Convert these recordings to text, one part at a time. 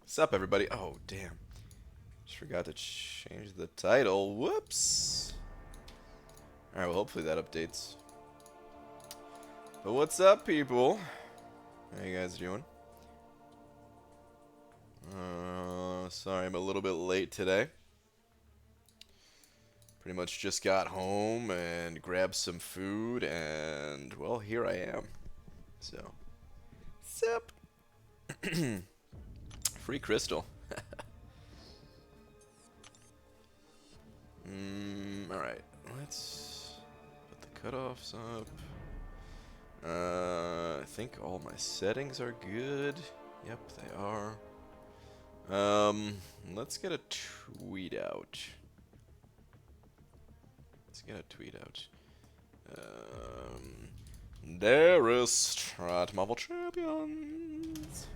What's up, everybody? Oh, damn. Just forgot to change the title. Whoops. Alright, well, hopefully that updates. But what's up, people? How you guys doing? Sorry, I'm a little bit late today. Pretty much just got home and grabbed some food, and, well, here I am. So, sup? Free crystal. Alright, let's put the cutoffs up. I think all my settings are good. Yep, they are. Let's get a tweet out. Dearest at Marvel Champions.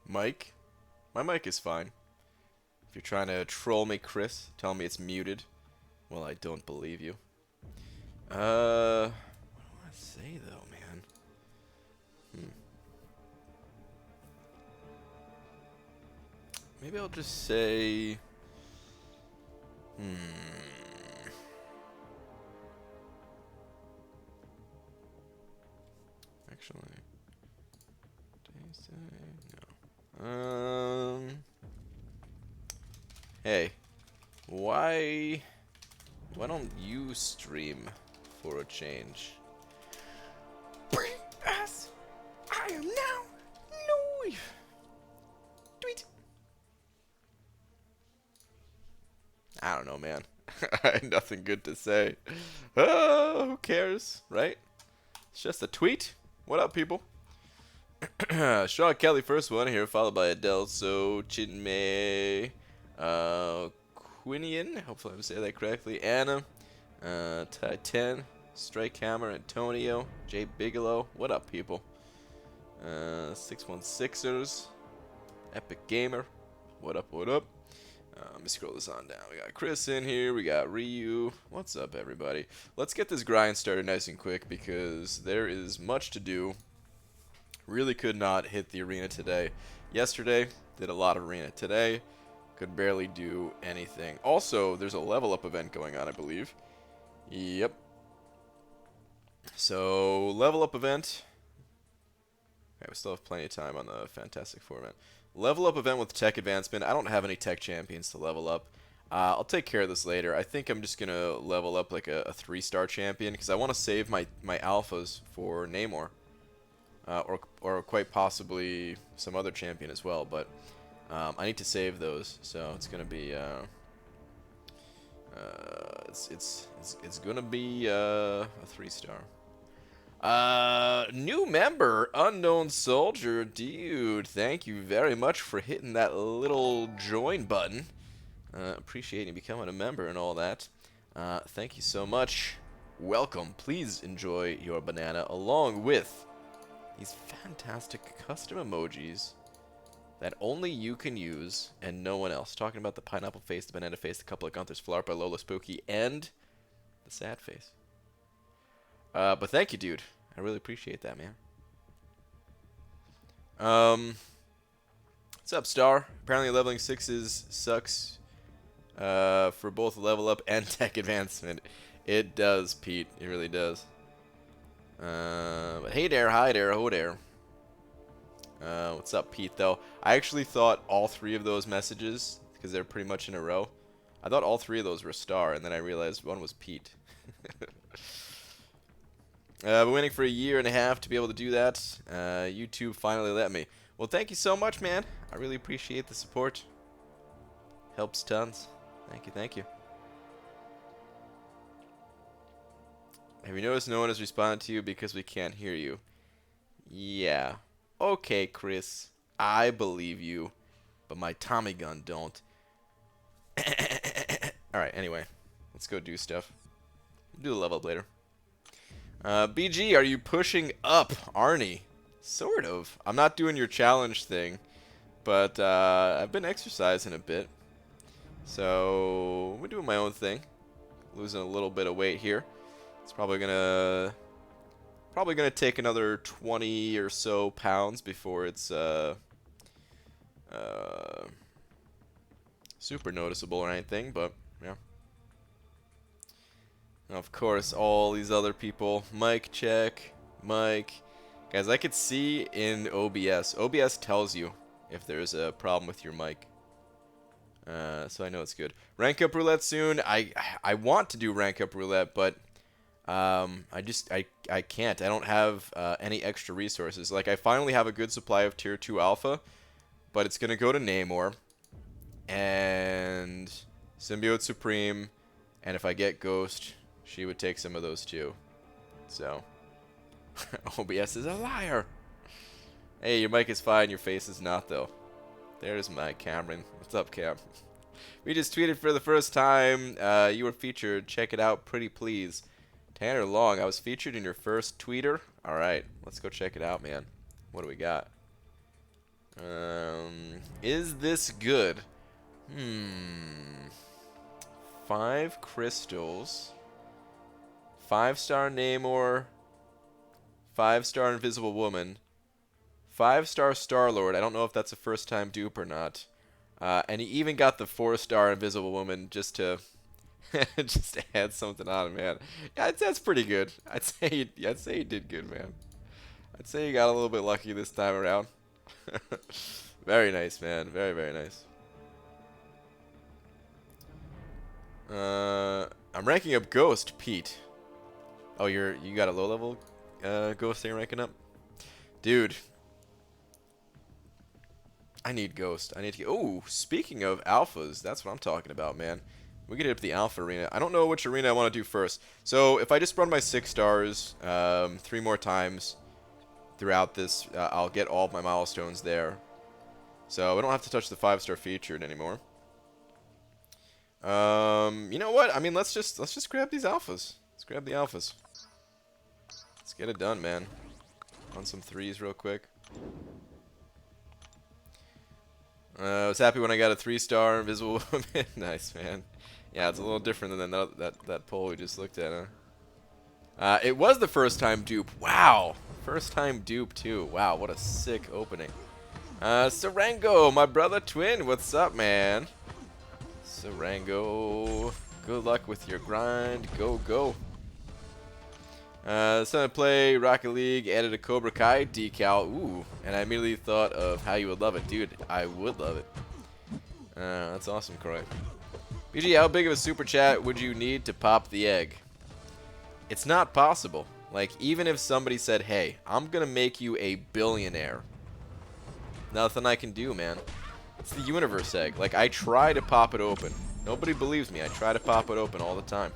Mic? My mic is fine. If you're trying to troll me, Chris, tell me it's muted. Well, I don't believe you. What do I say, though, man? Maybe I'll just say... Actually... No. Hey. Why don't you stream for a change? As I am now live. Tweet. I don't know, man. I had nothing good to say. Oh, who cares, right? It's just a tweet. What up, people? Sean Kelly, first one here, followed by Adele, so Chinmay, Quinian, hopefully I'm saying that correctly, Anna, Titan, Strike Hammer, Antonio, Jay Bigelow, what up, people? 616ers, Epic Gamer, what up, what up? Let me scroll this on down. We got Chris in here, we got Ryu, what's up, everybody? Let's get this grind started nice and quick because there is much to do. Really could not hit the arena today. Yesterday, did a lot of arena. Today, could barely do anything. Also, there's a level up event going on, I believe. Yep. So, level up event. Okay, we still have plenty of time on the Fantastic Four event. Level up event with tech advancement. I don't have any tech champions to level up. I'll take care of this later. I think I'm just going to level up like a 3-star champion because I want to save my alphas for Namor. Or quite possibly some other champion as well, but I need to save those, so it's gonna be it's gonna be a 3-star. New member, Unknown Soldier, dude. Thank you very much for hitting that little join button. Appreciate you becoming a member and all that. Thank you so much. Welcome. Please enjoy your banana along with these fantastic custom emojis that only you can use and no one else. Talking about the pineapple face, the banana face, the couple of Gunthers, Flarpa, Lola Spooky, and the sad face. But thank you, dude. I really appreciate that, man. What's up, Star? Apparently leveling 6s sucks for both level up and tech advancement. It does, Pete. It really does. But hey there, hi there, ho there. What's up, Pete, though? I actually thought all 3 of those messages, because they're pretty much in a row, I thought all 3 of those were Star, and then I realized one was Pete. Been waiting for a year and a half to be able to do that. YouTube finally let me. Well, thank you so much, man. I really appreciate the support. Helps tons. Thank you, thank you. Have you noticed no one has responded to you because we can't hear you? Yeah. Okay, Chris. I believe you, but my Tommy gun don't. Alright, anyway. Let's go do stuff. We'll do the level up later. BG, are you pushing up, Arnie? Sort of. I'm not doing your challenge thing, But I've been exercising a bit. So we're doing my own thing. Losing a little bit of weight here. It's probably gonna take another 20 or so pounds before it's super noticeable or anything, but yeah. And of course, all these other people. Mic check. Mic. Guys, I could see in OBS. OBS tells you if there's a problem with your mic. So I know it's good. Rank up roulette soon. I want to do rank up roulette, but I can't. I don't have any extra resources. Like, I finally have a good supply of tier 2 alpha, but it's gonna go to Namor and Symbiote Supreme, and if I get Ghost, she would take some of those too. So OBS is a liar. Hey, your mic is fine, your face is not though. There's my Cameron. What's up, Cam? We just tweeted for the first time. You were featured. Check it out, pretty please. Tanner Long, I was featured in your first tweeter. All right, let's go check it out, man. What do we got? Is this good? 5 crystals. 5-star Namor. 5-star Invisible Woman. 5-star Star-Lord. I don't know if that's a first-time dupe or not. And he even got the 4-star Invisible Woman just to just to add something on, man. Yeah, that's pretty good. I'd say he did good, man. I'd say he got a little bit lucky this time around. Very nice, man. Very, very nice. I'm ranking up Ghost, Pete. Oh, you got a low level Ghost that you're ranking up? Dude. I need Ghost. I need to get... Oh, speaking of alphas, that's what I'm talking about, man. We get up the alpha arena. I don't know which arena I want to do first. So if I just run my 6 stars 3 more times throughout this, I'll get all of my milestones there. So I don't have to touch the 5-star featured anymore. You know what? I mean, let's just grab these alphas. Let's grab the alphas. Let's get it done, man. On some 3s real quick. I was happy when I got a 3-star Invisible Woman. Nice, man. Yeah, it's a little different than that poll we just looked at, huh? It was the first time dupe. Wow. First time dupe, too. Wow, what a sick opening. Sarango, my brother twin. What's up, man? Sarango. Good luck with your grind. Go, go. Son to play Rocket League, added a Cobra Kai decal. Ooh, and I immediately thought of how you would love it. Dude, I would love it. That's awesome, Croy. BG, how big of a super chat would you need to pop the egg? It's not possible. Like, even if somebody said, hey, I'm gonna make you a billionaire. Nothing I can do, man. It's the universe egg. Like, I try to pop it open. Nobody believes me. I try to pop it open all the time.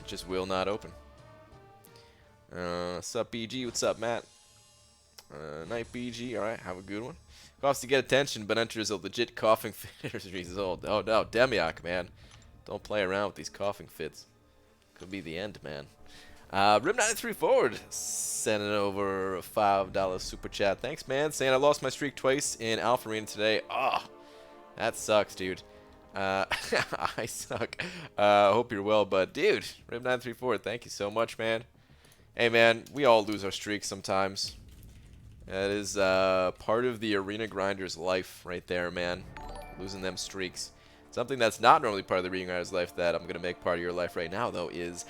It just will not open. What's up, BG? What's up, Matt? Night, BG. Alright, have a good one. Coughs to get attention, but enters a legit coughing fit as a result. Oh, no. Demiok, man. Don't play around with these coughing fits. Could be the end, man. Rib93 Forward sending over a $5 super chat. Thanks, man. Saying I lost my streak twice in Alpha Arena today. Oh, that sucks, dude. I suck. Hope you're well, but dude, Rib934 Forward, thank you so much, man. Hey, man, we all lose our streaks sometimes. That is part of the arena grinder's life right there, man. Losing them streaks. Something that's not normally part of the arena grinder's life that I'm going to make part of your life right now, though, is...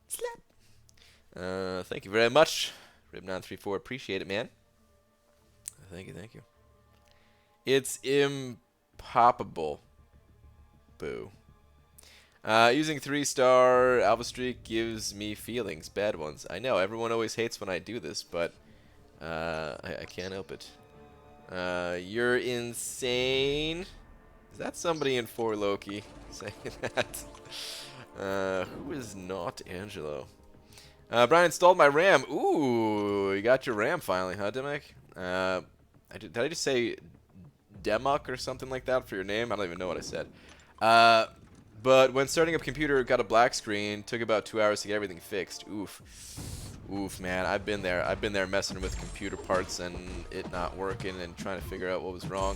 Slap. Thank you very much, Rib934. Appreciate it, man. Thank you, thank you. It's impoppable. Boo. Using 3-star Alpha Streak gives me feelings, bad ones. I know, everyone always hates when I do this, but I can't help it. You're insane. Is that somebody in 4 Loki saying that? Who is not Angelo? Brian installed my RAM. Ooh, you got your RAM finally, huh, Demek? Did I just say Demok or something like that for your name? I don't even know what I said. But when starting up computer, got a black screen. Took about 2 hours to get everything fixed. Oof. Oof, man, I've been there. I've been there messing with computer parts and it not working and trying to figure out what was wrong.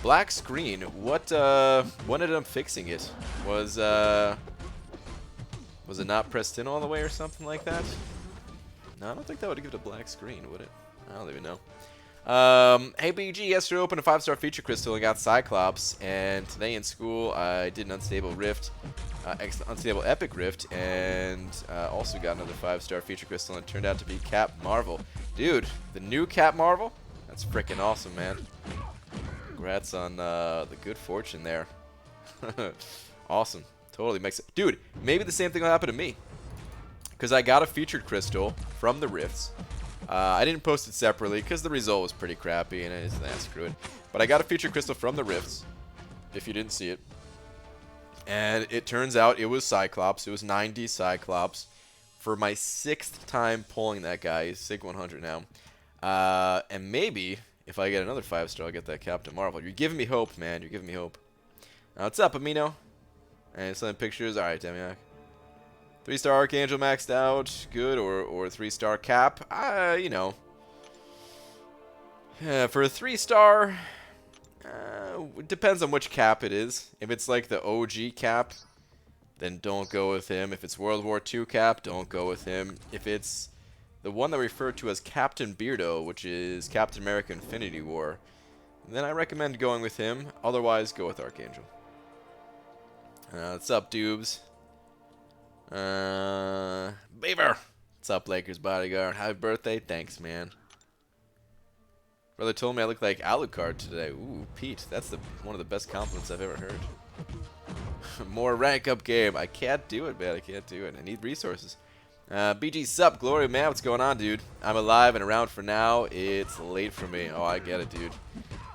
Black screen. What ended up fixing it? Was it not pressed in all the way or something like that? No, I don't think that would give it a black screen, would it? I don't even know. Hey BG, yesterday I opened a 5-star feature crystal and got Cyclops, and today in school I did an unstable rift. Unstable epic rift, and also got another 5-star feature crystal, and it turned out to be Cap Marvel. Dude, the new Cap Marvel? That's freaking awesome, man. Congrats on the good fortune there. Awesome. Totally makes it. Dude, maybe the same thing will happen to me. Because I got a featured crystal from the rifts. I didn't post it separately because the result was pretty crappy, and I just screw it. But I got a featured crystal from the rifts, if you didn't see it. And it turns out it was Cyclops. It was 90 Cyclops for my 6th time pulling that guy. He's Sig 100 now. And maybe if I get another 5-star, I'll get that Captain Marvel. You're giving me hope, man. You're giving me hope. Now, what's up, Amino? And sending pictures. All right, Demiak. 3-star Archangel maxed out. Good. Or 3-star Cap. You know. For a 3-star... it depends on which Cap it is. If it's like the OG Cap, then don't go with him. If it's World War II Cap, don't go with him. If it's the one that we refer to as Captain Beardo, which is Captain America Infinity War, then I recommend going with him. Otherwise, go with Archangel. What's up, Dubes? Beaver! What's up, Lakers bodyguard? Happy birthday. Thanks, man. Brother told me I look like Alucard today. Ooh, Pete, that's one of the best compliments I've ever heard. More rank up game. I can't do it, man. I can't do it. I need resources. BG sup, Glory, man. What's going on, dude? I'm alive and around for now. It's late for me. Oh, I get it, dude.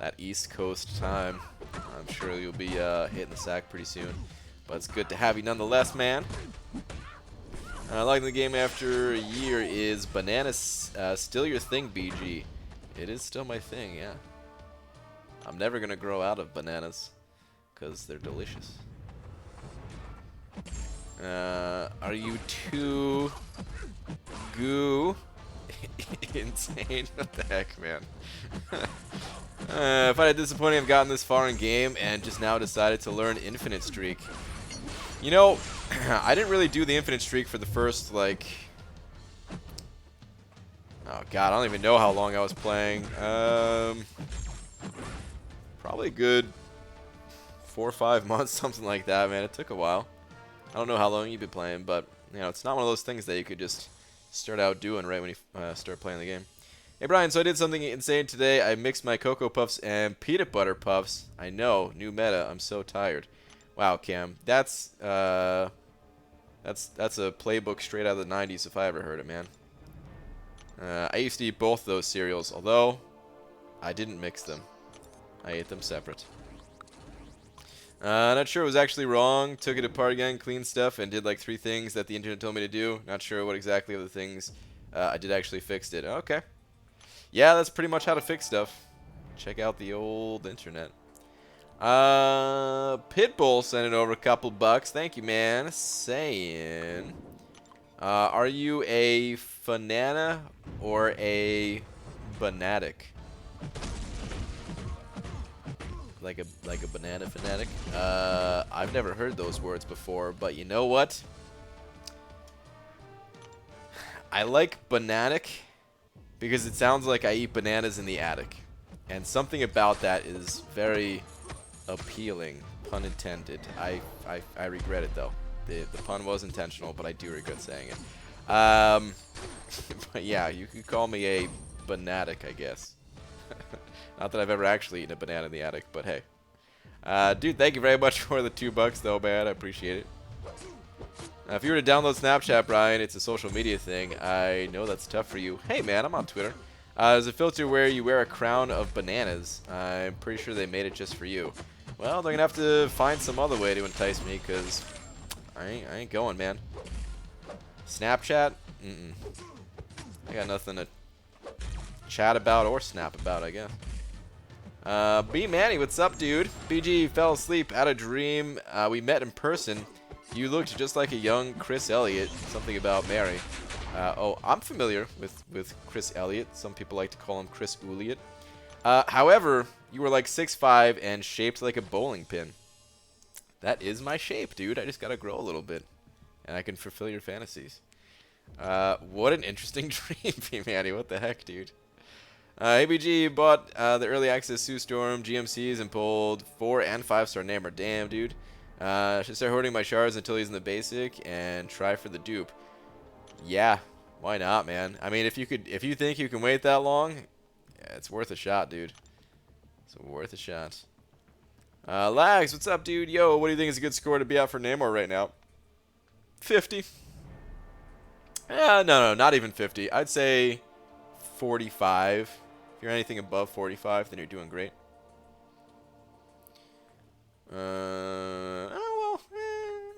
That East Coast time. I'm sure you'll be hitting the sack pretty soon. But it's good to have you nonetheless, man. Liking the game after a year. Is bananas still your thing, BG? It is still my thing, yeah. I'm never going to grow out of bananas because they're delicious. Are you too goo insane? What the heck, man? If I had disappointing, I've gotten this far in game and just now decided to learn Infinite Streak. You know, I didn't really do the Infinite Streak for the first, like... Oh god, I don't even know how long I was playing. Probably a good 4 or 5 months, something like that, man. It took a while. I don't know how long you've been playing, but you know, it's not one of those things that you could just start out doing right when you start playing the game. Hey Brian, so I did something insane today. I mixed my Cocoa Puffs and Peanut Butter Puffs. I know, new meta. I'm so tired. Wow, Cam, that's a playbook straight out of the 90s if I ever heard it, man. I used to eat both those cereals, although I didn't mix them. I ate them separate. Not sure it was actually wrong. Took it apart again, cleaned stuff, and did like 3 things that the internet told me to do. Not sure what exactly of the things I did actually fixed it. Okay. Yeah, that's pretty much how to fix stuff. Check out the old internet. Pitbull sending over a couple bucks. Thank you, man. Saying... are you a fanana or a banatic? Like a banana fanatic? I've never heard those words before, but you know what? I like banatic because it sounds like I eat bananas in the attic. And something about that is very appealing, pun intended. I regret it though. The pun was intentional, but I do regret saying it. But yeah, you could call me a banatic, I guess. Not that I've ever actually eaten a banana in the attic, but hey. Dude, thank you very much for the $2 though, man. I appreciate it. If you were to download Snapchat, Brian, it's a social media thing. I know that's tough for you. Hey, man, I'm on Twitter. There's a filter where you wear a crown of bananas. I'm pretty sure they made it just for you. Well, they're going to have to find some other way to entice me, because I ain't going, man. Snapchat? Mm-mm. I got nothing to chat about or snap about, I guess. B Manny, what's up, dude? BG fell asleep, had a dream. We met in person. You looked just like a young Chris Elliott. Something about Mary. Oh, I'm familiar with Chris Elliott. Some people like to call him Chris Elliott. However, you were like 6'5" and shaped like a bowling pin. That is my shape, dude. I just gotta grow a little bit, and I can fulfill your fantasies. What an interesting dream, P-Manny. What the heck, dude? ABG bought the early access Sue Storm GMCs and pulled 4 and 5-star Namor. Damn, dude. Should start hoarding my shards until he's in the basic and try for the dupe. Yeah, why not, man? I mean, if you think you can wait that long, yeah, it's worth a shot, dude. It's worth a shot. Lags, what's up, dude? Yo, what do you think is a good score to be out for Namor right now? 50. No, not even 50. I'd say 45. If you're anything above 45, then you're doing great. No,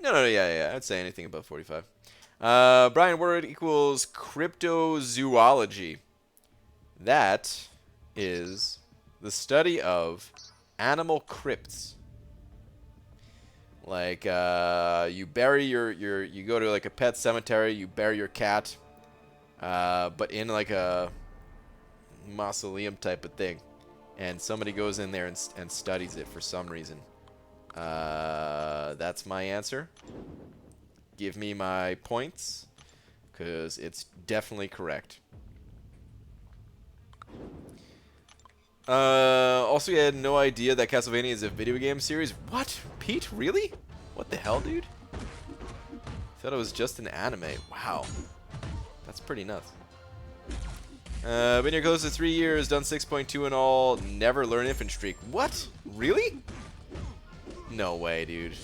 yeah. I'd say anything above 45. Brian Word equals cryptozoology. That is the study of animal crypts. Like, you bury you go to like a pet cemetery, you bury your cat, but in like a mausoleum type of thing, and somebody goes in there and studies it for some reason. That's my answer. Give me my points, because it's definitely correct. Also, you had no idea that Castlevania is a video game series. What? Pete, really? What the hell, dude? Thought it was just an anime. Wow. That's pretty nuts. Been here close to 3 years, done 6.2 in all, never learned infant streak. What? Really? No way, dude.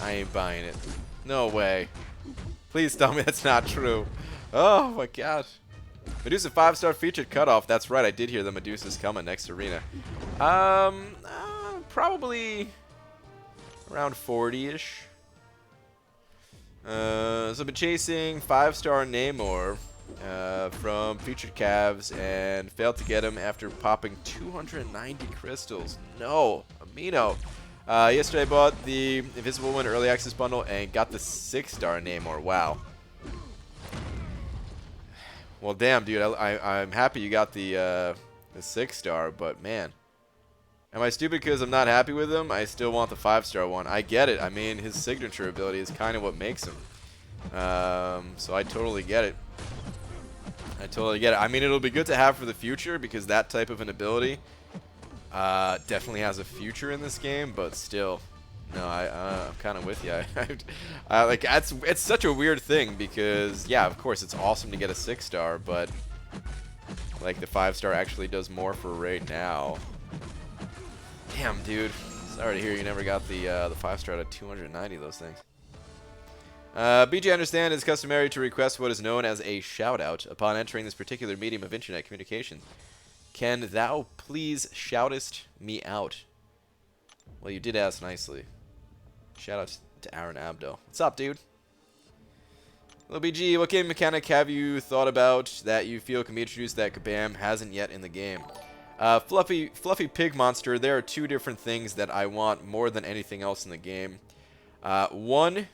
I ain't buying it. No way. Please tell me that's not true. Oh my god. Medusa 5-star featured cutoff. That's right, I did hear the Medusa's coming next arena. Probably around 40-ish. So I've been chasing 5-star Namor from featured calves and failed to get him after popping 290 crystals. No, Amino. Yesterday I bought the Invisible Woman early access bundle and got the 6-star Namor. Wow. Well, damn, dude. I'm happy you got the 6-star, but man, am I stupid because I'm not happy with him? I still want the 5-star one. I get it. I mean, his signature ability is kind of what makes him. So I totally get it. I mean, it'll be good to have for the future because that type of an ability definitely has a future in this game. But still, no, I'm kind of with you. Like it's such a weird thing because yeah, of course it's awesome to get a 6-star, but like the 5-star actually does more for right now. Damn, dude. Sorry to hear you never got the 5-star out of 290 of those things. BJ, understand it's customary to request what is known as a shout-out upon entering this particular medium of internet communication. Can thou please shoutest me out? Well, you did ask nicely. Shout out to Aaron Abdo. What's up, dude? Hello, BG. What game mechanic have you thought about that you feel can be introduced that Kabam hasn't yet in the game? Fluffy Pig Monster. There are 2 different things that I want more than anything else in the game. One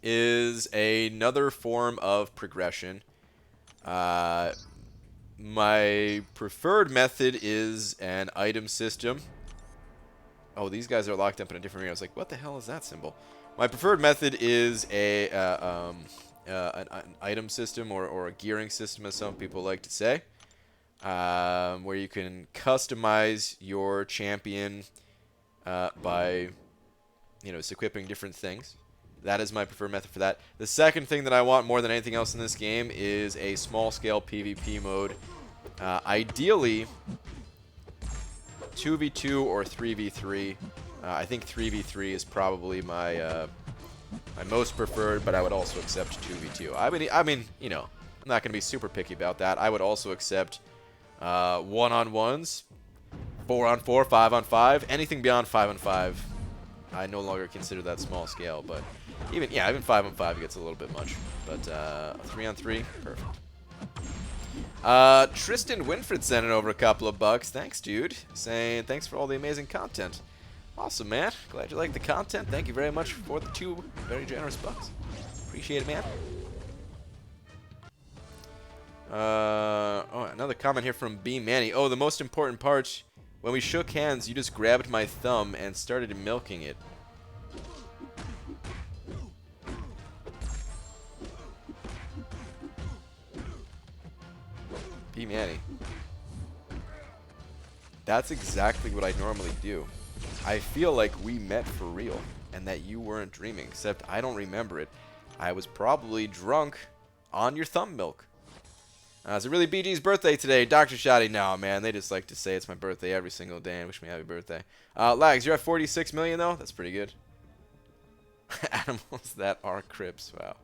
is another form of progression. My preferred method is an item system. Oh, these guys are locked up in a different area. I was like, what the hell is that symbol? My preferred method is an item system or a gearing system, as some people like to say, where you can customize your champion by, equipping different things. That is my preferred method for that. The second thing that I want more than anything else in this game is a small-scale PvP mode. Ideally, 2v2 or 3v3. I think 3v3 is probably my my most preferred, but I would also accept 2v2. I mean, I'm not going to be super picky about that. I would also accept 1-on-1s, 4-on-4, 5-on-5, anything beyond 5-on-5. I no longer consider that small scale, but even 5-on-5 gets a little bit much. But 3-on-3, perfect. Tristan Winfred sending over a couple of bucks. Thanks, dude. Saying thanks for all the amazing content. Awesome, man. Glad you like the content. Thank you very much for the 2 very generous bucks. Appreciate it, man. Oh, another comment here from B Manny. Oh, the most important part. When we shook hands, you just grabbed my thumb and started milking it. B Manny. That's exactly what I normally do. I feel like we met for real and that you weren't dreaming, except I don't remember it. I was probably drunk on your thumb milk. Is it really BG's birthday today? Dr. Shoddy, no, man. They just like to say it's my birthday every single day and wish me happy birthday. Lags, you're at 46 million, though? That's pretty good. Animals that are crypts. Wow.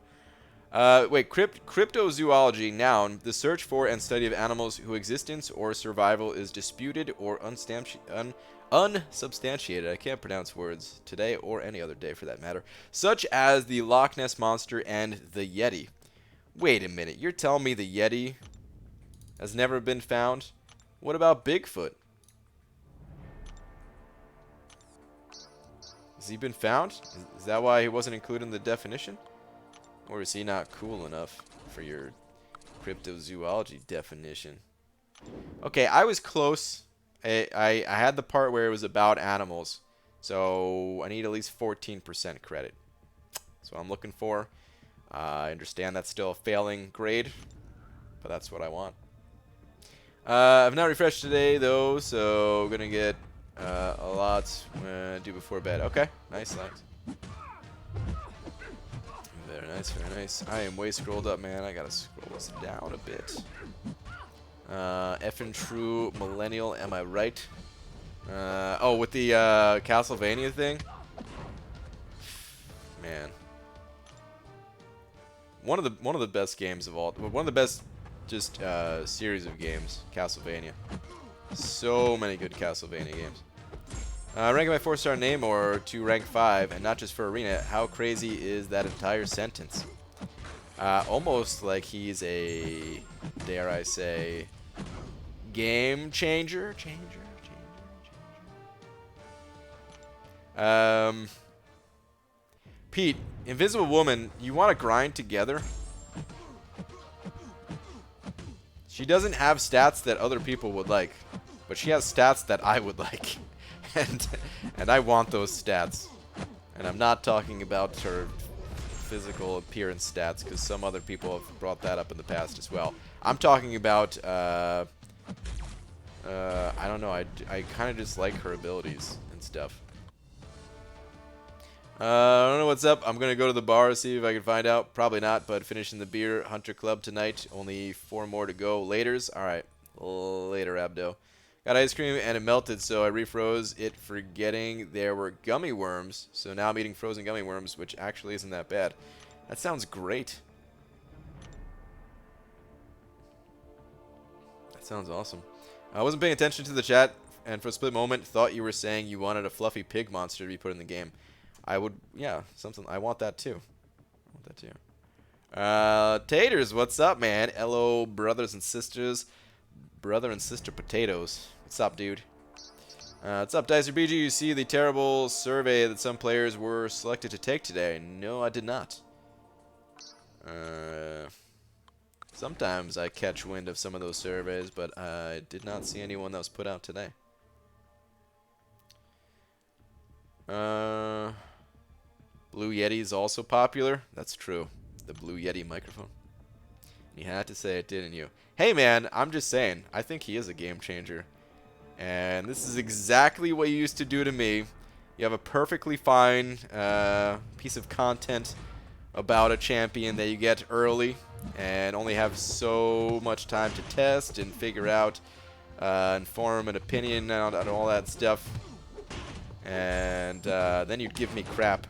Wait, cryptozoology, noun, the search for and study of animals whose existence or survival is disputed or unsubstantiated. I can't pronounce words today or any other day for that matter. Such as the Loch Ness Monster and the Yeti. Wait a minute, you're telling me the Yeti has never been found? What about Bigfoot? Has he been found? Is that why he wasn't included in the definition? Or is he not cool enough for your cryptozoology definition? Okay, I was close. I had the part where it was about animals. So I need at least 14% credit. That's what I'm looking for. I understand that's still a failing grade, but that's what I want. I've not refreshed today, though, so I'm going to get a lot due before bed. Okay, nice, thanks. Very nice, very nice. I am way scrolled up, man. I got to scroll this down a bit. Effing true millennial, am I right? Oh, with the Castlevania thing? Man. One of the best games of all, one of the best just series of games, Castlevania. So many good Castlevania games. Ranking my 4-star name or to rank 5, and not just for arena. How crazy is that entire sentence? Almost like he's a, dare I say, game changer. Pete, Invisible Woman, you want to grind together? She doesn't have stats that other people would like, but she has stats that I would like. and I want those stats. And I'm not talking about her physical appearance stats, because some other people have brought that up in the past as well. I'm talking about, I don't know, I kind of just like her abilities and stuff. I don't know what's up. I'm going to go to the bar, see if I can find out. Probably not, but finishing the Beer Hunter Club tonight. Only 4 more to go. Laters. All right. Later, Abdo. Got ice cream and it melted, so I refroze it forgetting there were gummy worms. So now I'm eating frozen gummy worms, which actually isn't that bad. That sounds great. That sounds awesome. I wasn't paying attention to the chat, and for a split moment, thought you were saying you wanted a fluffy pig monster to be put in the game. I would, yeah, something. I want that too. I want that too. Taters, what's up, man? Hello, brothers and sisters. Brother and sister potatoes. What's up, dude? What's up, Dicer BG? You see the terrible survey that some players were selected to take today? No, I did not. Sometimes I catch wind of some of those surveys, but I did not see anyone that was put out today. Blue Yeti is also popular. That's true. The Blue Yeti microphone. You had to say it, didn't you? Hey, man, I'm just saying. I think he is a game changer. And this is exactly what you used to do to me. You have a perfectly fine piece of content about a champion that you get early and only have so much time to test and figure out and form an opinion on all that stuff. And then you'd give me crap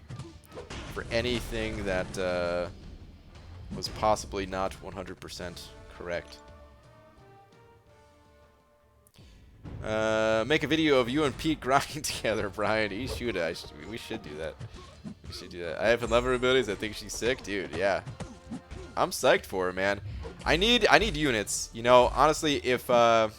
for anything that was possibly not 100% correct. Make a video of you and Pete grinding together, Brian. We should do that. We should do that. I have love her abilities. I think she's sick, dude. Yeah, I'm psyched for her, man. I need units. You know, honestly, if I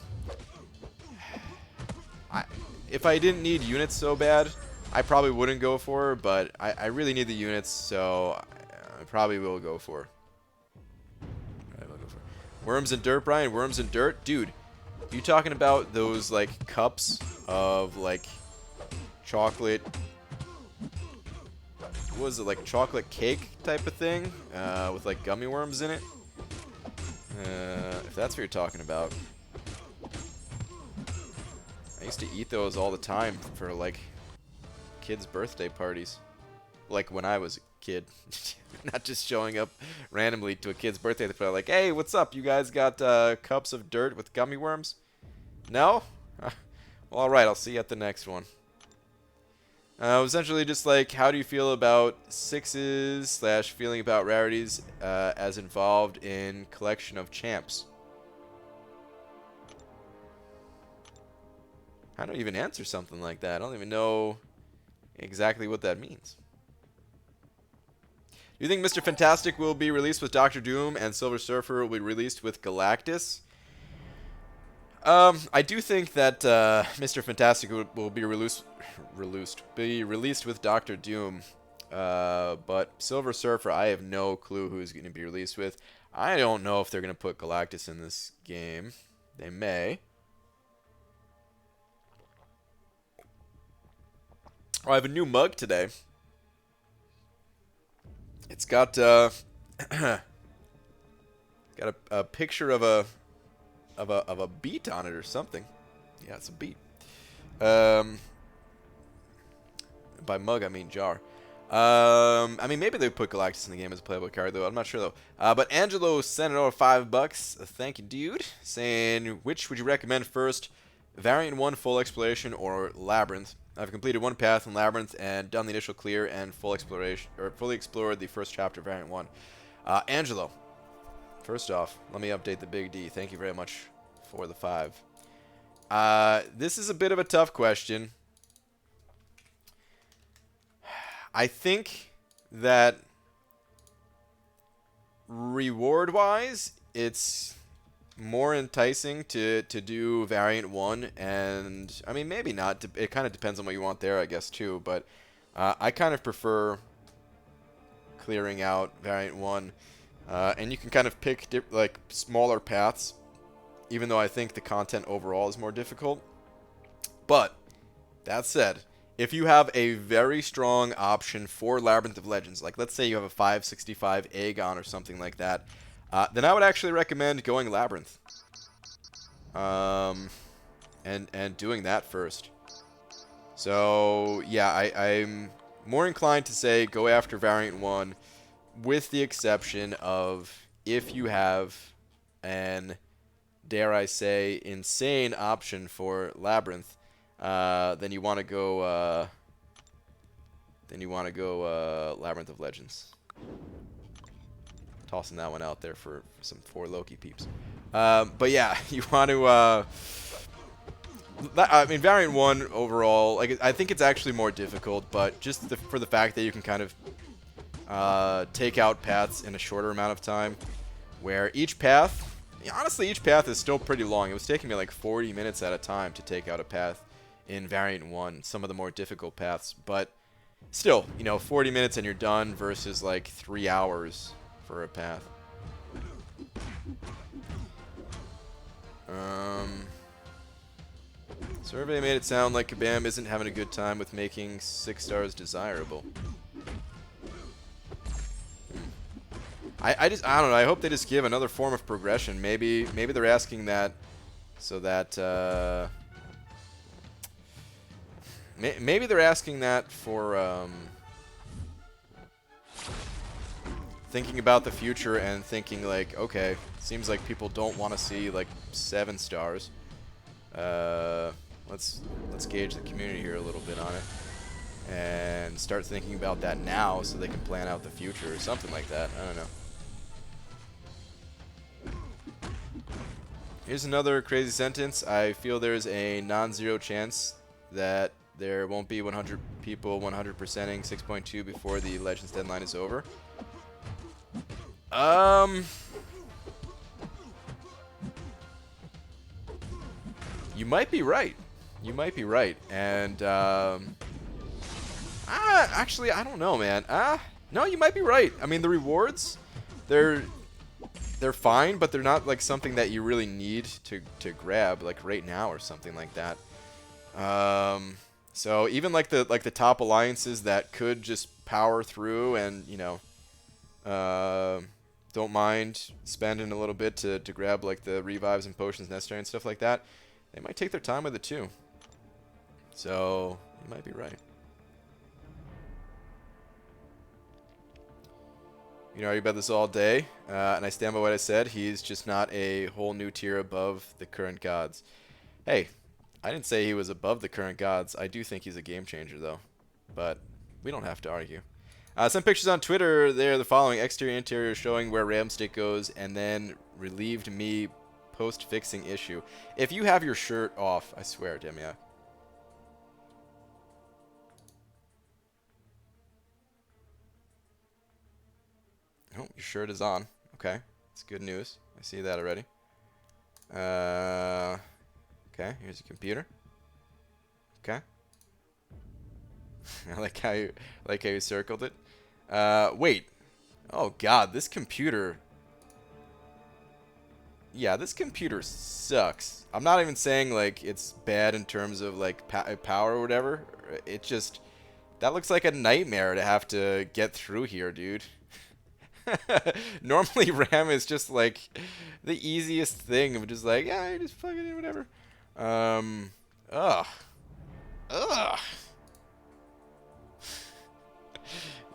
didn't need units so bad, I probably wouldn't go for her. But I really need the units, so I probably will go for her. Worms and dirt, Brian. Worms and dirt, dude. You talking about those like cups of like chocolate? What was it, like chocolate cake type of thing with like gummy worms in it? If that's what you're talking about. I used to eat those all the time for like kids' birthday parties. Like when I was a kid. Not just showing up randomly to a kid's birthday party like, hey, what's up? You guys got cups of dirt with gummy worms? No? Well, alright, I'll see you at the next one. Essentially just like, how do you feel about sixes / feeling about rarities as involved in collection of champs? I don't even answer something like that. I don't even know exactly what that means. Do you think Mr. Fantastic will be released with Doctor Doom and Silver Surfer will be released with Galactus? I do think that Mr. Fantastic will be released with Doctor Doom. But Silver Surfer, I have no clue who he's going to be released with. I don't know if they're going to put Galactus in this game. They may. Oh, I have a new mug today. It's got got a picture of a beet on it or something. Yeah, it's a beet. By mug I mean jar. I mean maybe they put Galactus in the game as a playable card though. I'm not sure though. But Angelo sent it over $5. Thank you, dude. Saying, which would you recommend first? Variant 1 full exploration or Labyrinth? I've completed one path in Labyrinth and done the initial clear and fully explored the first chapter of Variant 1. Angelo, first off, let me update the Big D. Thank you very much for the 5. This is a bit of a tough question. I think that reward-wise, it's more enticing to do Variant 1, and I mean maybe not. It kind of depends on what you want there, I guess, too, but I kind of prefer clearing out Variant 1, and you can kind of pick like smaller paths, even though I think the content overall is more difficult. But that said, if you have a very strong option for Labyrinth of Legends, like let's say you have a 565 Aegon or something like that, then I would actually recommend going Labyrinth. And doing that first. So, yeah, I'm more inclined to say go after Variant 1, with the exception of if you have an, dare I say, insane option for Labyrinth, then you want to go Labyrinth of Legends. Tossing that one out there for some 4 Loki peeps. But yeah, you want to... I mean, Variant 1 overall, like I think it's actually more difficult, but just for the fact that you can kind of take out paths in a shorter amount of time, where each path... Honestly, each path is still pretty long. It was taking me like 40 minutes at a time to take out a path in Variant 1, some of the more difficult paths. But still, you know, 40 minutes and you're done versus like 3 hours for a path. Survey made it sound like Kabam isn't having a good time with making 6 stars desirable. I don't know. I hope they just give another form of progression. Maybe they're asking that so that maybe they're asking that for thinking about the future and thinking like, okay, seems like people don't want to see like 7 stars. Let's gauge the community here a little bit on it and start thinking about that now so they can plan out the future or something like that. I don't know. Here's another crazy sentence. I feel there's a non-zero chance that there won't be 100 people 100%ing 6.2 before the Legends deadline is over. You might be right. You might be right. And actually, I don't know, man. No, you might be right. I mean, the rewards, they're they're fine, but they're not like something that you really need to grab like right now or something like that. So even like the top alliances that could just power through and don't mind spending a little bit to grab like the revives and potions necessary and stuff like that, they might take their time with it too. So you might be right. You know, I about this all day, and I stand by what I said. He's just not a whole new tier above the current gods. Hey, I didn't say he was above the current gods. I do think he's a game changer, though. But we don't have to argue. Some pictures on Twitter, they're the following. Exterior, interior, showing where Ramstick goes, and then relieved me post-fixing issue. If you have your shirt off, I swear, Demia. Oh, your shirt is on. Okay, that's good news. I see that already. Okay, here's your computer. Okay. I like how you circled it. Wait. Oh God, this computer. Yeah, this computer sucks. I'm not even saying like it's bad in terms of like power or whatever. It just that looks like a nightmare to have to get through here, dude. Normally RAM is just like the easiest thing of just like, yeah, you just plug it in, whatever. Ugh.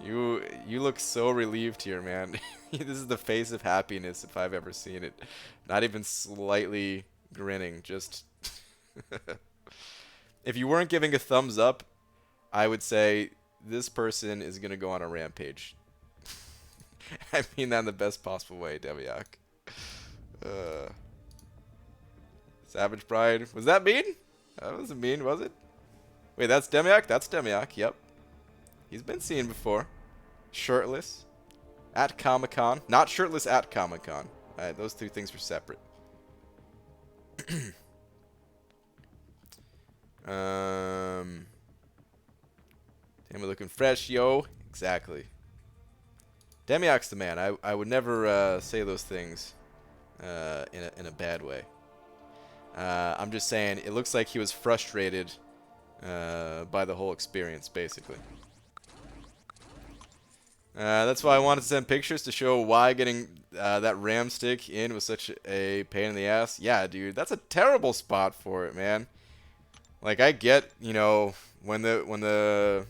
You look so relieved here, man. This is the face of happiness if I've ever seen it. Not even slightly grinning, just if you weren't giving a thumbs up, I would say this person is gonna go on a rampage. I mean that in the best possible way, Deviak. Savage Pride. Was that mean? That wasn't mean, was it? Wait, that's Demiak? That's Demiak, yep. He's been seen before. Shirtless. At Comic-Con. Not shirtless at Comic-Con. Alright, those two things were separate. Damn, we're looking fresh, yo. Exactly. Demiak's the man. I would never say those things in a bad way. I'm just saying, it looks like he was frustrated by the whole experience, basically. That's why I wanted to send pictures to show why getting that ram stick in was such a pain in the ass. Yeah, dude, that's a terrible spot for it, man. Like, I get, you know, when the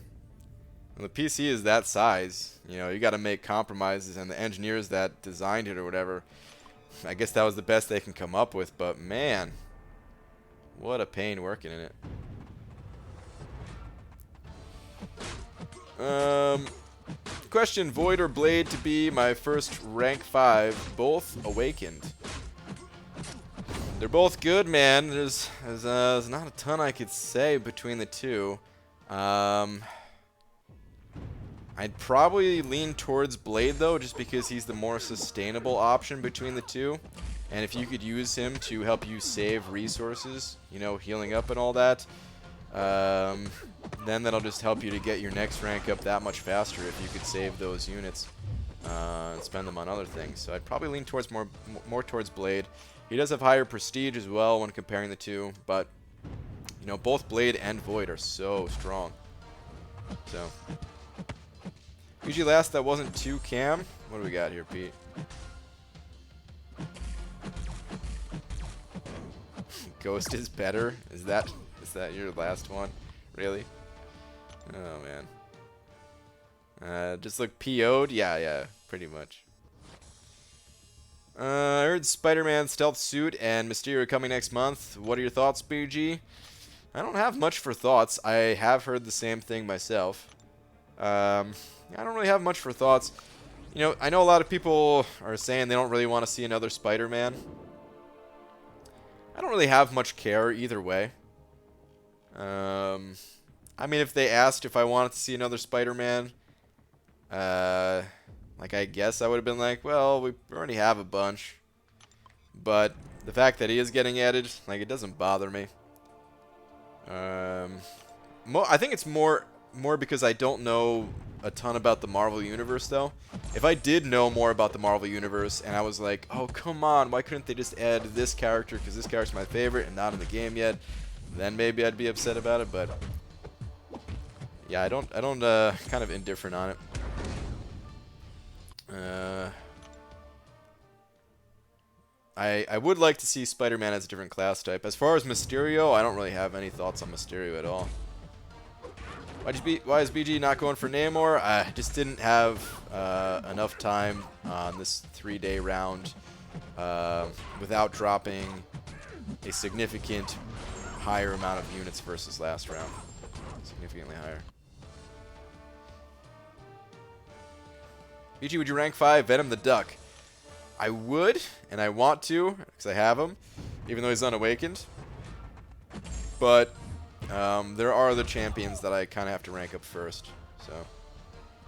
PC is that size, you know, you got to make compromises, and the engineers that designed it or whatever, I guess that was the best they can come up with. But man, what a pain working in it. Question: Void or Blade to be my first rank 5? Both awakened. They're both good, man. There's not a ton I could say between the two. I'd probably lean towards Blade though, just because he's the more sustainable option between the two. And if you could use him to help you save resources, you know, healing up and all that, then that'll just help you to get your next rank up that much faster if you could save those units and spend them on other things. So I'd probably lean towards more towards Blade. He does have higher prestige as well when comparing the two, but you know, both Blade and Void are so strong. So usually last that wasn't too cam. What do we got here, Pete? Ghost is better. Is that your last one? Really? Oh man. Just look PO'd? Yeah, pretty much. I heard Spider-Man stealth suit and Mysterio coming next month. What are your thoughts, BG? I don't have much for thoughts. I have heard the same thing myself. I don't really have much for thoughts. You know, I know a lot of people are saying they don't really want to see another Spider-Man. I don't really have much care either way. I mean, if they asked if I wanted to see another Spider-Man, like, I guess I would have been like, well, we already have a bunch. But the fact that he is getting added, like, it doesn't bother me. I think it's more because I don't know a ton about the Marvel Universe, though. If I did know more about the Marvel Universe, and I was like, oh, come on, why couldn't they just add this character, because this character's my favorite and not in the game yet, then maybe I'd be upset about it, but yeah, I don't, kind of indifferent on it. I would like to see Spider-Man as a different class type. As far as Mysterio, I don't really have any thoughts on Mysterio at all. Why is BG not going for Namor? I just didn't have enough time on this 3-day round without dropping a significant higher amount of units versus last round. Significantly higher. BG, would you rank 5 Venom the Duck? I would, and I want to, because I have him, even though he's unawakened. But there are other champions that I kind of have to rank up first. So,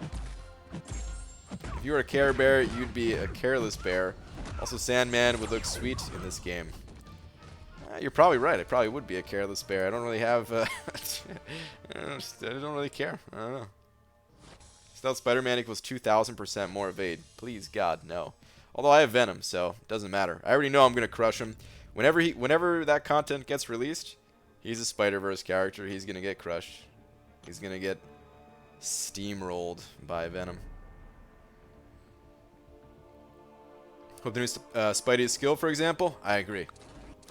if you were a Care Bear, you'd be a Careless Bear. Also, Sandman would look sweet in this game. You're probably right. I probably would be a Careless Bear. I don't really have. I don't really care. I don't know. Stealth Spider-Man equals 2,000% more evade. Please, God, no. Although I have Venom, so it doesn't matter. I already know I'm gonna crush him. Whenever that content gets released, he's a Spider-Verse character. He's gonna get crushed. He's gonna get steamrolled by Venom. Hope the new Spidey is skill, for example. I agree.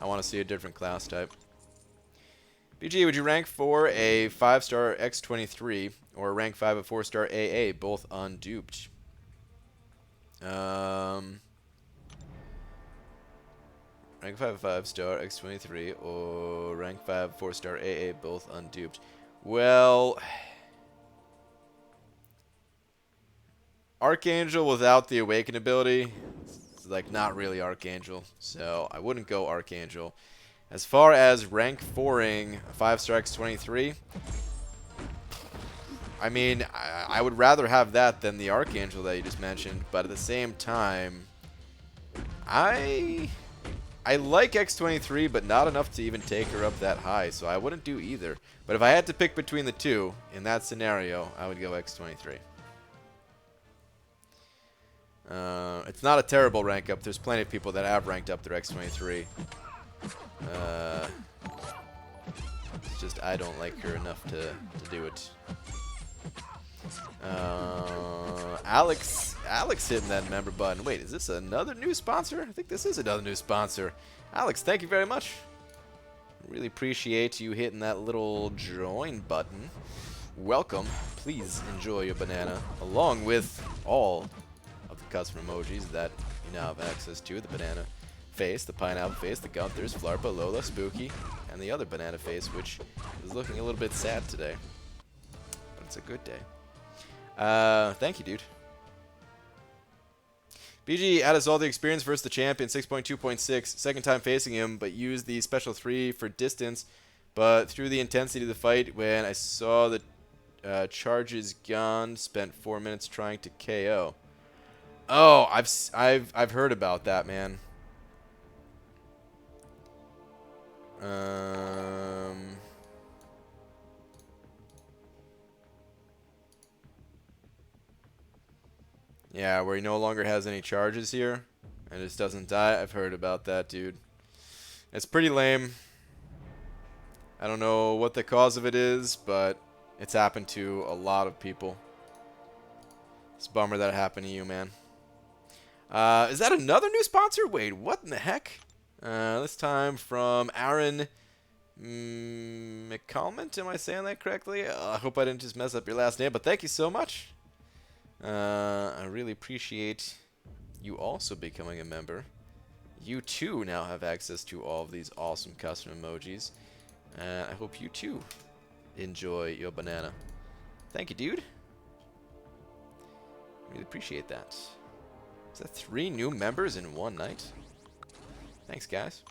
I want to see a different class type. BG, would you rank for a 5-star X23 or rank 5 a 4-star AA, both unduped? Rank 5 5-star X23 or rank 5 4-star AA, both unduped. Well, Archangel without the Awaken ability is like not really Archangel, so I wouldn't go Archangel. As far as rank 4ing a 5-star X23, I mean, I would rather have that than the Archangel that you just mentioned, but at the same time, I like X23, but not enough to even take her up that high, so I wouldn't do either. But if I had to pick between the two, in that scenario, I would go X23. It's not a terrible rank up. There's plenty of people that have ranked up their X23. It's just I don't like her enough to do it. Alex hitting that member button. Wait, is this another new sponsor? I think this is another new sponsor. Alex, thank you very much. Really appreciate you hitting that little join button. Welcome. Please enjoy your banana, along with all of the custom emojis that you now have access to. The banana face, the pineapple face, the Gunthers, Flarpa, Lola, Spooky, and the other banana face, which is looking a little bit sad today. But it's a good day. Thank you, dude. BG add us all the experience versus the champion, 6.2.6. Second time facing him, but used the special 3 for distance. But through the intensity of the fight, when I saw the charges gone, spent 4 minutes trying to KO. Oh, I've heard about that, man. Yeah, where he no longer has any charges here and just doesn't die. I've heard about that, dude. It's pretty lame. I don't know what the cause of it is, but it's happened to a lot of people. It's a bummer that it happened to you, man. Is that another new sponsor? Wait, what in the heck? This time from Aaron McCalment. Am I saying that correctly? I hope I didn't just mess up your last name, but thank you so much. I really appreciate you also becoming a member. You too now have access to all of these awesome custom emojis. I hope you too enjoy your banana. Thank you, dude. Really appreciate that. Is that 3 new members in one night? Thanks, guys.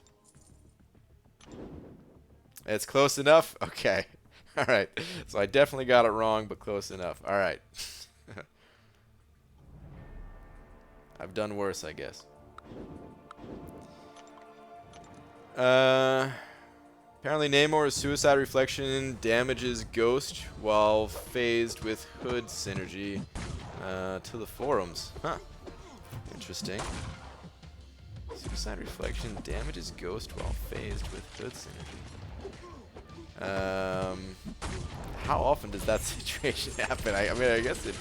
It's close enough? Okay. Alright. So I definitely got it wrong, but close enough. Alright. I've done worse, I guess. Apparently Namor's Suicide Reflection damages Ghost while phased with Hood synergy to the forums. Huh. Interesting. Suicide Reflection damages Ghost while phased with Hood synergy. How often does that situation happen? I mean, I guess it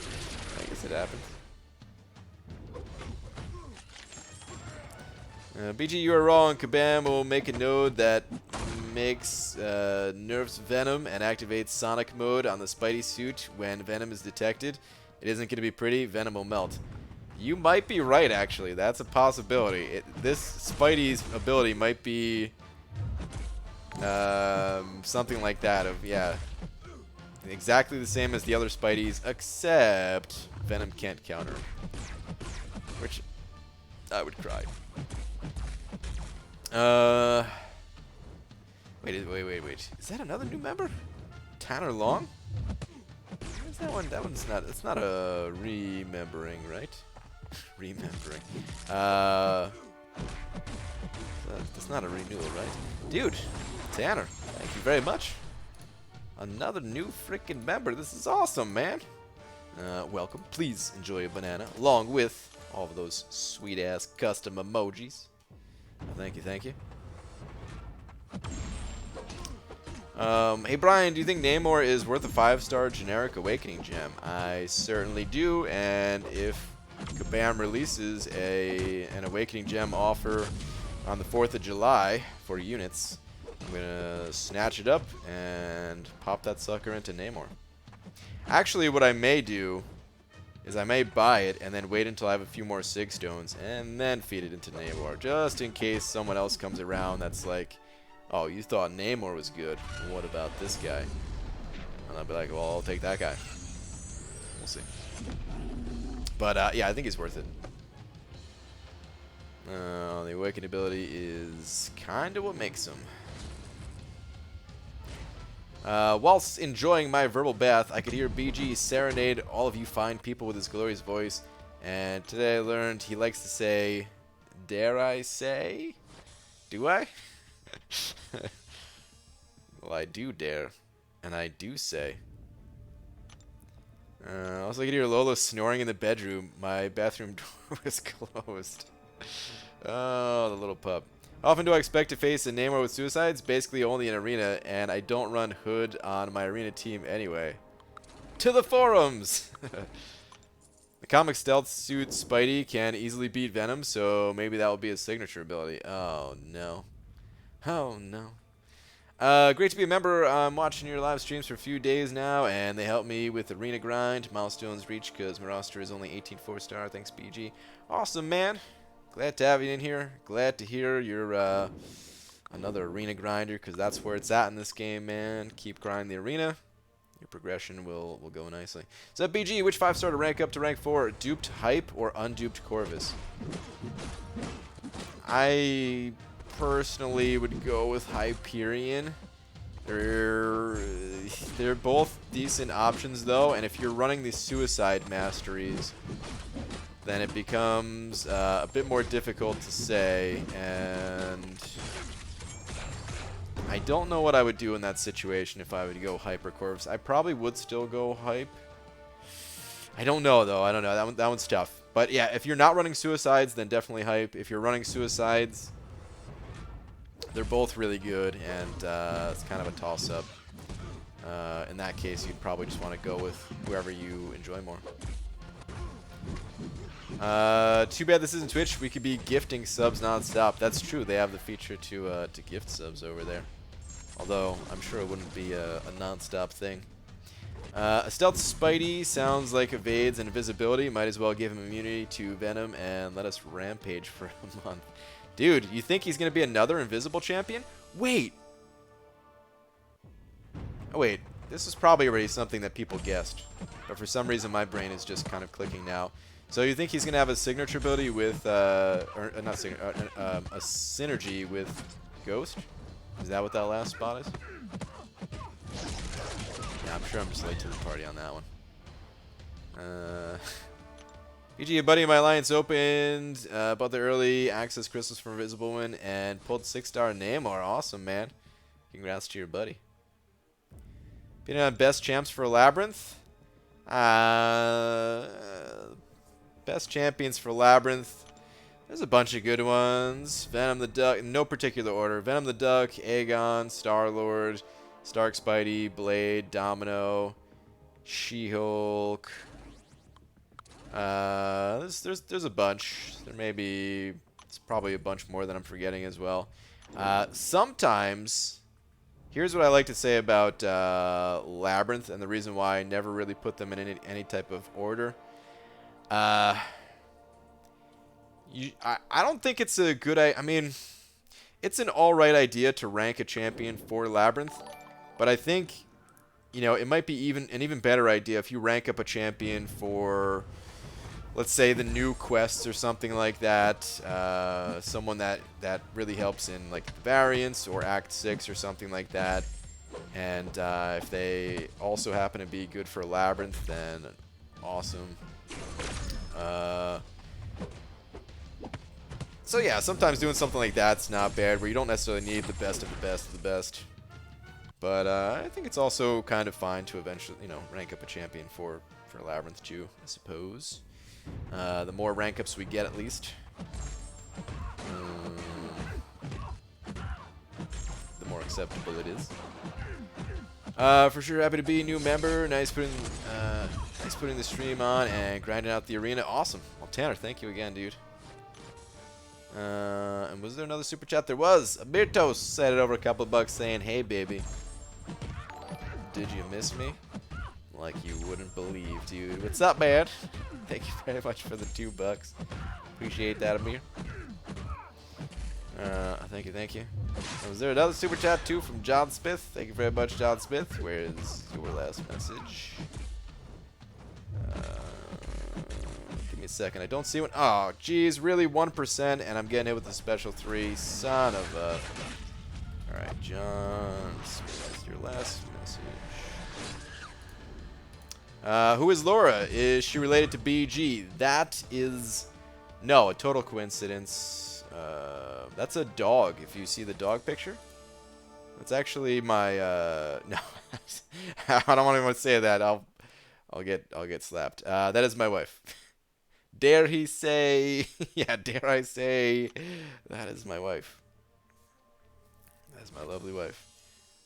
happens. BG, you are wrong. Kabam will make a node that makes nerfs Venom and activates Sonic mode on the Spidey suit when Venom is detected. It isn't going to be pretty. Venom will melt. You might be right, actually. That's a possibility. This Spidey's ability might be something like that. Yeah, exactly the same as the other Spideys, except Venom can't counter, which I would cry. Wait. Is that another new member? Tanner Long? Where's that one? That one's not. It's not a remembering, right? Remembering. That's not a renewal, right? Dude, Tanner, thank you very much. Another new freaking member. This is awesome, man. Welcome. Please enjoy a banana, along with all of those sweet-ass custom emojis. Thank you, thank you. Hey Brian, do you think Namor is worth a 5-star generic Awakening gem? I certainly do, and if Kabam releases an Awakening gem offer on the 4th of July for units, I'm gonna snatch it up and pop that sucker into Namor. Actually, what I may do is I may buy it and then wait until I have a few more Sig Stones and then feed it into Namor, just in case someone else comes around that's like, oh, you thought Namor was good. What about this guy? And I'll be like, well, I'll take that guy. We'll see. But, yeah, I think he's worth it. The Awakened ability is kind of what makes him. Whilst enjoying my verbal bath, I could hear BG serenade all of you fine people with his glorious voice. And today I learned he likes to say, dare I say? Do I? Well, I do dare. And I do say. Also, I could hear Lola snoring in the bedroom. My bathroom door was closed. Oh, the little pup. How often do I expect to face a Namor with suicides? Basically only in arena, and I don't run Hood on my arena team anyway. To the forums! The comic stealth suit Spidey can easily beat Venom, so maybe that will be his signature ability. Oh, no. Oh, no. Great to be a member. I'm watching your live streams for a few days now, and they help me with arena grind, milestones reach, because my roster is only 18 4-star. Thanks, BG. Awesome, man. Glad to have you in here. Glad to hear you're another arena grinder, because that's where it's at in this game, man. Keep grinding the arena. Your progression will go nicely. So, BG, which 5-star to rank up to rank 4? Duped Hype or unduped Corvus? I personally would go with Hyperion. They're both decent options, though, and if you're running the Suicide Masteries, then it becomes a bit more difficult to say, and I don't know what I would do in that situation if I would go Hyper Corvus. I probably would still go Hype. I don't know, though. I don't know. That one's tough. But yeah, if you're not running Suicides, then definitely Hype. If you're running Suicides, they're both really good, and it's kind of a toss-up. In that case, you'd probably just want to go with whoever you enjoy more. Too bad this isn't Twitch. We could be gifting subs non-stop. That's true. They have the feature to gift subs over there. Although, I'm sure it wouldn't be a non-stop thing. A stealth Spidey sounds like evades and invisibility. Might as well give him immunity to Venom and let us rampage for a month. Dude, you think he's going to be another invisible champion? Wait. Oh, wait. This is probably already something that people guessed. But for some reason, my brain is just kind of clicking now. So you think he's going to have a signature ability with, a synergy with Ghost? Is that what that last spot is? Yeah, I'm sure I'm just late to the party on that one. PG, a buddy of my alliance opened about the early access crystals for Invisible One and pulled 6-star Namor. Awesome, man. Congrats to your buddy. Being on best champs for Labyrinth. Best champions for Labyrinth. There's a bunch of good ones. Venom the Duck, in no particular order. Venom the Duck, Aegon, Star-Lord, Stark Spidey, Blade, Domino, She-Hulk. There's a bunch. There may be, it's probably a bunch more that I'm forgetting as well. Sometimes, here's what I like to say about Labyrinth, and the reason why I never really put them in any type of order. I don't think it's a good I mean, it's an alright idea to rank a champion for Labyrinth, but I think, you know, it might be an even better idea if you rank up a champion for, let's say, the new quests or something like that. Someone that really helps in, like, variants or Act 6 or something like that. And if they also happen to be good for Labyrinth, then awesome. So yeah, sometimes doing something like that's not bad, where you don't necessarily need the best of the best of the best. But I think it's also kind of fine to eventually, you know, rank up a champion for Labyrinth too, I suppose. The more rank ups we get, at least, the more acceptable it is. For sure, happy to be a new member. Nice putting the stream on and grinding out the arena. Awesome. Well, Tanner, thank you again, dude. And was there another super chat? There was. Abirtos said it over a couple of bucks saying, "Hey, baby, did you miss me? Like you wouldn't believe, dude. What's up, man? Thank you very much for the $2. Appreciate that, Amir. Thank you, thank you. And was there another super chat too from John Smith? Thank you very much, John Smith. Where is your last message? Give me a second. I don't see one. Oh, geez, really 1%, and I'm getting hit with a special 3. Son of a. All right, John Smith, your last message. Who is Laura? Is she related to BG? That is, no, a total coincidence. That's a dog. If you see the dog picture, that's actually my. No, I don't want to say that. I'll get slapped. That is my wife. Dare he say? Yeah, dare I say? That is my wife. That is my lovely wife.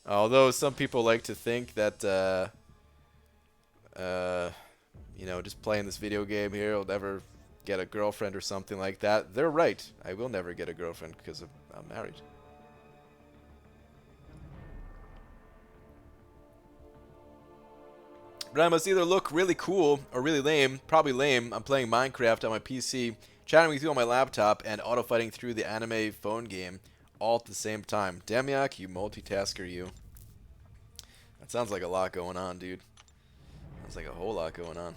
Although some people like to think that. You know, just playing this video game here, I'll never get a girlfriend or something like that. They're right. I will never get a girlfriend because I'm married. But I must either look really cool or really lame. Probably lame. I'm playing Minecraft on my PC, chatting with you on my laptop, and auto-fighting through the anime phone game all at the same time. Demiak, you multitasker, you. That sounds like a lot going on, dude. Sounds like a whole lot going on.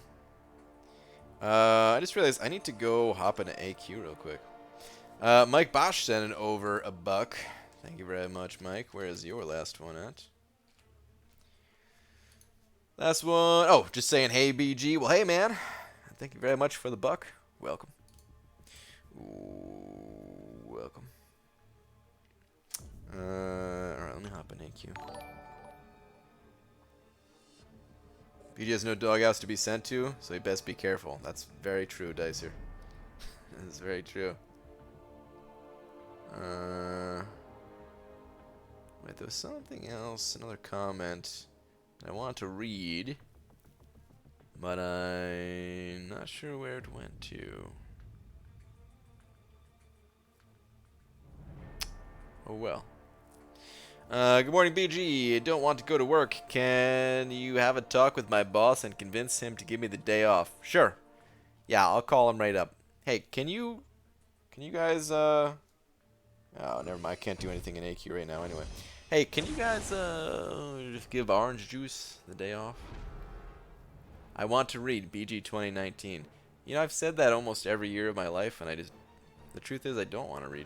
I just realized I need to go hop into AQ real quick. Mike Bosch sending over $1. Thank you very much, Mike. Where is your last one at? Last one. Oh, just saying, hey, BG. Well, hey, man. Thank you very much for the $1. Welcome. Ooh, welcome. Alright, let me hop in AQ. BG has no doghouse to be sent to, so he best be careful. That's very true, Dicer. That is very true. Wait, there was something else, another comment I want to read, but I'm not sure where it went to. Oh well. Good morning, BG. I don't want to go to work. Can you have a talk with my boss and convince him to give me the day off? Sure. Yeah, I'll call him right up. Hey, can you guys, oh, never mind. I can't do anything in AQ right now anyway. Hey, can you guys, just give Orange Juice the day off? I want to read BG 2019. You know, I've said that almost every year of my life, and the truth is I don't want to read.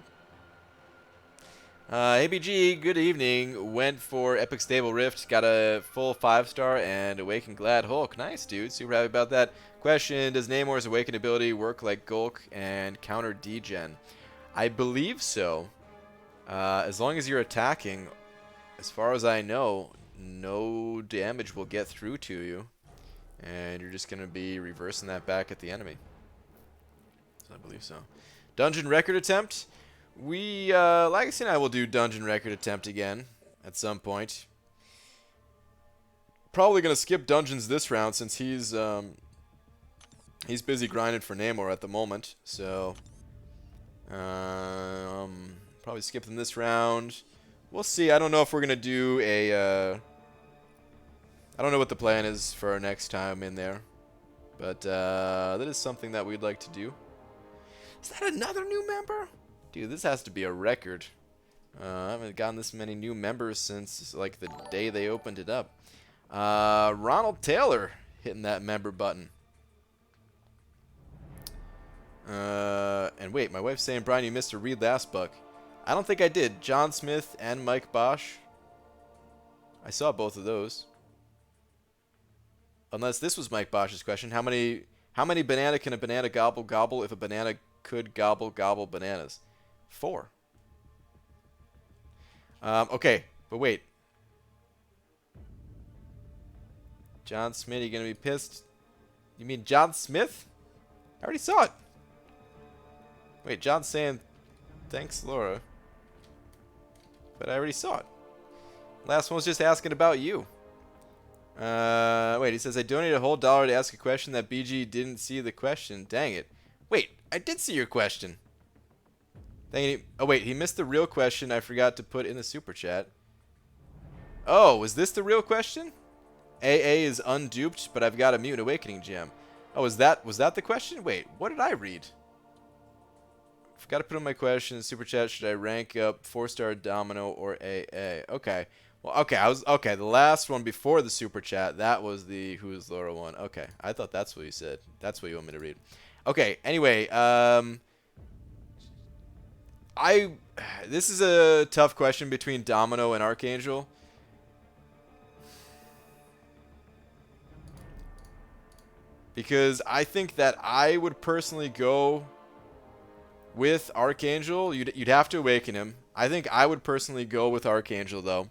Hey BG, good evening. Went for Epic Stable Rift, got a full 5-star and Awakened Glad Hulk. Nice, dude. Super happy about that. Question, does Namor's Awakened ability work like Gulk and counter degen? I believe so. As long as you're attacking as far as I know, no damage will get through to you. And you're just going to be reversing that back at the enemy. I believe so. Dungeon record attempt. Legacy and I will do dungeon record attempt again at some point. Probably going to skip dungeons this round since he's busy grinding for Namor at the moment. So, probably skip them this round. We'll see. I don't know if we're going to do a... I don't know what the plan is for our next time in there. But that is something that we'd like to do. Is that another new member? Dude, this has to be a record. I haven't gotten this many new members since like the day they opened it up. Ronald Taylor hitting that member button. And wait, my wife's saying, Brian, you missed a read last buck. I don't think I did. John Smith and Mike Bosch. I saw both of those. Unless this was Mike Bosch's question. How many banana can a banana gobble if a banana could gobble bananas? 4. Okay, but wait. John Smith, you gonna be pissed? You mean John Smith? I already saw it. Wait, John's saying thanks, Laura. But I already saw it. Last one was just asking about you. Wait, he says, I donated a whole $1 to ask a question that BG didn't see the question. Dang it. Wait, I did see your question. Dang it. Oh, wait, he missed the real question I forgot to put in the super chat. Oh, was this the real question? AA is unduped, but I've got a Mutant Awakening gem. Oh, was that the question? Wait, what did I read? Forgot to put in my question. Super chat, should I rank up 4-star Domino or AA? Okay. Well, okay, the last one before the super chat, that was the Who's Laura one. Okay. I thought that's what you said. That's what you want me to read. Okay, anyway, this is a tough question between Domino and Archangel. Because I think that I would personally go with Archangel. You'd have to awaken him. I think I would personally go with Archangel, though.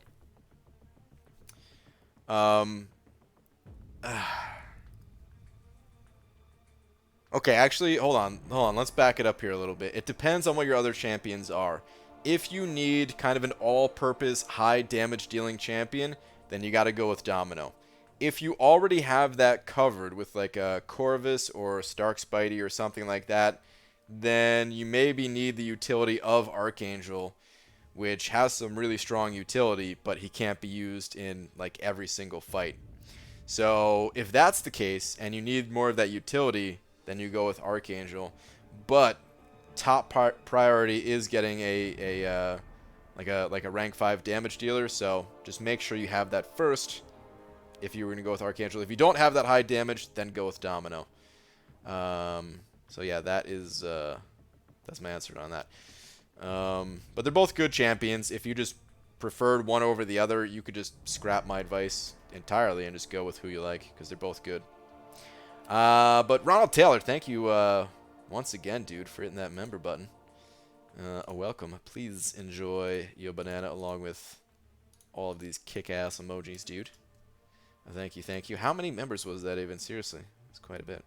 Okay, actually, hold on. Let's back it up here a little bit. It depends on what your other champions are. If you need kind of an all-purpose, high damage dealing champion, then you got to go with Domino. If you already have that covered with like a Corvus or Stark Spidey or something like that, then you maybe need the utility of Archangel, which has some really strong utility, but he can't be used in like every single fight. So if that's the case and you need more of that utility, then you go with Archangel. But top priority is getting a rank 5 damage dealer, so just make sure you have that first if you were going to go with Archangel. If you don't have that high damage, then go with Domino. So yeah, that's my answer on that. But they're both good champions. If you just preferred one over the other, you could just scrap my advice entirely and just go with who you like, because they're both good. But Ronald Taylor, thank you once again, dude, for hitting that member button. Welcome. Please enjoy your banana along with all of these kick-ass emojis, dude. Thank you, thank you. How many members was that even? Seriously, it's quite a bit.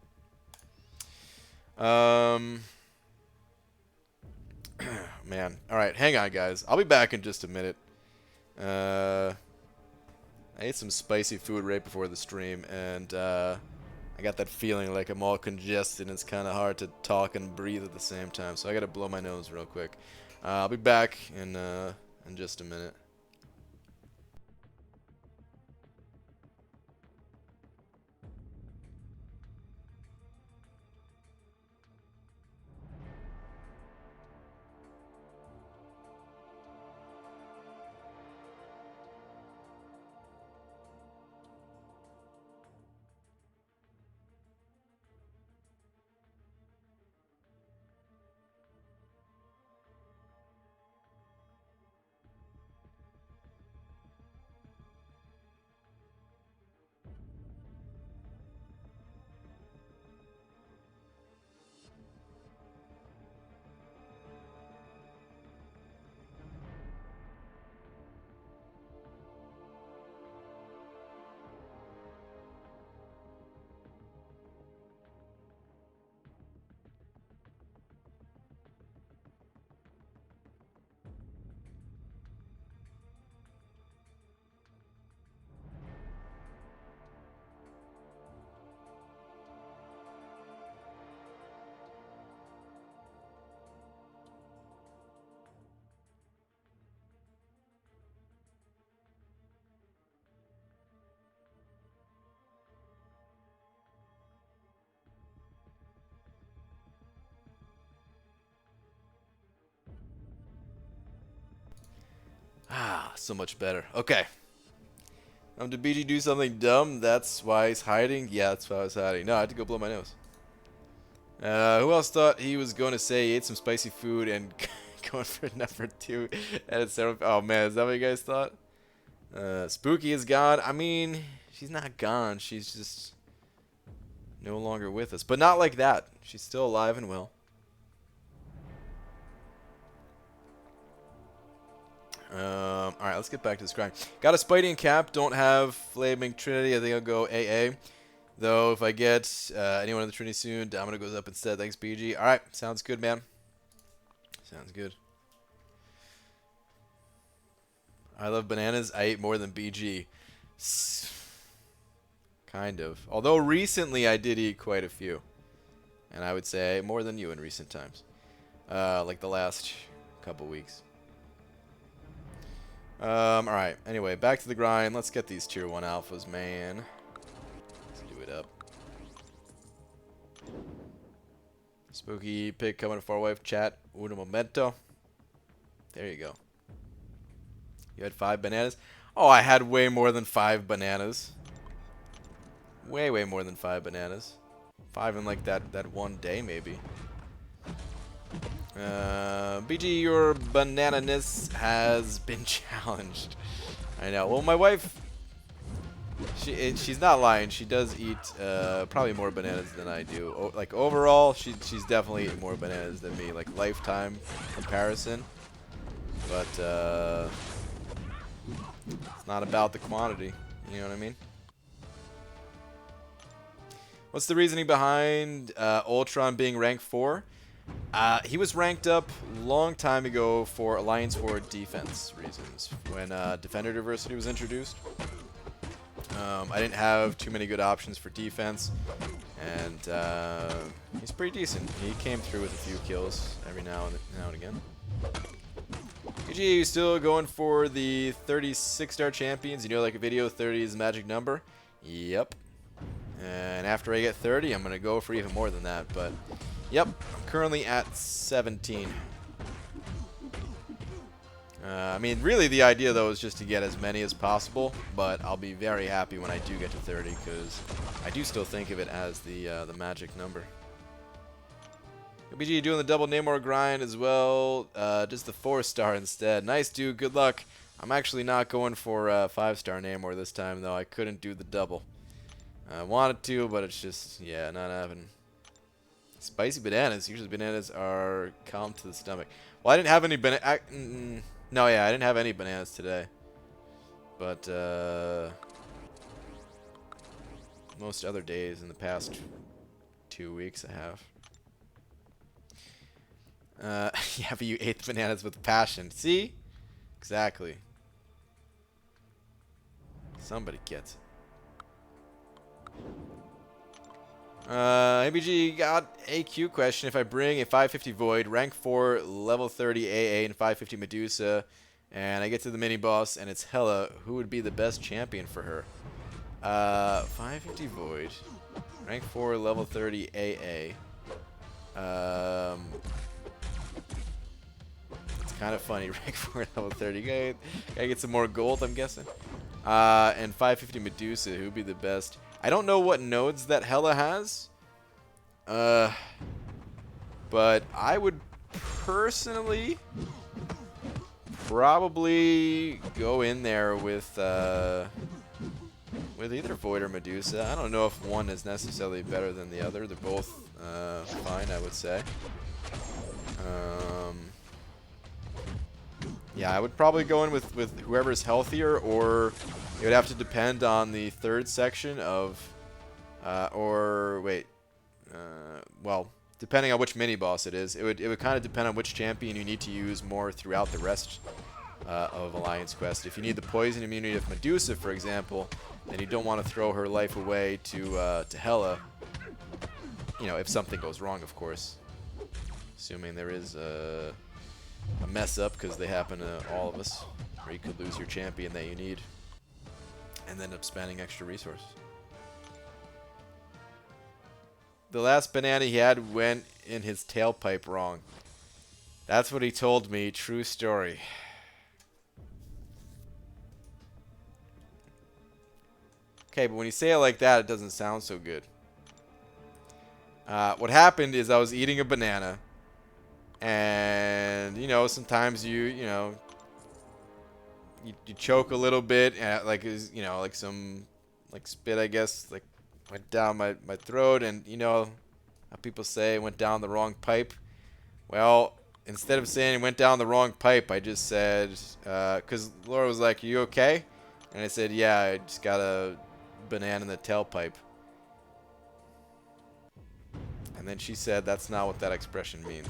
Man. Alright, hang on, guys. I'll be back in just a minute. I ate some spicy food right before the stream, and I got that feeling like I'm all congested and it's kind of hard to talk and breathe at the same time, so I gotta blow my nose real quick. I'll be back in just a minute. So much better. Okay. Did BG do something dumb? That's why he's hiding? Yeah, that's why I was hiding. No, I had to go blow my nose. Who else thought he was going to say he ate some spicy food and going for number 2 at 7? Oh man, is that what you guys thought? Spooky is gone. I mean, she's not gone. She's just no longer with us. But not like that. She's still alive and well. Alright, let's get back to this grind. Got a Spidey and Cap. Don't have Flaming Trinity. I think I'll go AA. Though, if I get anyone in the Trinity soon, Domino goes up instead. Thanks, BG. Alright, sounds good, man. Sounds good. I love bananas. I ate more than BG. Kind of. Although recently I did eat quite a few. And I would say more than you in recent times. Like the last couple weeks. Alright. Anyway, back to the grind. Let's get these tier 1 alphas, man. Let's do it up. Spooky pig coming far away. Chat. Uno momento. There you go. You had 5 bananas? Oh, I had way more than 5 bananas. Way more than 5 bananas. 5 in like that one day, maybe. BG, your banana-ness has been challenged. I know. Well, my wife, she's not lying. She does eat probably more bananas than I do. Like overall, she's definitely eating more bananas than me. Like lifetime comparison. But it's not about the quantity. You know what I mean? What's the reasoning behind Ultron being ranked 4? He was ranked up long time ago for Alliance for defense reasons when Defender Diversity was introduced. I didn't have too many good options for defense, and he's pretty decent. He came through with a few kills every now and again. PG, you still going for the 36-star champions? You know, like a video 30 is the magic number? Yep. And after I get 30, I'm going to go for even more than that, but yep, I'm currently at 17. I mean, really the idea, though, is just to get as many as possible, but I'll be very happy when I do get to 30, because I do still think of it as the magic number. BG doing the double Namor grind as well, just the 4-star instead. Nice, dude, good luck. I'm actually not going for 5-star Namor this time, though. I couldn't do the double. I wanted to, but it's just, yeah, not happening. Spicy bananas. Usually bananas are calm to the stomach. Well, I didn't have any no, yeah, I didn't have any bananas today. But, most other days in the past 2 weeks I have. Yeah, but you ate the bananas with passion. See? Exactly. Somebody gets it. ABG got a Q question. If I bring a 550 Void, rank 4, level 30 AA, and 550 Medusa, and I get to the mini-boss, and it's Hela, who would be the best champion for her? 550 Void, rank 4, level 30 AA. It's kind of funny, rank 4, level 30. Gotta get some more gold, I'm guessing. And 550 Medusa, who would be the best? I don't know what nodes that Hela has. But I would personally probably go in there with either Void or Medusa. I don't know if one is necessarily better than the other. They're both fine, I would say. Yeah, I would probably go in with whoever's healthier, or it would have to depend on the third section of, well, depending on which mini-boss it is. It would kind of depend on which champion you need to use more throughout the rest of Alliance Quest. If you need the poison immunity of Medusa, for example, then you don't want to throw her life away to Hela, you know, if something goes wrong, of course. Assuming there is a mess up, because they happen to all of us, or you could lose your champion that you need and end up spending extra resources. The last banana he had went in his tailpipe wrong. That's what he told me. True story. Okay, but when you say it like that, it doesn't sound so good. What happened is I was eating a banana. And, you know, sometimes you choke a little bit. And like, you know, like some, like spit, I guess, like went down my throat. And, you know, how people say it went down the wrong pipe. Well, instead of saying it went down the wrong pipe, I just said, because Laura was like, "Are you okay?" And I said, "Yeah, I just got a banana in the tailpipe." And then she said, "That's not what that expression means."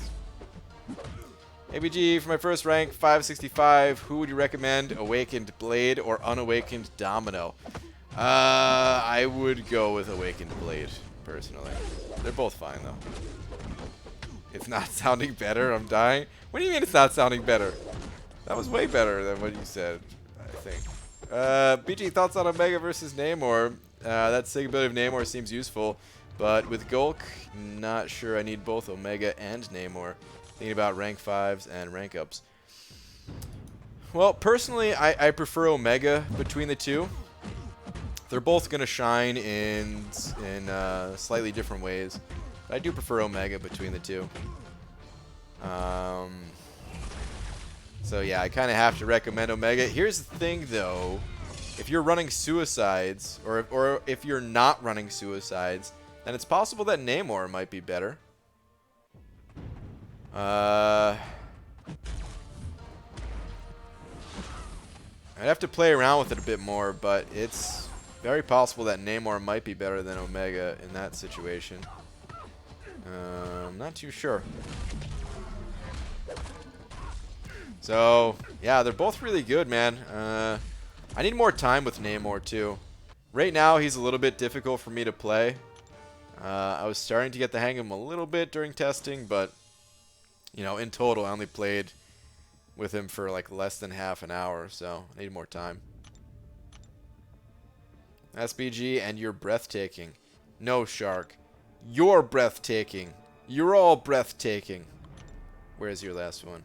ABG, for my first rank, 565, who would you recommend, Awakened Blade or Unawakened Domino? I would go with Awakened Blade, personally. They're both fine, though. It's not sounding better. I'm dying. What do you mean it's not sounding better? That was way better than what you said, I think. BG, thoughts on Omega versus Namor? That sig ability of Namor seems useful, but with Gulk, not sure I need both Omega and Namor. Thinking about rank 5s and rank ups. Well, personally, I prefer Omega between the two. They're both going to shine in slightly different ways. But I do prefer Omega between the two. So yeah, I kind of have to recommend Omega. Here's the thing, though. If you're running Suicides, or if you're not running Suicides, then it's possible that Namor might be better. I'd have to play around with it a bit more, but it's very possible that Namor might be better than Omega in that situation. I'm not too sure. So, yeah, they're both really good, man. I need more time with Namor, too. Right now, he's a little bit difficult for me to play. I was starting to get the hang of him a little bit during testing, but, you know, in total, I only played with him for, like, less than half an hour, so I need more time. SBG, and you're breathtaking. No, Shark. You're breathtaking. You're all breathtaking. Where's your last one?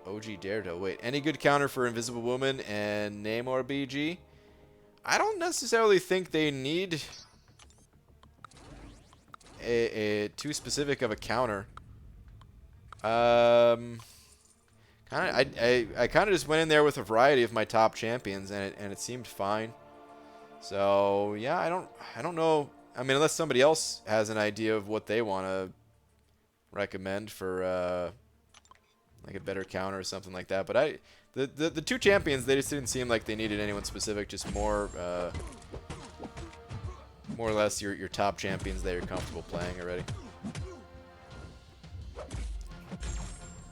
OG Daredevil. Wait, any good counter for Invisible Woman and Namor BG? I don't necessarily think they need a too specific of a counter. I kind of just went in there with a variety of my top champions, and it seemed fine. So yeah, I don't know. I mean, unless somebody else has an idea of what they want to recommend for like a better counter or something like that. But the two champions, they just didn't seem like they needed anyone specific. Just more or less your top champions that you're comfortable playing already.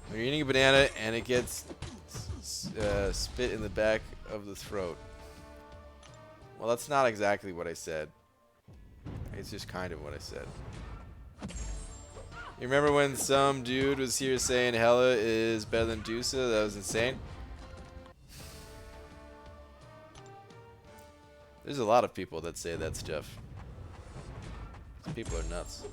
When you're eating a banana and it gets spit in the back of the throat. Well, that's not exactly what I said. It's just kind of what I said. You remember when some dude was here saying Hela is better than Dusa? That was insane. There's a lot of people that say that stuff. These people are nuts.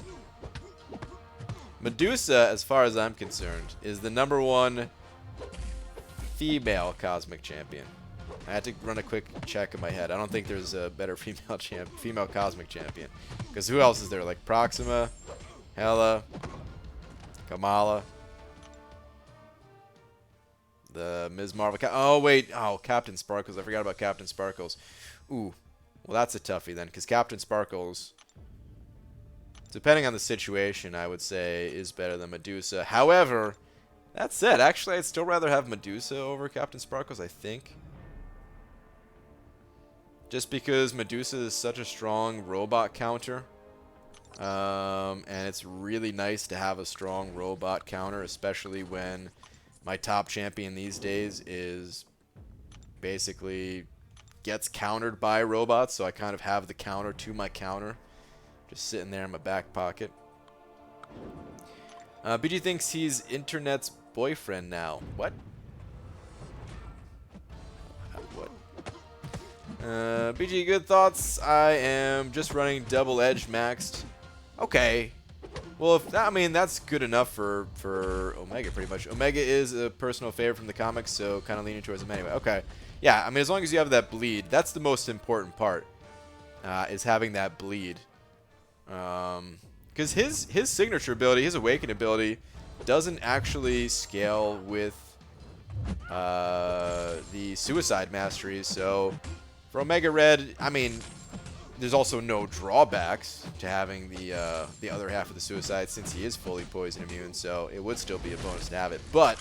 Medusa, as far as I'm concerned, is the #1 female Cosmic Champion. I had to run a quick check in my head. I don't think there's a better female Cosmic Champion. Because who else is there? Like Proxima, Hela, Kamala, the Ms. Marvel. Oh, wait. Oh, Captain Sparkles. I forgot about Captain Sparkles. Ooh. Well, that's a toughie then. Because Captain Sparkles, depending on the situation, I would say is better than Medusa. However, that said, actually, I'd still rather have Medusa over Captain Sparkles, I think. Just because Medusa is such a strong robot counter. And it's really nice to have a strong robot counter, especially when my top champion these days is basically gets countered by robots, so I kind of have the counter to my counter just sitting there in my back pocket. BG thinks he's internet's boyfriend now. What? What? BG, good thoughts. I am just running double edge maxed. Okay. Well, if that, I mean, that's good enough for Omega, pretty much. Omega is a personal favorite from the comics, so kind of leaning towards him anyway. Okay. Yeah, I mean, as long as you have that bleed, that's the most important part, is having that bleed. Because his signature ability, his awaken ability, doesn't actually scale with the suicide masteries. So for Omega Red, I mean, there's also no drawbacks to having the other half of the suicide since he is fully poison immune. So it would still be a bonus to have it, but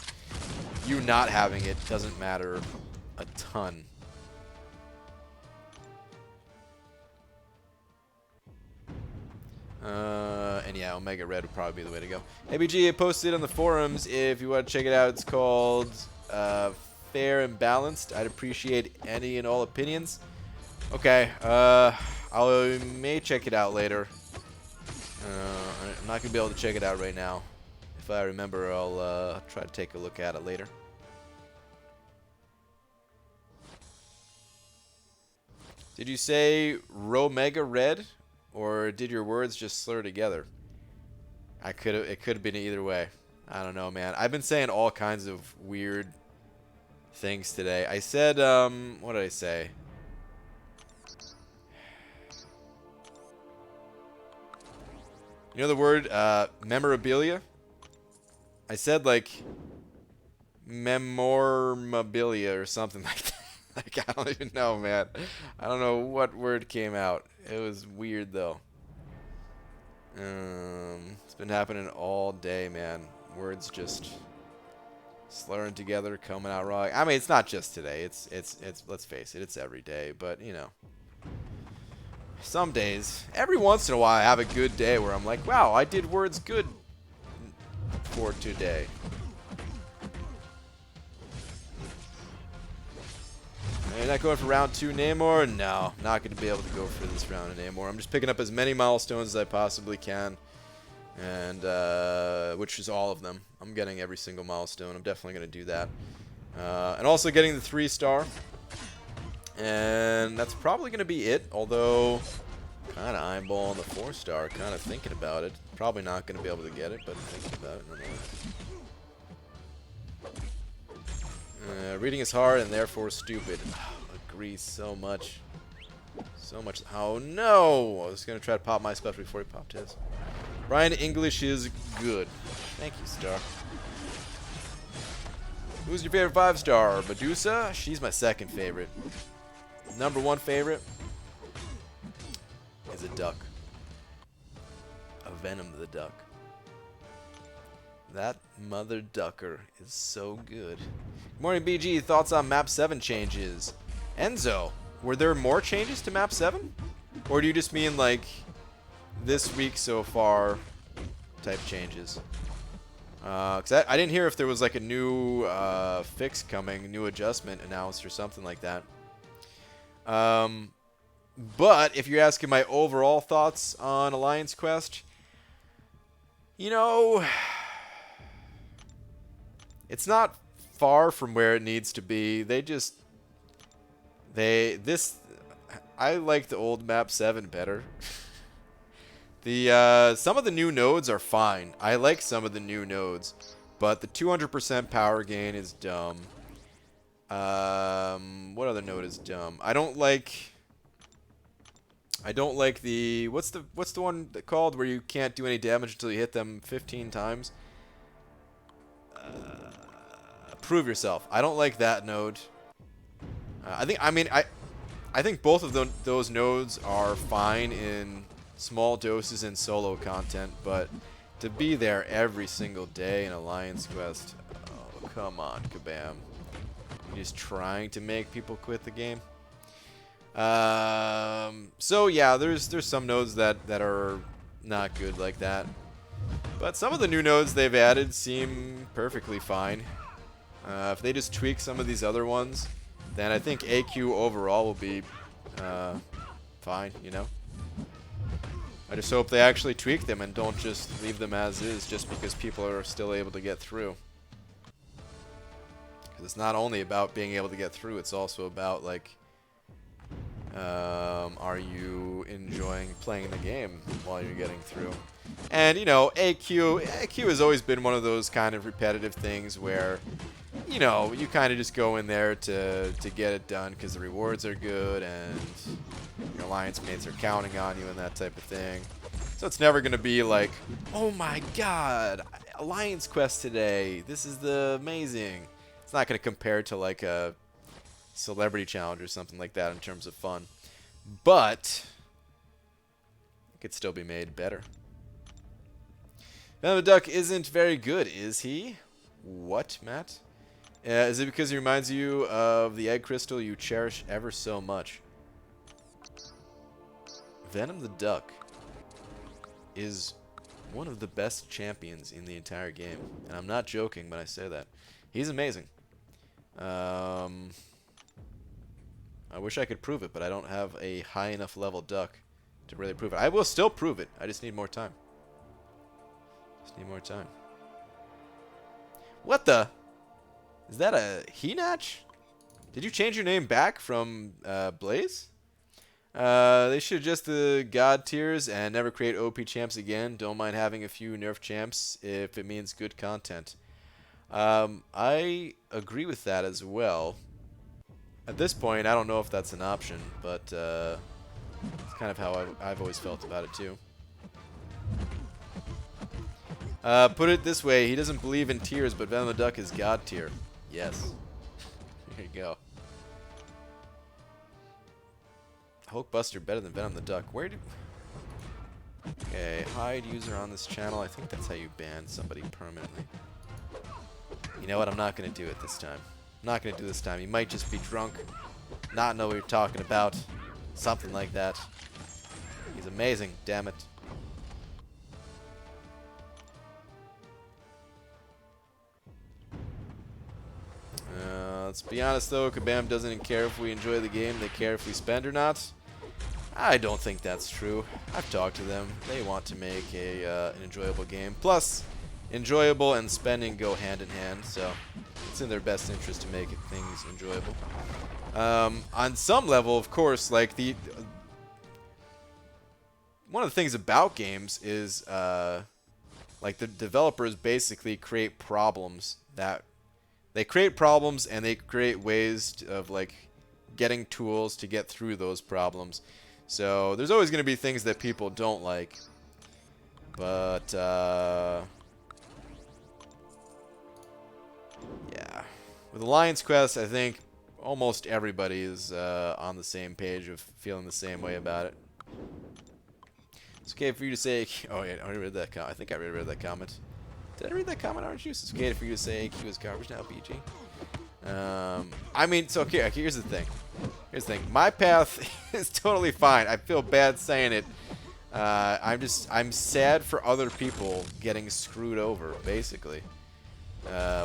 you not having it doesn't matter a ton. And yeah, Omega Red would probably be the way to go. ABG, I posted on the forums. If you want to check it out, it's called Fair and Balanced. I'd appreciate any and all opinions. Okay, I may check it out later. I'm not going to be able to check it out right now. If I remember, I'll try to take a look at it later. Did you say Romega Red? Or did your words just slur together? It could have been either way. I don't know, man. I've been saying all kinds of weird things today. I said, what did I say? You know the word memorabilia? I said like memorabilia or something like that. Like, I don't even know, man. I don't know what word came out. It was weird, though. It's been happening all day, man. Words just slurring together, coming out wrong. I mean, it's not just today. It's let's face it, it's every day. But, you know, some days, every once in a while, I have a good day where I'm like, wow, I did words good for today. You're not going for round 2 Namor? No, not going to be able to go for this round of Namor. I'm just picking up as many milestones as I possibly can, and which is all of them. I'm getting every single milestone. I'm definitely going to do that. And also getting the 3-star. And that's probably going to be it, although kind of eyeballing the 4-star, kind of thinking about it. Probably not going to be able to get it, but thinking about it nonetheless. Reading is hard and therefore stupid. Agree so much. So much. Oh no! I was going to try to pop my stuff before he popped his. Brian, English is good. Thank you, Star. Who's your favorite 5-star? Medusa? She's my second favorite. Number 1 favorite is a duck. A Venom the duck. That mother ducker is so good. Good morning, BG. Thoughts on Map 7 changes? Enzo, were there more changes to Map 7? Or do you just mean, like, this week so far type changes? Because I didn't hear if there was, like, a new fix coming, a new adjustment announced or something like that. But if you're asking my overall thoughts on Alliance Quest, you know, it's not far from where it needs to be. I like the old Map 7 better. Some of the new nodes are fine. I like some of the new nodes, but the 200% power gain is dumb. What other node is dumb? I don't like the what's the one called where you can't do any damage until you hit them 15 times? Prove yourself. I don't like that node. I think both of those nodes are fine in small doses in solo content, but to be there every single day in Alliance Quest, oh, come on, Kabam. You're just trying to make people quit the game. So yeah, there's some nodes that are not good like that. But some of the new nodes they've added seem perfectly fine. If they just tweak some of these other ones, then I think AQ overall will be fine, you know? I just hope they actually tweak them and don't just leave them as is just because people are still able to get through. Because it's not only about being able to get through, it's also about, like, Are you enjoying playing the game while you're getting through? And, you know, AQ has always been one of those kind of repetitive things where, you know, you kind of just go in there to get it done because the rewards are good and your alliance mates are counting on you and that type of thing. So it's never going to be like, oh my god, alliance quest today, this is the amazing. It's not going to compare to like a celebrity challenge or something like that in terms of fun. But it could still be made better. Venom the Duck isn't very good, is he? What, Matt? Is it because he reminds you of the egg crystal you cherish ever so much? Venom the Duck is one of the best champions in the entire game. And I'm not joking when I say that. He's amazing. I wish I could prove it, but I don't have a high enough level duck to really prove it. I will still prove it. I just need more time. Just need more time. What the? Is that a He-Natch? Did you change your name back from Blaze? They should adjust the god tiers and never create OP champs again. Don't mind having a few nerf champs if it means good content. I agree with that as well. At this point, I don't know if that's an option, but it's kind of how I've always felt about it too. Put it this way, he doesn't believe in tiers, but Venom the Duck is god tier. Yes. There you go. Hulkbuster better than Venom the Duck. Where do... Okay, hide user on this channel. I think that's how you ban somebody permanently. You know what? I'm not going to do it this time. I'm not going to do this time. You might just be drunk, not know what you're talking about. Something like that. He's amazing, damn it. Let's be honest though, Kabam doesn't care if we enjoy the game, they care if we spend or not. I don't think that's true. I've talked to them. They want to make an enjoyable game. Plus, enjoyable and spending go hand in hand, so it's in their best interest to make things enjoyable. On some level, of course, like one of the things about games is like the developers basically create problems that they create problems and they create ways of like getting tools to get through those problems. So there's always going to be things that people don't like, but yeah, with Alliance Quest, I think almost everybody is on the same page of feeling the same way about it. It's okay for you to say, oh yeah, I already read that comment. I think I already read that comment. Did I read that comment, Orange Juice? It's okay for you to say AQ is garbage now, BG. I mean, so okay, here's the thing. Here's the thing. My path is totally fine. I feel bad saying it. I'm sad for other people getting screwed over, basically.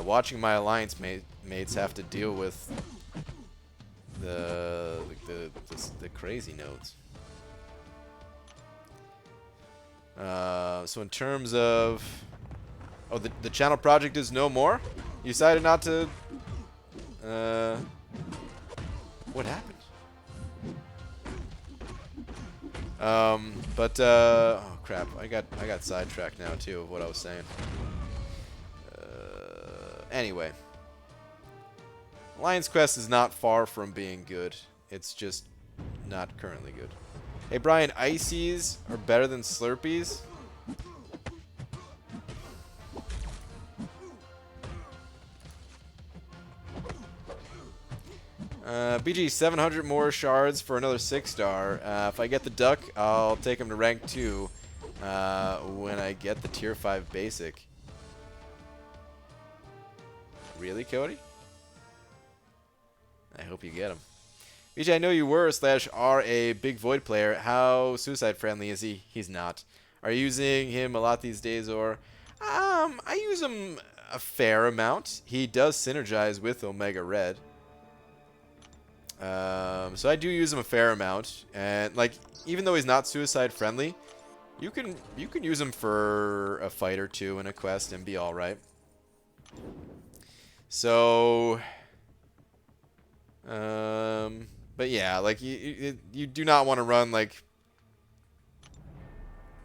Watching my alliance mates have to deal with the crazy nodes. So in terms of... Oh, the channel project is no more? You decided not to... What happened? Oh crap, I got sidetracked now too of what I was saying. Anyway. Alliance Quest is not far from being good. It's just not currently good. Hey Brian, Ices are better than Slurpees? BG, 700 more shards for another 6-star. If I get the duck, I'll take him to rank 2 when I get the tier 5 basic. Really, Cody? I hope you get him. BG, I know you were / are a big Void player. How suicide friendly is he? He's not. Are you using him a lot these days, or? I use him a fair amount. He does synergize with Omega Red. So I do use him a fair amount, and like even though he's not suicide friendly, you can use him for a fight or two in a quest and be all right. So But yeah, like you do not want to run like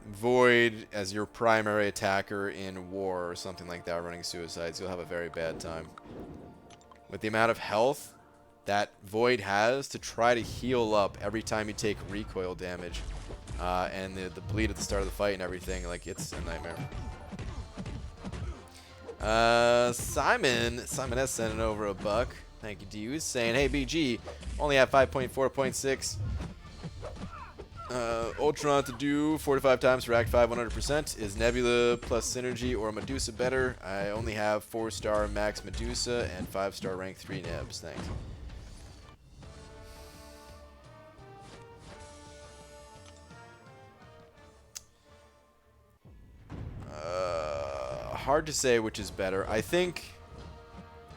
Void as your primary attacker in War or something like that, running Suicides. You'll have a very bad time. With the amount of health that Void has to try to heal up every time you take recoil damage, and the bleed at the start of the fight and everything, like, it's a nightmare. Simon S sending over a buck. Thank you, dude. Saying, hey, BG, only have 5.4.6. Ultron to do 4 to 5 times for Act 5 100%. Is Nebula plus Synergy or Medusa better? I only have 4-star max Medusa and 5-star rank 3 Nebs. Thanks. Hard to say which is better. I think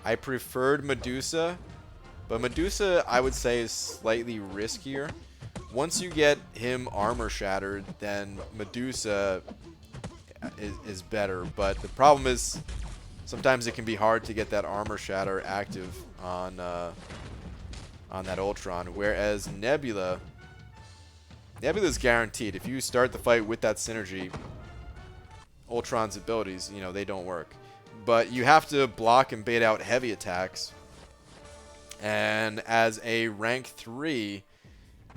I preferred Medusa, but Medusa I would say is slightly riskier. Once you get him armor shattered, then Medusa is better. But the problem is sometimes it can be hard to get that armor shatter active on that Ultron. Whereas Nebula's guaranteed. If you start the fight with that synergy, Ultron's abilities, you know, they don't work. But you have to block and bait out heavy attacks. And as a rank 3,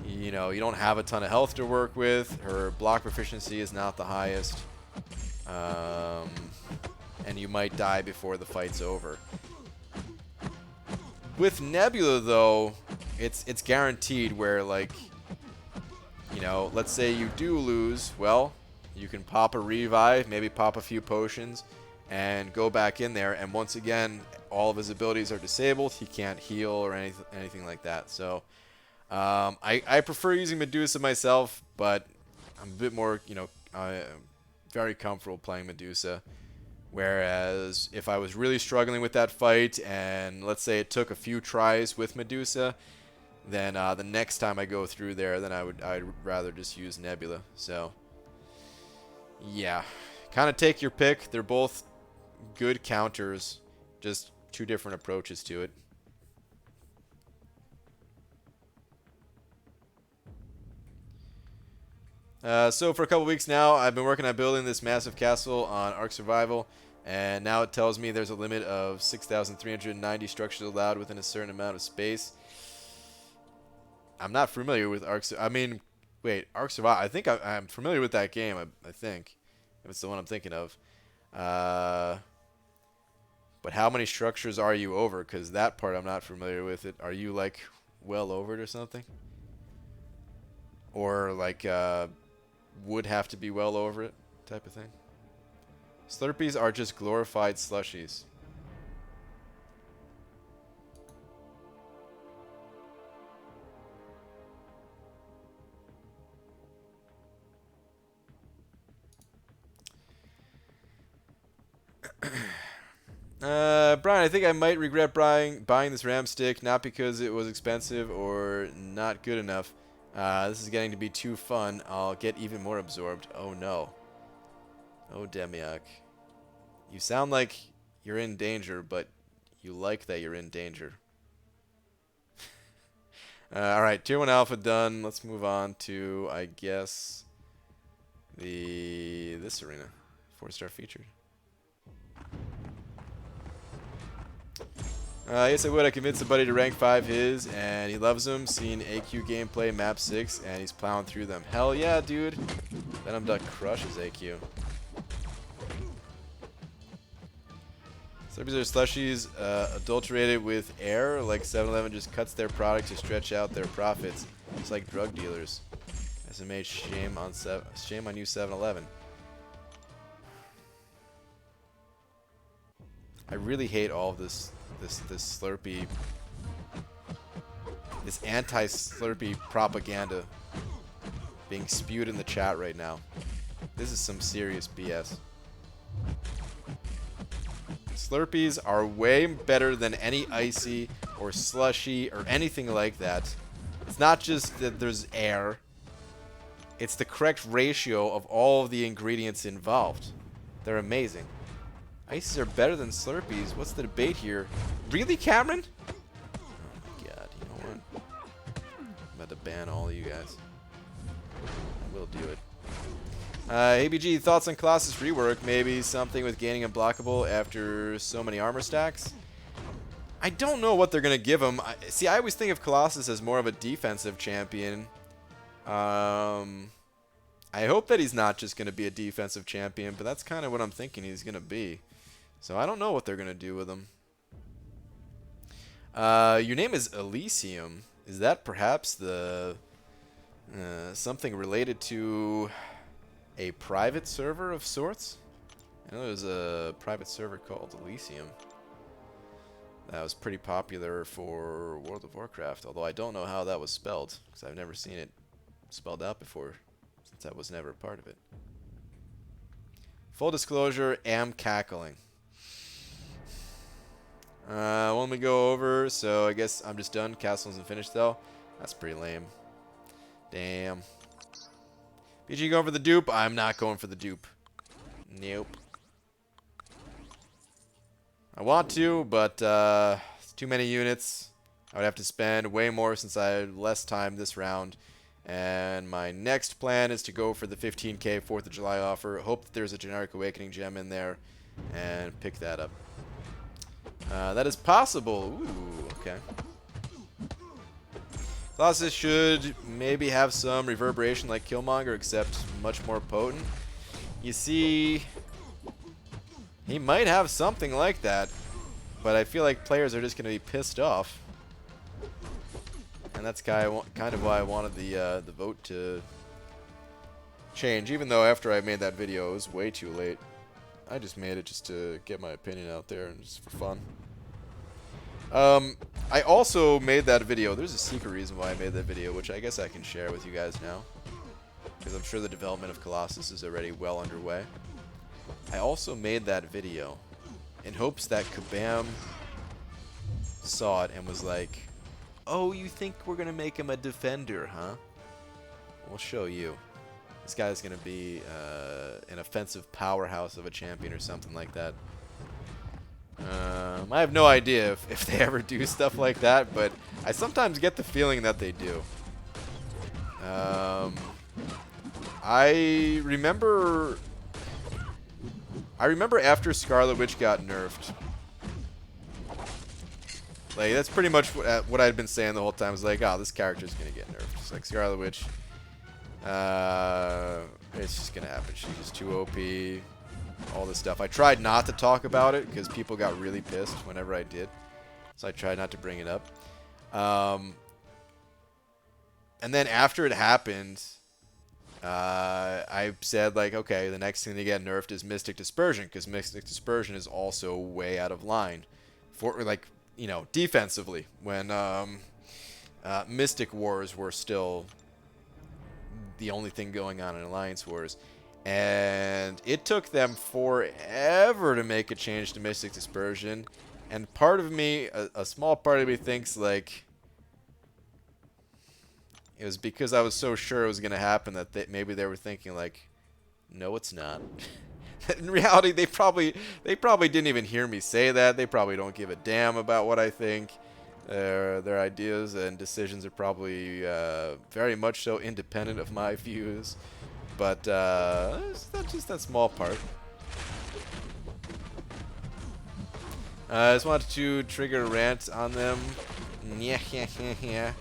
you know, you don't have a ton of health to work with. Her block proficiency is not the highest. And you might die before the fight's over. With Nebula, though, it's guaranteed where, like, you know, let's say you do lose, well, you can pop a revive, maybe pop a few potions, and go back in there. And once again, all of his abilities are disabled. He can't heal or anything like that. So I prefer using Medusa myself, but I'm a bit more, you know, very comfortable playing Medusa. Whereas if I was really struggling with that fight, and let's say it took a few tries with Medusa, then the next time I go through there, then I'd rather just use Nebula. So yeah, kind of take your pick. They're both good counters, just two different approaches to it. So for a couple weeks now, I've been working on building this massive castle on Ark Survival, and now it tells me there's a limit of 6,390 structures allowed within a certain amount of space. I'm not familiar with Ark. I mean, wait, Ark Survival. I think I'm familiar with that game. I think, if it's the one I'm thinking of. But how many structures are you over? Because that part I'm not familiar with. It. Are you like well over it or something? Or like would have to be well over it type of thing? Slurpees are just glorified slushies. Brian, I think I might regret buying this RAM stick, not because it was expensive or not good enough. This is getting to be too fun. I'll get even more absorbed. Oh no. Oh, Demiak. You sound like you're in danger, but you like that you're in danger. Alright, Tier 1 Alpha done. Let's move on to, I guess, this arena. 4-star featured. Yes, I would. I convinced somebody to rank 5 his, and he loves them. Seen AQ gameplay, map 6, and he's plowing through them. Hell yeah, dude. Venom Duck crushes AQ. Slurpees are slushies adulterated with air, like 7-Eleven just cuts their product to stretch out their profits. It's like drug dealers. SMA, shame on you, 7-Eleven. I really hate all of this Slurpee, this anti-Slurpee propaganda being spewed in the chat right now. This is some serious BS. Slurpees are way better than any icy or slushy or anything like that. It's not just that there's air. It's the correct ratio of all of the ingredients involved. They're amazing. Ices are better than Slurpees. What's the debate here? Really, Cameron? Oh my god, you know what? nice. I will do it. ABG, thoughts on Colossus rework? Maybe something with gaining unblockable after so many armor stacks? I don't know what they're going to give him. See, I always think of Colossus as more of a defensive champion. I hope that he's not just going to be a defensive champion, but that's kind of what I'm thinking he's going to be. So I don't know what they're going to do with him. Your name is Elysium. Is that perhaps the something related to a private server of sorts? I know there's a private server called Elysium that was pretty popular for World of Warcraft, although I don't know how that was spelled, because I've never seen it spelled out before, since I was never a part of it. Full disclosure, am cackling. When we go over, so I guess I'm just done. Castle isn't finished, though. That's pretty lame. Damn. BG going for the dupe? I'm not going for the dupe. Nope. I want to, but it's too many units. I would have to spend way more since I had less time this round. And my next plan is to go for the 15k 4th of July offer. Hope that there's a generic awakening gem in there and pick that up. That is possible. Ooh, okay. Colossus should maybe have some reverberation like Killmonger, except much more potent. You see, he might have something like that, but I feel like players are just going to be pissed off. And that's kind of why I wanted the vote to change, even though after I made that video, it was way too late. I just made it just to get my opinion out there and just for fun. I also made that video. There's a secret reason why I made that video, which I guess I can share with you guys now, because I'm sure the development of Colossus is already well underway. I also made that video in hopes that Kabam saw it and was like, "Oh, you think we're gonna make him a defender, huh? We'll show you. This guy's gonna be an offensive powerhouse of a champion or something like that." I have no idea if they ever do stuff like that, but I sometimes get the feeling that they do. I remember after Scarlet Witch got nerfed. Like, that's pretty much what I'd been saying the whole time. Was like, oh, this character's gonna get nerfed. It's like Scarlet Witch. It's just gonna happen. She's just too OP. All this stuff. I tried not to talk about it because people got really pissed whenever I did. So I tried not to bring it up. And then after it happened, I said, like, okay, the next thing to get nerfed is Mystic Dispersion, because Mystic Dispersion is also way out of line for, like, you know, defensively, when Mystic Wars were still the only thing going on in Alliance Wars. And it took them forever to make a change to Mystic Dispersion. And part of me, a small part of me thinks, like, it was because I was so sure it was going to happen that maybe they were thinking, like, no, it's not. In reality, they probably didn't even hear me say that. They probably don't give a damn about what I think. Their ideas and decisions are probably very much so independent of my views. But that's just that small part. I just wanted to trigger a rant on them. Yeah.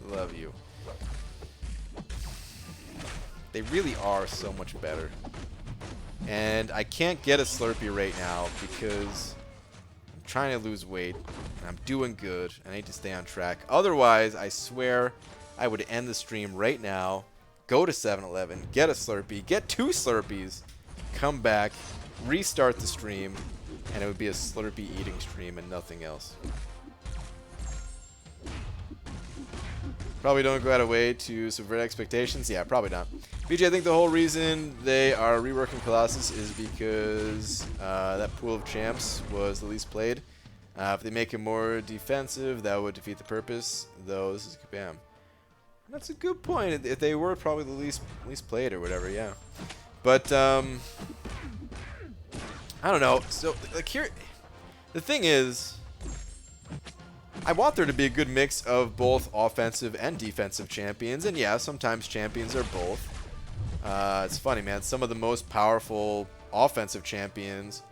Love you. They really are so much better. And I can't get a Slurpee right now because I'm trying to lose weight. And I'm doing good. I need to stay on track. Otherwise, I swear I would end the stream right now. Go to 7-Eleven, get a Slurpee, get 2 Slurpees, come back, restart the stream, and it would be a Slurpee eating stream and nothing else. Probably don't go out of way to subvert expectations. Yeah, probably not. BJ, I think the whole reason they are reworking Colossus is because that pool of champs was the least played. If they make him more defensive, that would defeat the purpose, though this is Kabam. That's a good point. If they were probably the least played or whatever, yeah. But I don't know. So, like, here, the thing is, I want there to be a good mix of both offensive and defensive champions, and yeah, sometimes champions are both. It's funny, man. Some of the most powerful offensive champions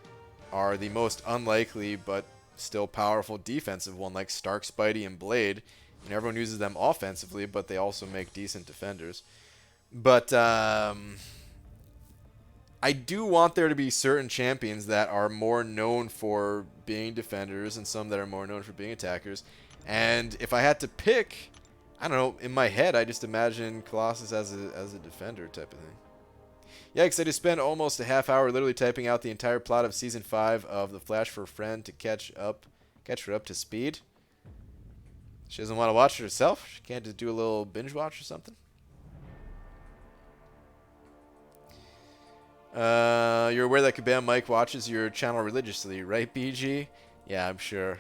are the most unlikely but still powerful defensive one, like Stark, Spidey, and Blade. And everyone uses them offensively, but they also make decent defenders. But I do want there to be certain champions that are more known for being defenders and some that are more known for being attackers. And if I had to pick, I don't know, in my head, I just imagine Colossus as a defender type of thing. Yikes, I just spent almost a half hour literally typing out the entire plot of Season 5 of The Flash for a friend to catch her up to speed. She doesn't want to watch it herself? She can't just do a little binge watch or something? You're aware that Kabam Mike watches your channel religiously, right, BG? Yeah, I'm sure.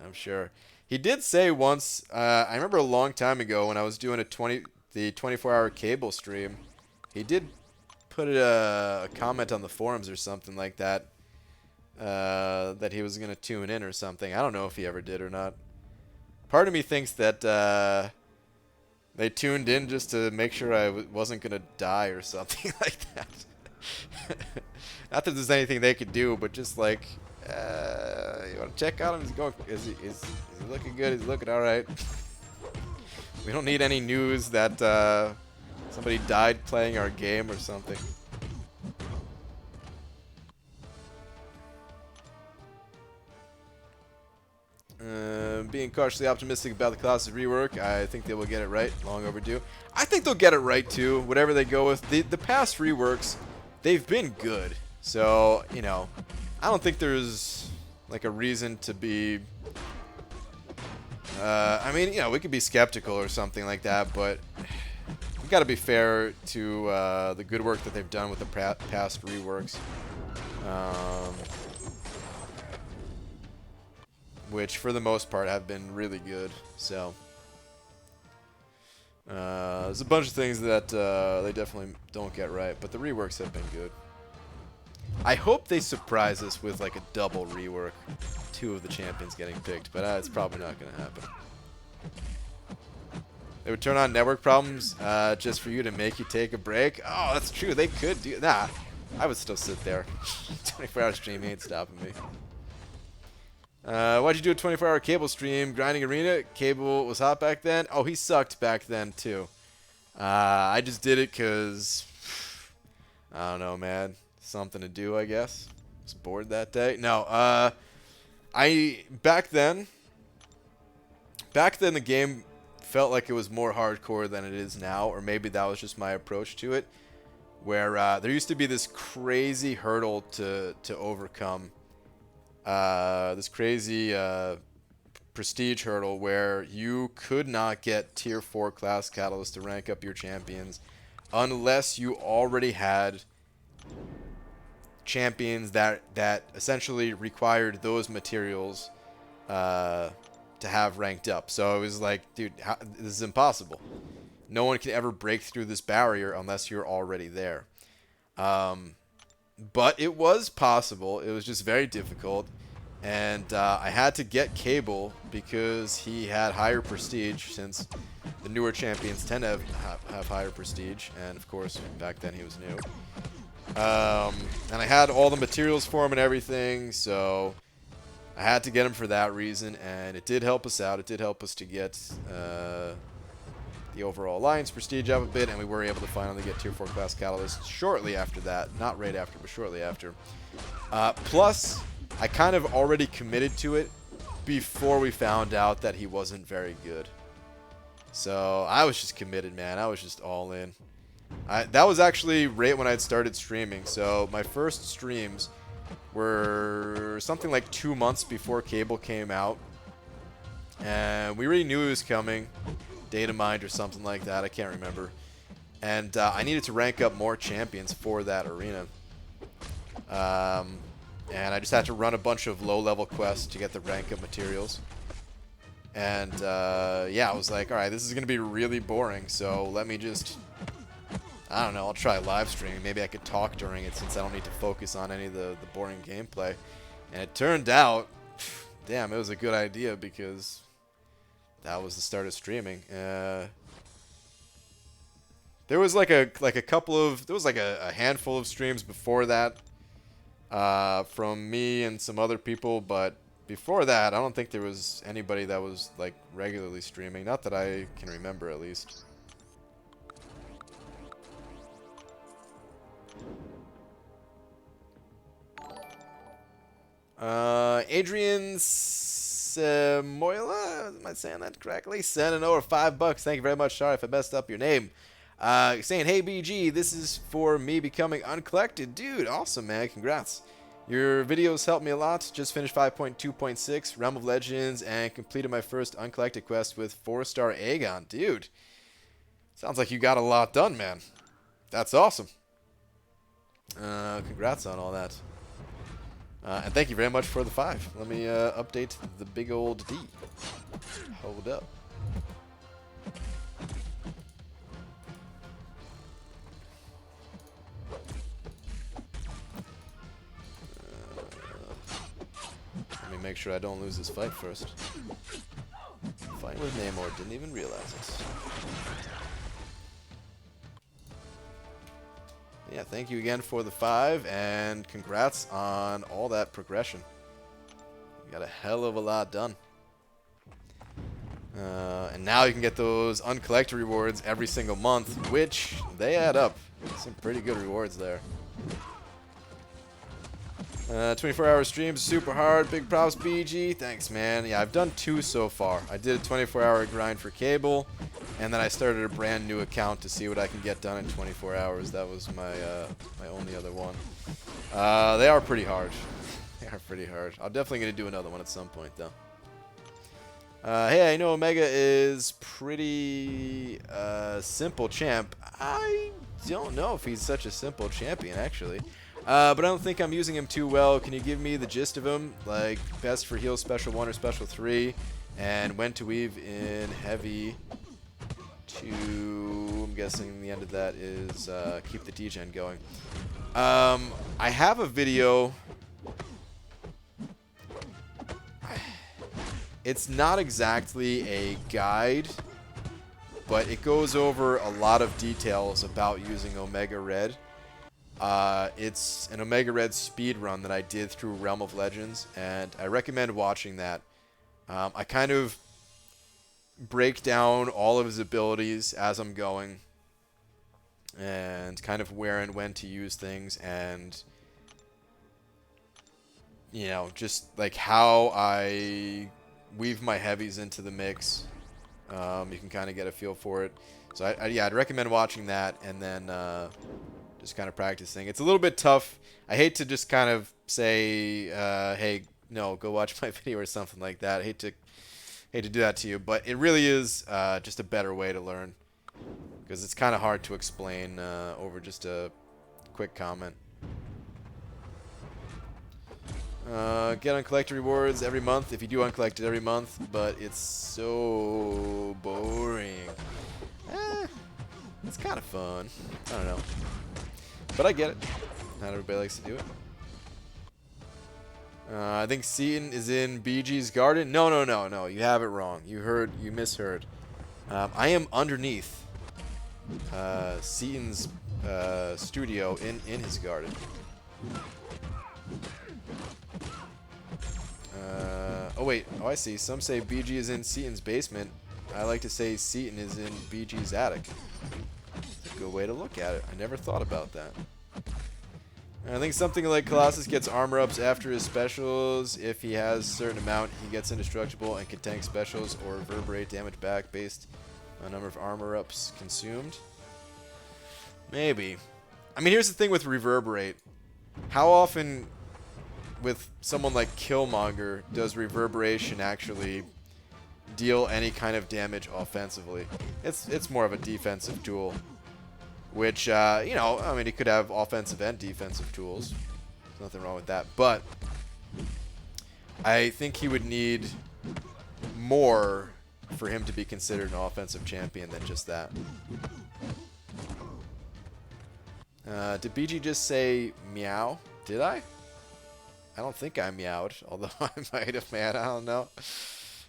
I'm sure. He did say once, I remember a long time ago when I was doing the 24-hour cable stream, he did put a comment on the forums or something like that, that he was going to tune in or something. I don't know if he ever did or not. Part of me thinks that they tuned in just to make sure I wasn't going to die or something like that. Not that there's anything they could do, but just like, you want to check on him? Is he looking good? Is he looking all right? We don't need any news that somebody died playing our game or something. Being cautiously optimistic about the Colossus rework, I think they will get it right. Long overdue. I think they'll get it right too. Whatever they go with, the past reworks, they've been good. So, you know, I don't think there's like a reason to be. I mean, you know, we could be skeptical or something like that, but we got to be fair to the good work that they've done with the past reworks. Which for the most part have been really good. So there's a bunch of things that they definitely don't get right, but the reworks have been good. I hope they surprise us with like a double rework, 2 of the champions getting picked, but it's probably not going to happen. They would turn on network problems just for you to make you take a break. Oh, that's true. They could do. Nah, I would still sit there. 24-hour stream ain't stopping me. Why'd you do a 24-hour cable stream? Grinding Arena? Cable was hot back then? Oh, he sucked back then, too. I just did it because, I don't know, man. Something to do, I guess. Was bored that day. No, back then the game felt like it was more hardcore than it is now, or maybe that was just my approach to it, where there used to be this crazy hurdle to overcome. This crazy prestige hurdle where you could not get tier 4 class catalyst to rank up your champions unless you already had champions that essentially required those materials to have ranked up. So it was like, dude, this is impossible. No one can ever break through this barrier unless you're already there. But it was possible. It was just very difficult. And I had to get Cable because he had higher prestige, since the newer champions tend to have higher prestige. And, of course, back then he was new. And I had all the materials for him and everything, so I had to get him for that reason. And it did help us out. It did help us to get the overall alliance prestige up a bit, and we were able to finally get tier 4 class catalyst shortly after that. Not right after, but shortly after. Plus, I kind of already committed to it before we found out that he wasn't very good. So I was just committed, man. I was just all in. That was actually right when I had started streaming. So my first streams were something like 2 months before Cable came out. And we already knew he was coming. Data mined or something like that. I can't remember. And I needed to rank up more champions for that arena. And I just had to run a bunch of low-level quests to get the rank up materials. And yeah, I was like, alright, this is going to be really boring. So let me just, I don't know, I'll try live streaming. Maybe I could talk during it since I don't need to focus on any of the boring gameplay. And it turned out, damn, it was a good idea because that was the start of streaming. There was like a couple of there was like a handful of streams before that from me and some other people, but before that, I don't think there was anybody that was like regularly streaming. Not that I can remember, at least. Adrian Samoila, am I saying that correctly? Sending over $5. Thank you very much. Sorry if I messed up your name. Saying, hey BG, this is for me becoming uncollected. Dude, awesome, man. Congrats. Your videos helped me a lot. Just finished 5.2.6 Realm of Legends and completed my first uncollected quest with 4-star Aegon. Dude, sounds like you got a lot done, man. That's awesome. Congrats on all that. And thank you very much for the 5. Let me update the big old D. Hold up. Let me make sure I don't lose this fight first. Fight with Namor, didn't even realize it. Yeah, thank you again for the 5, and congrats on all that progression. You got a hell of a lot done. And now you can get those uncollected rewards every single month, which they add up. Some pretty good rewards there. 24-hour streams, super hard. Big props, BG. Thanks, man. Yeah, I've done 2 so far. I did a 24-hour grind for cable, and then I started a brand new account to see what I can get done in 24 hours. That was my my only other one. They are pretty hard. They are pretty hard. I'm definitely going to do another one at some point, though. Hey, I know Omega is pretty simple champ. I don't know if he's such a simple champion, actually. But I don't think I'm using him too well. Can you give me the gist of him? Like, best for heal special 1 or special 3, and when to weave in heavy to, I'm guessing the end of that is keep the degen going. I have a video. It's not exactly a guide, but it goes over a lot of details about using Omega Red. It's an Omega Red speed run that I did through Realm of Legends, and I recommend watching that. I kind of break down all of his abilities as I'm going, and kind of where and when to use things, and you know, just like how I weave my heavies into the mix. You can kind of get a feel for it. So yeah, I'd recommend watching that, and then just kind of practicing. It's a little bit tough. I hate to just kind of say, hey, no, go watch my video or something like that. I hate to do that to you, but it really is just a better way to learn, because it's kind of hard to explain over just a quick comment. Get uncollected rewards every month if you do uncollected every month, but it's so boring. It's kind of fun. I don't know. But I get it. Not everybody likes to do it. I think Seaton is in BG's garden. No. You have it wrong. You misheard. I am underneath Seaton's studio in his garden. Oh wait. Oh, I see. Some say BG is in Seaton's basement. I like to say Seaton is in BG's attic. Good way to look at it. I never thought about that. I think something like Colossus gets armor ups after his specials. If he has a certain amount, he gets indestructible and can tank specials or reverberate damage back based on number of armor ups consumed. Maybe. I mean, here's the thing with reverberate. How often with someone like Killmonger does reverberation actually deal any kind of damage offensively? It's more of a defensive tool. Which, you know, I mean, he could have offensive and defensive tools. There's nothing wrong with that. But I think he would need more for him to be considered an offensive champion than just that. Did BG just say meow? Did I? I don't think I meowed, although I might have, man. I don't know.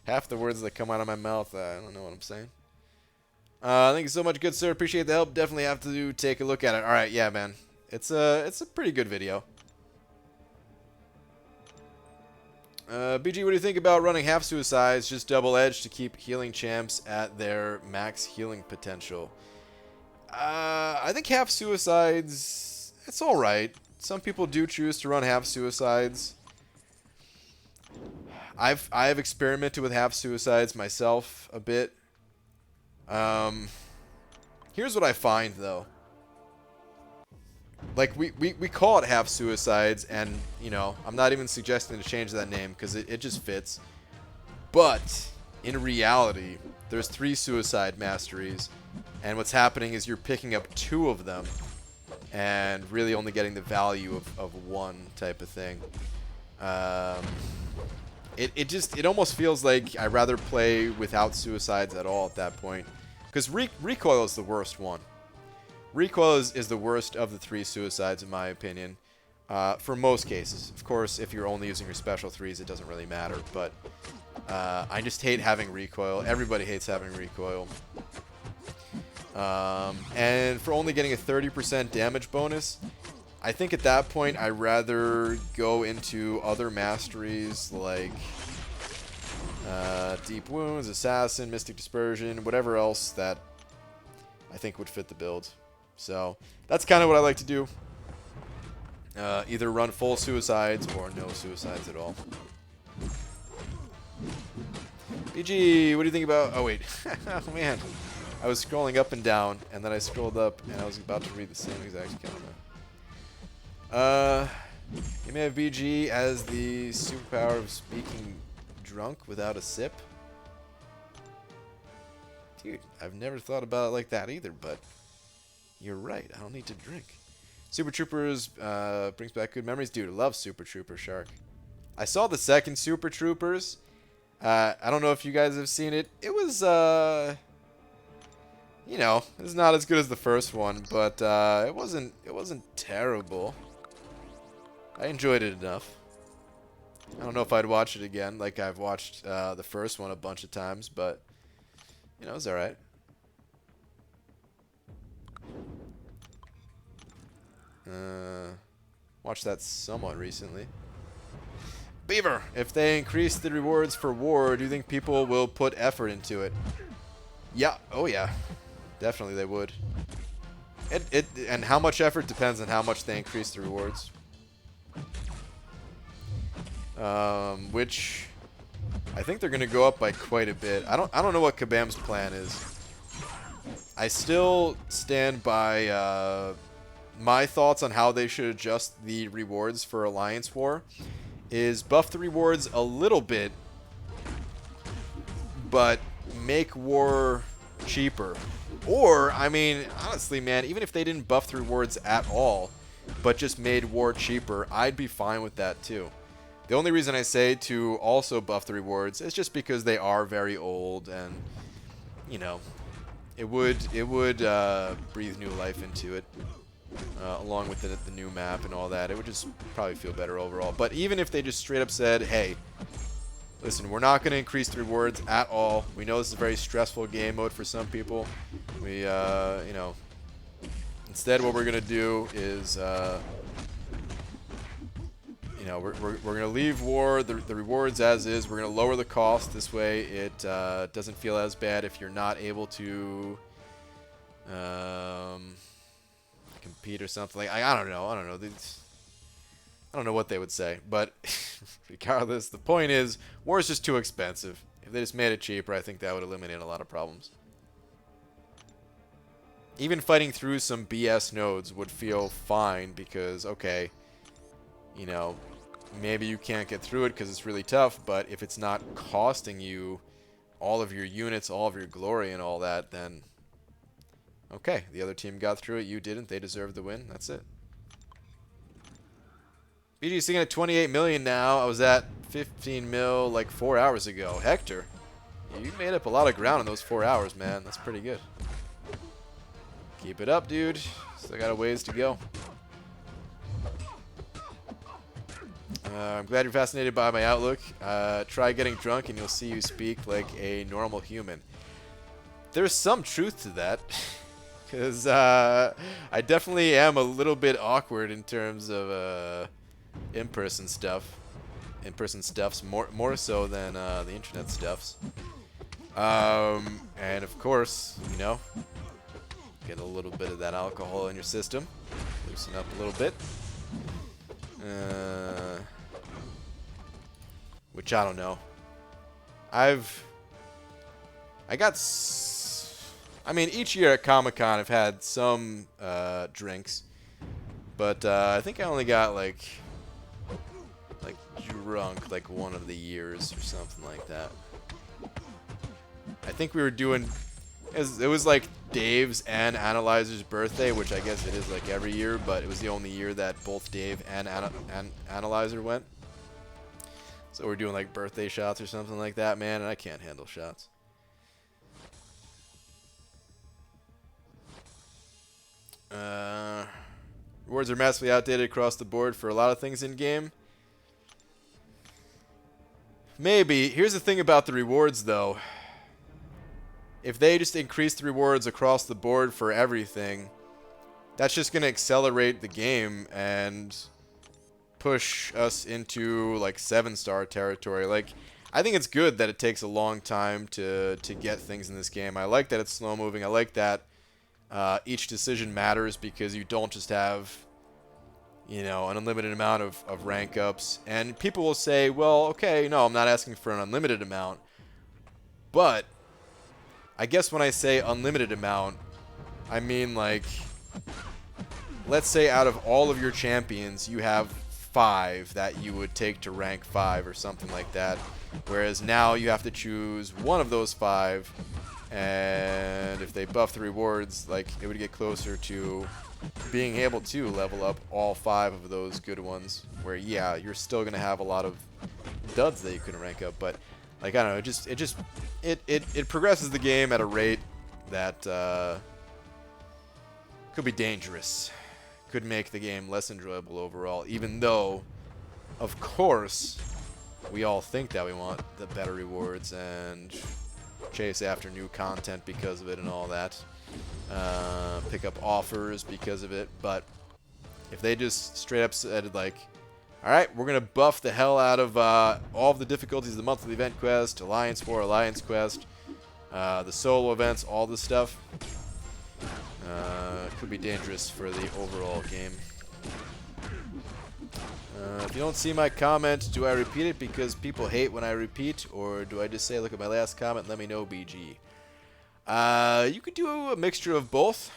Half the words that come out of my mouth, I don't know what I'm saying. Thank you so much, good sir. Appreciate the help. Definitely have to take a look at it. All right, yeah, man. It's a pretty good video. BG, what do you think about running half suicides, just double edge to keep healing champs at their max healing potential? I think half suicides, it's all right. Some people do choose to run half suicides. I've experimented with half suicides myself a bit. Here's what I find though. Like we call it half suicides, and you know, I'm not even suggesting to change that name because it just fits. But in reality, there's 3 suicide masteries, and what's happening is you're picking up 2 of them and really only getting the value of 1 type of thing. It almost feels like I'd rather play without suicides at all at that point, because recoil is the worst one. Recoil is the worst of the 3 suicides in my opinion, for most cases. Of course, if you're only using your special 3s, it doesn't really matter, but I just hate having recoil. Everybody hates having recoil. And for only getting a 30% damage bonus, I think at that point I'd rather go into other masteries like Deep Wounds, Assassin, Mystic Dispersion, whatever else that I think would fit the build. So that's kind of what I like to do. Either run full suicides or no suicides at all. BG, what do you think about... Oh, wait. Oh, man. I was scrolling up and down, and then I scrolled up, and I was about to read the same exact comment. You may have BG as the superpower of speaking drunk without a sip. Dude, I've never thought about it like that either, but you're right. I don't need to drink. Super Troopers brings back good memories. Dude, I love Super Trooper Shark. I saw the second Super Troopers. I don't know if you guys have seen it. It was, you know, it's not as good as the first one, but it wasn't terrible. I enjoyed it enough. I don't know if I'd watch it again, like I've watched the first one a bunch of times, but you know, it was all right. Watched that somewhat recently. Beaver, if they increase the rewards for war, do you think people will put effort into it? Yeah, oh yeah, definitely they would. And how much effort depends on how much they increase the rewards. Which I think they're gonna go up by quite a bit. I don't know what Kabam's plan is. I still stand by my thoughts on how they should adjust the rewards for Alliance War. Is buff the rewards a little bit, but make war cheaper. Or, I mean, honestly, man, even if they didn't buff the rewards at all, but just made war cheaper, I'd be fine with that too. The only reason I say to also buff the rewards is just because they are very old, and, you know, it would breathe new life into it. Along with the new map and all that, it would just probably feel better overall. But even if they just straight up said, hey, listen, we're not going to increase the rewards at all. We know this is a very stressful game mode for some people. We, you know, instead what we're going to do is, you know, we're going to leave war, the rewards as is. We're going to lower the cost. This way it doesn't feel as bad if you're not able to... compete or something. Like, I don't know. I don't know what they would say, but regardless, the point is, war is just too expensive. If they just made it cheaper, I think that would eliminate a lot of problems. Even fighting through some BS nodes would feel fine because, okay, you know, maybe you can't get through it because it's really tough, but if it's not costing you all of your units, all of your glory and all that, then okay, the other team got through it, you didn't, they deserved the win, that's it. BG's sitting at 28 million now. I was at 15 mil like 4 hours ago. Hector, you made up a lot of ground in those 4 hours, man. That's pretty good. Keep it up, dude. Still got a ways to go. I'm glad you're fascinated by my outlook. Try getting drunk and you'll see you speak like a normal human. There's some truth to that. Because I definitely am a little bit awkward in terms of in-person stuff. In-person stuffs, more so than the internet stuffs. And of course, you know, get a little bit of that alcohol in your system. Loosen up a little bit. Which I don't know. I mean, each year at Comic-Con I've had some drinks, but I think I only got like drunk like one of the years or something like that. I think we were doing, it was like Dave's and Analyzer's birthday, which I guess it is like every year, but it was the only year that both Dave and Analyzer went. So we're doing like birthday shots or something like that, man, and I can't handle shots. Rewards are massively outdated across the board for a lot of things in game. Maybe. Here's the thing about the rewards, though. If they just increase the rewards across the board for everything, that's just going to accelerate the game and push us into like 7-star territory. Like, I think it's good that it takes a long time to get things in this game. I like that it's slow moving. I like that each decision matters because you don't just have, you know, an unlimited amount of rank ups. And people will say, well, okay, no, I'm not asking for an unlimited amount. But I guess when I say unlimited amount, I mean like, let's say out of all of your champions, you have 5 that you would take to rank 5 or something like that. Whereas now you have to choose one of those 5. And if they buff the rewards, like, it would get closer to being able to level up all 5 of those good ones. Where, yeah, you're still going to have a lot of duds that you couldn't rank up. But, like, I don't know, it progresses the game at a rate that could be dangerous. Could make the game less enjoyable overall. Even though, of course, we all think that we want the better rewards and chase after new content because of it and all that. Pick up offers because of it. But if they just straight up said, like, alright, we're going to buff the hell out of all of the difficulties of the monthly event quest, Alliance War, Alliance Quest, the solo events, all this stuff, could be dangerous for the overall game. If you don't see my comment, do I repeat it because people hate when I repeat, or do I just say, look at my last comment, let me know, BG? You could do a mixture of both.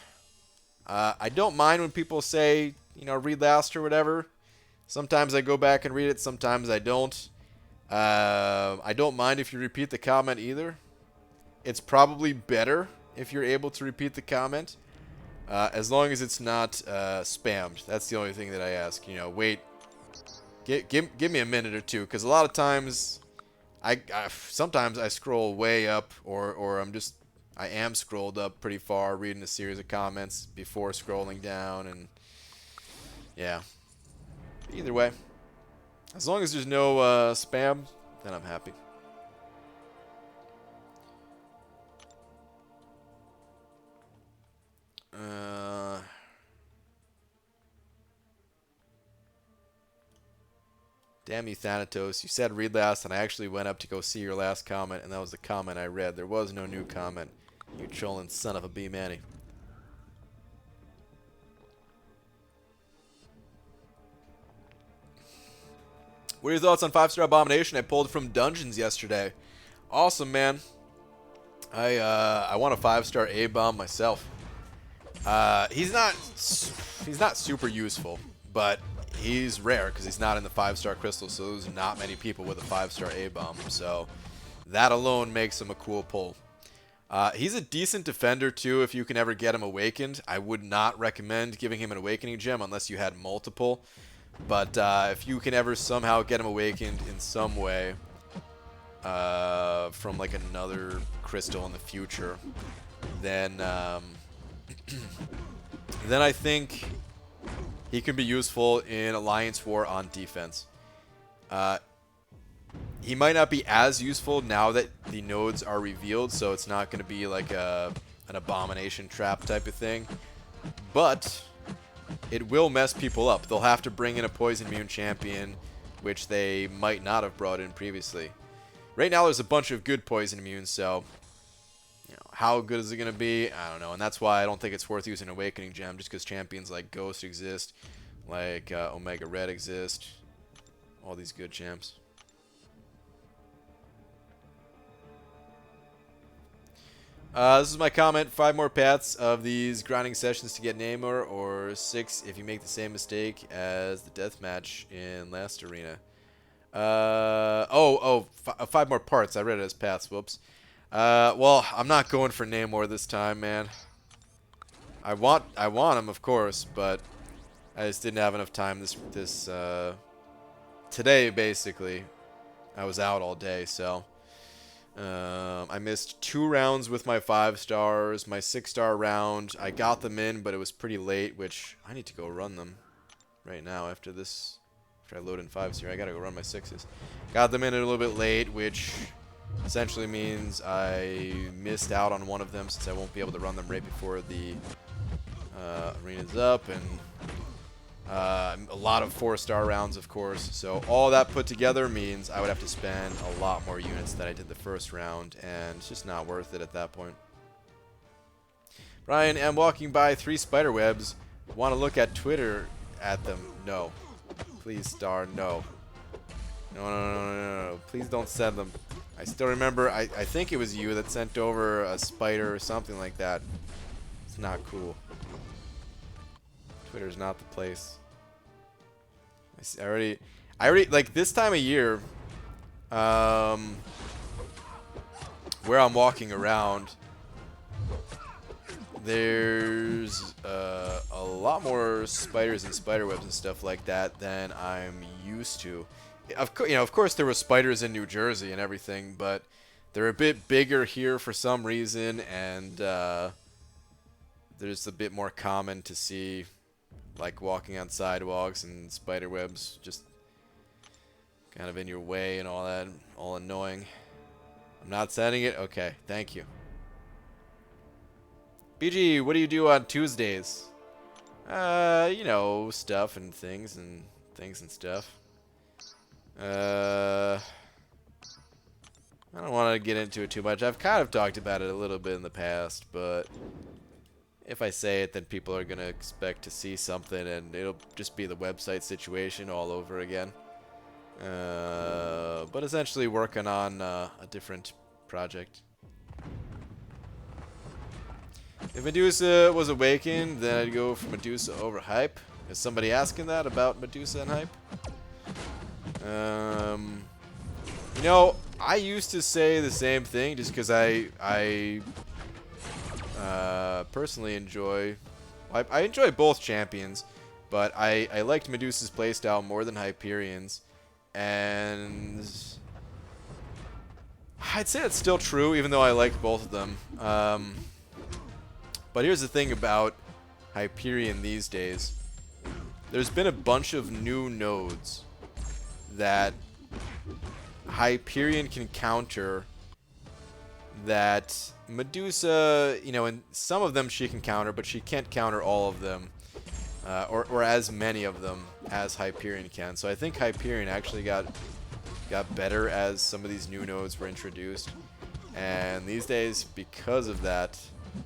I don't mind when people say, you know, read last or whatever. Sometimes I go back and read it, sometimes I don't. I don't mind if you repeat the comment either. It's probably better if you're able to repeat the comment, as long as it's not spammed. That's the only thing that I ask. You know, wait. Give me a minute or two, because a lot of times, sometimes I scroll way up, or I am scrolled up pretty far, reading a series of comments before scrolling down, and yeah. Either way, as long as there's no spam, then I'm happy. Damn you, Thanatos. You said read last, and I actually went up to go see your last comment, and that was the comment I read. There was no new comment. You trolling son of a B-Manny. What are your thoughts on 5-star Abomination? I pulled from Dungeons yesterday. Awesome, man. I want a 5-star A-Bomb myself. He's not super useful, but he's rare because he's not in the 5-star crystal, so there's not many people with a 5-star A-Bomb, so that alone makes him a cool pull. He's a decent defender too if you can ever get him awakened. I would not recommend giving him an awakening gem unless you had multiple, but if you can ever somehow get him awakened in some way from like another crystal in the future, then then I think he can be useful in Alliance War on defense. Uh, he might not be as useful now that the nodes are revealed, so it's not going to be like an abomination trap type of thing. But it will mess people up. They'll have to bring in a poison immune champion, which they might not have brought in previously. Right now, there's a bunch of good poison immunes, so how good is it going to be? I don't know, and that's why I don't think it's worth using Awakening Gem, just because champions like Ghost exist, like Omega Red exist, all these good champs. This is my comment. 5 more paths of these grinding sessions to get Namor, or 6 if you make the same mistake as the deathmatch in last arena. 5 more parts. I read it as paths. Whoops. Well, I'm not going for Namor this time, man. I want him, of course, but I just didn't have enough time today, basically. I was out all day, so I missed 2 rounds with my 5 stars. My 6-star round, I got them in, but it was pretty late, which I need to go run them right now after this. After I load in 5s here, I gotta go run my 6s. Got them in a little bit late, which essentially means I missed out on one of them since I won't be able to run them right before the arena's up, and a lot of 4-star rounds, of course. So all that put together means I would have to spend a lot more units than I did the first round, and it's just not worth it at that point. Ryan, I'm walking by 3 spider webs. Want to look at Twitter at them? No. Please, Star, no. No. Please don't send them. I still remember, I think it was you that sent over a spider or something like that. It's not cool. Twitter's not the place. I already, like, this time of year, where I'm walking around, there's a lot more spiders and spider webs and stuff like that than I'm used to. Of course, there were spiders in New Jersey and everything, but they're a bit bigger here for some reason, and there's a bit more common to see, like walking on sidewalks and spider webs just kind of in your way and all that, all annoying. I'm not sending it? Okay, thank you. BG, what do you do on Tuesdays? You know, stuff and things and stuff. I don't want to get into it too much. I've kind of talked about it a little bit in the past, but if I say it, then people are going to expect to see something, and it'll just be the website situation all over again. But essentially working on a different project. If Medusa was awakened, then I'd go for Medusa over Hype. Is somebody asking that about Medusa and Hype? You know, I used to say the same thing just because I personally enjoy... I enjoy both champions, but I liked Medusa's playstyle more than Hyperion's. And I'd say it's still true, even though I like both of them. But here's the thing about Hyperion these days. There's been a bunch of new nodes that Hyperion can counter that Medusa, you know, and some of them she can counter, but she can't counter all of them, or as many of them as Hyperion can. So I think Hyperion actually got better as some of these new nodes were introduced. And these days, because of that,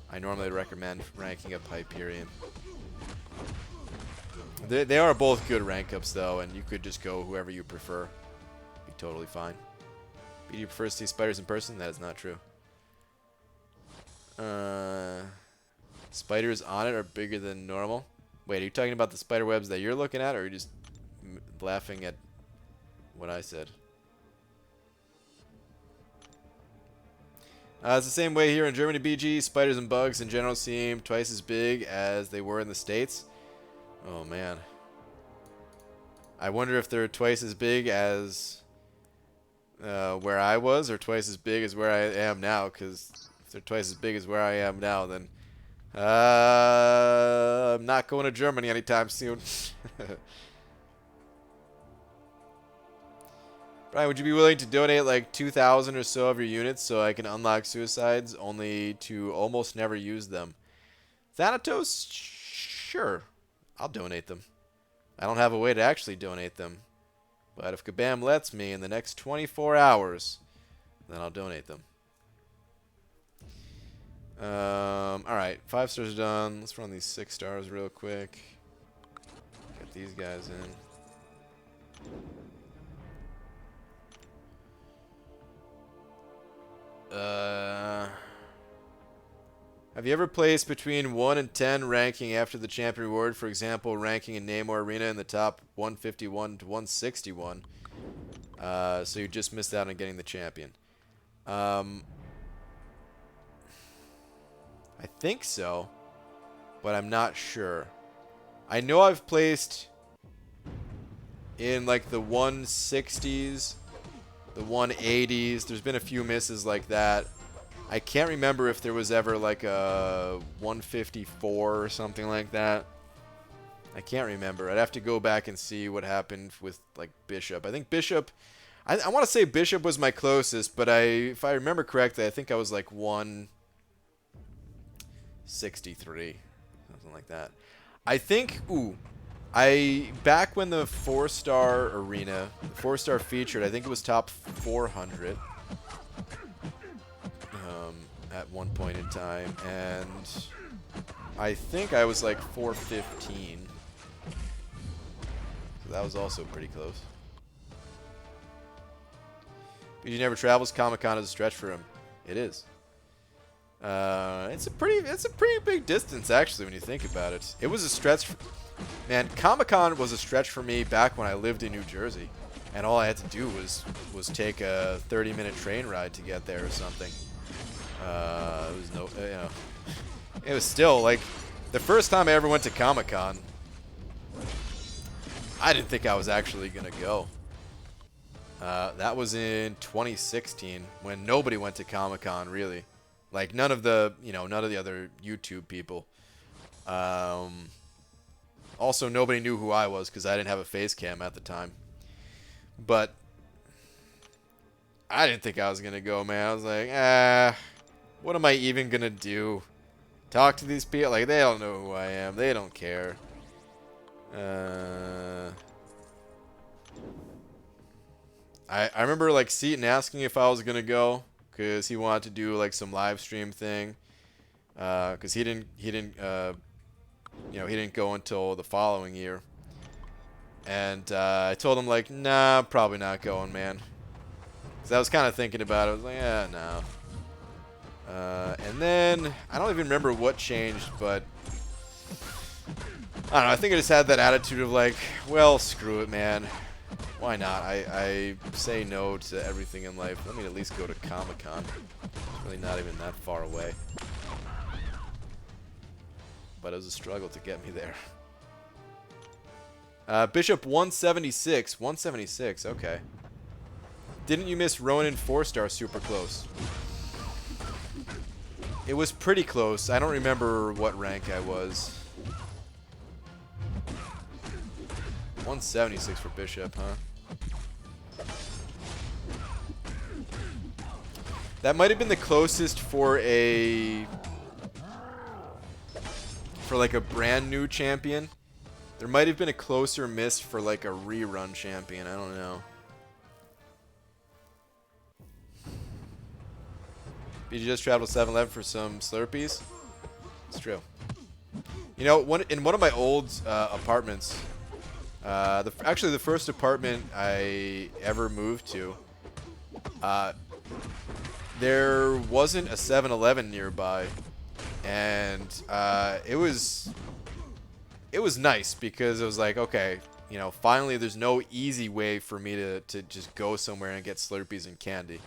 I normally recommend ranking up Hyperion. They are both good rank ups though, and you could just go whoever you prefer. Be totally fine. Do you prefer to see spiders in person? That is not true. Spiders on it are bigger than normal. Wait, are you talking about the spider webs that you're looking at, or are you just laughing at what I said? It's the same way here in Germany, BG. Spiders and bugs in general seem twice as big as they were in the States. Oh, man. I wonder if they're twice as big as where I was, or twice as big as where I am now, because if they're twice as big as where I am now, then I'm not going to Germany anytime soon. Brian, would you be willing to donate like 2,000 or so of your units so I can unlock suicides, only to almost never use them? Thanatos? Sure. I'll donate them. I don't have a way to actually donate them. But if Kabam lets me in the next 24 hours, then I'll donate them. Alright, 5 stars are done. Let's run these 6 stars real quick. Get these guys in. Have you ever placed between 1 and 10 ranking after the champion reward? For example, ranking in Namor Arena in the top 151 to 161. So you just missed out on getting the champion. I think so, but I'm not sure. I know I've placed in like the 160s, the 180s. There's been a few misses like that. I can't remember if there was ever like a 154 or something like that. I can't remember. I'd have to go back and see what happened with like Bishop. I think Bishop, I want to say Bishop was my closest, but if I remember correctly, I think I was like 163, something like that. I think, back when the 4-star arena, the 4-star featured, I think it was top 400. At one point in time, and I think I was like 415. So that was also pretty close. BG never travels. Comic-Con is a stretch for him. It is. It's a pretty big distance actually when you think about it. It was a stretch. Man, Comic-Con was a stretch for me back when I lived in New Jersey, and all I had to do was take a 30-minute train ride to get there or something. It was still like the first time I ever went to Comic-Con. I didn't think I was actually gonna go. That was in 2016 when nobody went to Comic-Con really, like none of the other YouTube people. Also, nobody knew who I was because I didn't have a face cam at the time. But I didn't think I was gonna go, man. I was like, what am I even gonna do? Talk to these people? Like, they don't know who I am. They don't care. I remember like Seaton asking if I was gonna go because he wanted to do like some live stream thing. Because he didn't go until the following year. And I told him like, nah, probably not going, man. Because I was kind of thinking about it. I was like, no. And then, I don't even remember what changed, but I don't know, I think I just had that attitude of like, well, screw it, man. Why not? I say no to everything in life. Let me at least go to Comic-Con. It's really not even that far away. But it was a struggle to get me there. Bishop 176. 176, okay. Didn't you miss Ronin 4-star super close? It was pretty close. I don't remember what rank I was. 176 for Bishop, huh? That might have been the closest for like a brand new champion. There might have been a closer miss for like a rerun champion. I don't know. BG just traveled to 7-Eleven for some Slurpees. It's true. You know, in one of my old apartments, actually the first apartment I ever moved to, there wasn't a 7-Eleven nearby, and it was nice because it was like, okay, you know, finally there's no easy way for me to just go somewhere and get Slurpees and candy.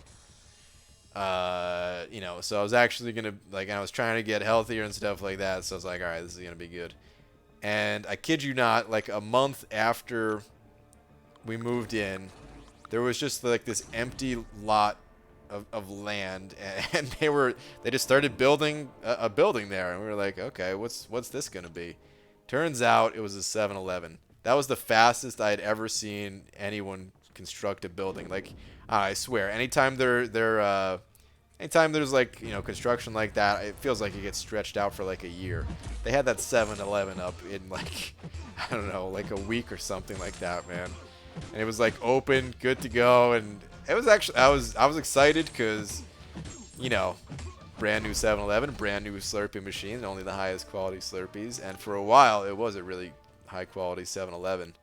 You know, so I was actually gonna, like, I was trying to get healthier and stuff like that, so I was like, alright, this is gonna be good. And I kid you not, like a month after we moved in, there was just like this empty lot of land, and they just started building a building there, and we were like, okay, what's this gonna be? Turns out it was a 7-Eleven. That was the fastest I had ever seen anyone construct a building. Like, I swear, anytime anytime there's like, you know, construction like that, it feels like it gets stretched out for like a year. They had that 7-Eleven up in like, I don't know, like a week or something like that, man. And it was like open, good to go, and it was actually, I was excited because, you know, brand new 7-Eleven, brand new Slurpee machine, only the highest quality Slurpees, and for a while it was a really high quality 7-Eleven.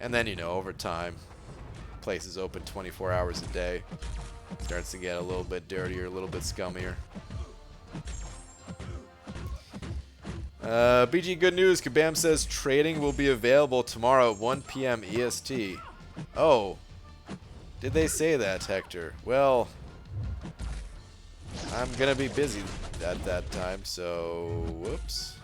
And then, you know, over time, places open 24 hours a day. Starts to get a little bit dirtier, a little bit scummier. BG, good news. Kabam says trading will be available tomorrow at 1 p.m. EST. Oh, did they say that, Hector? Well, I'm gonna be busy at that time, so whoops.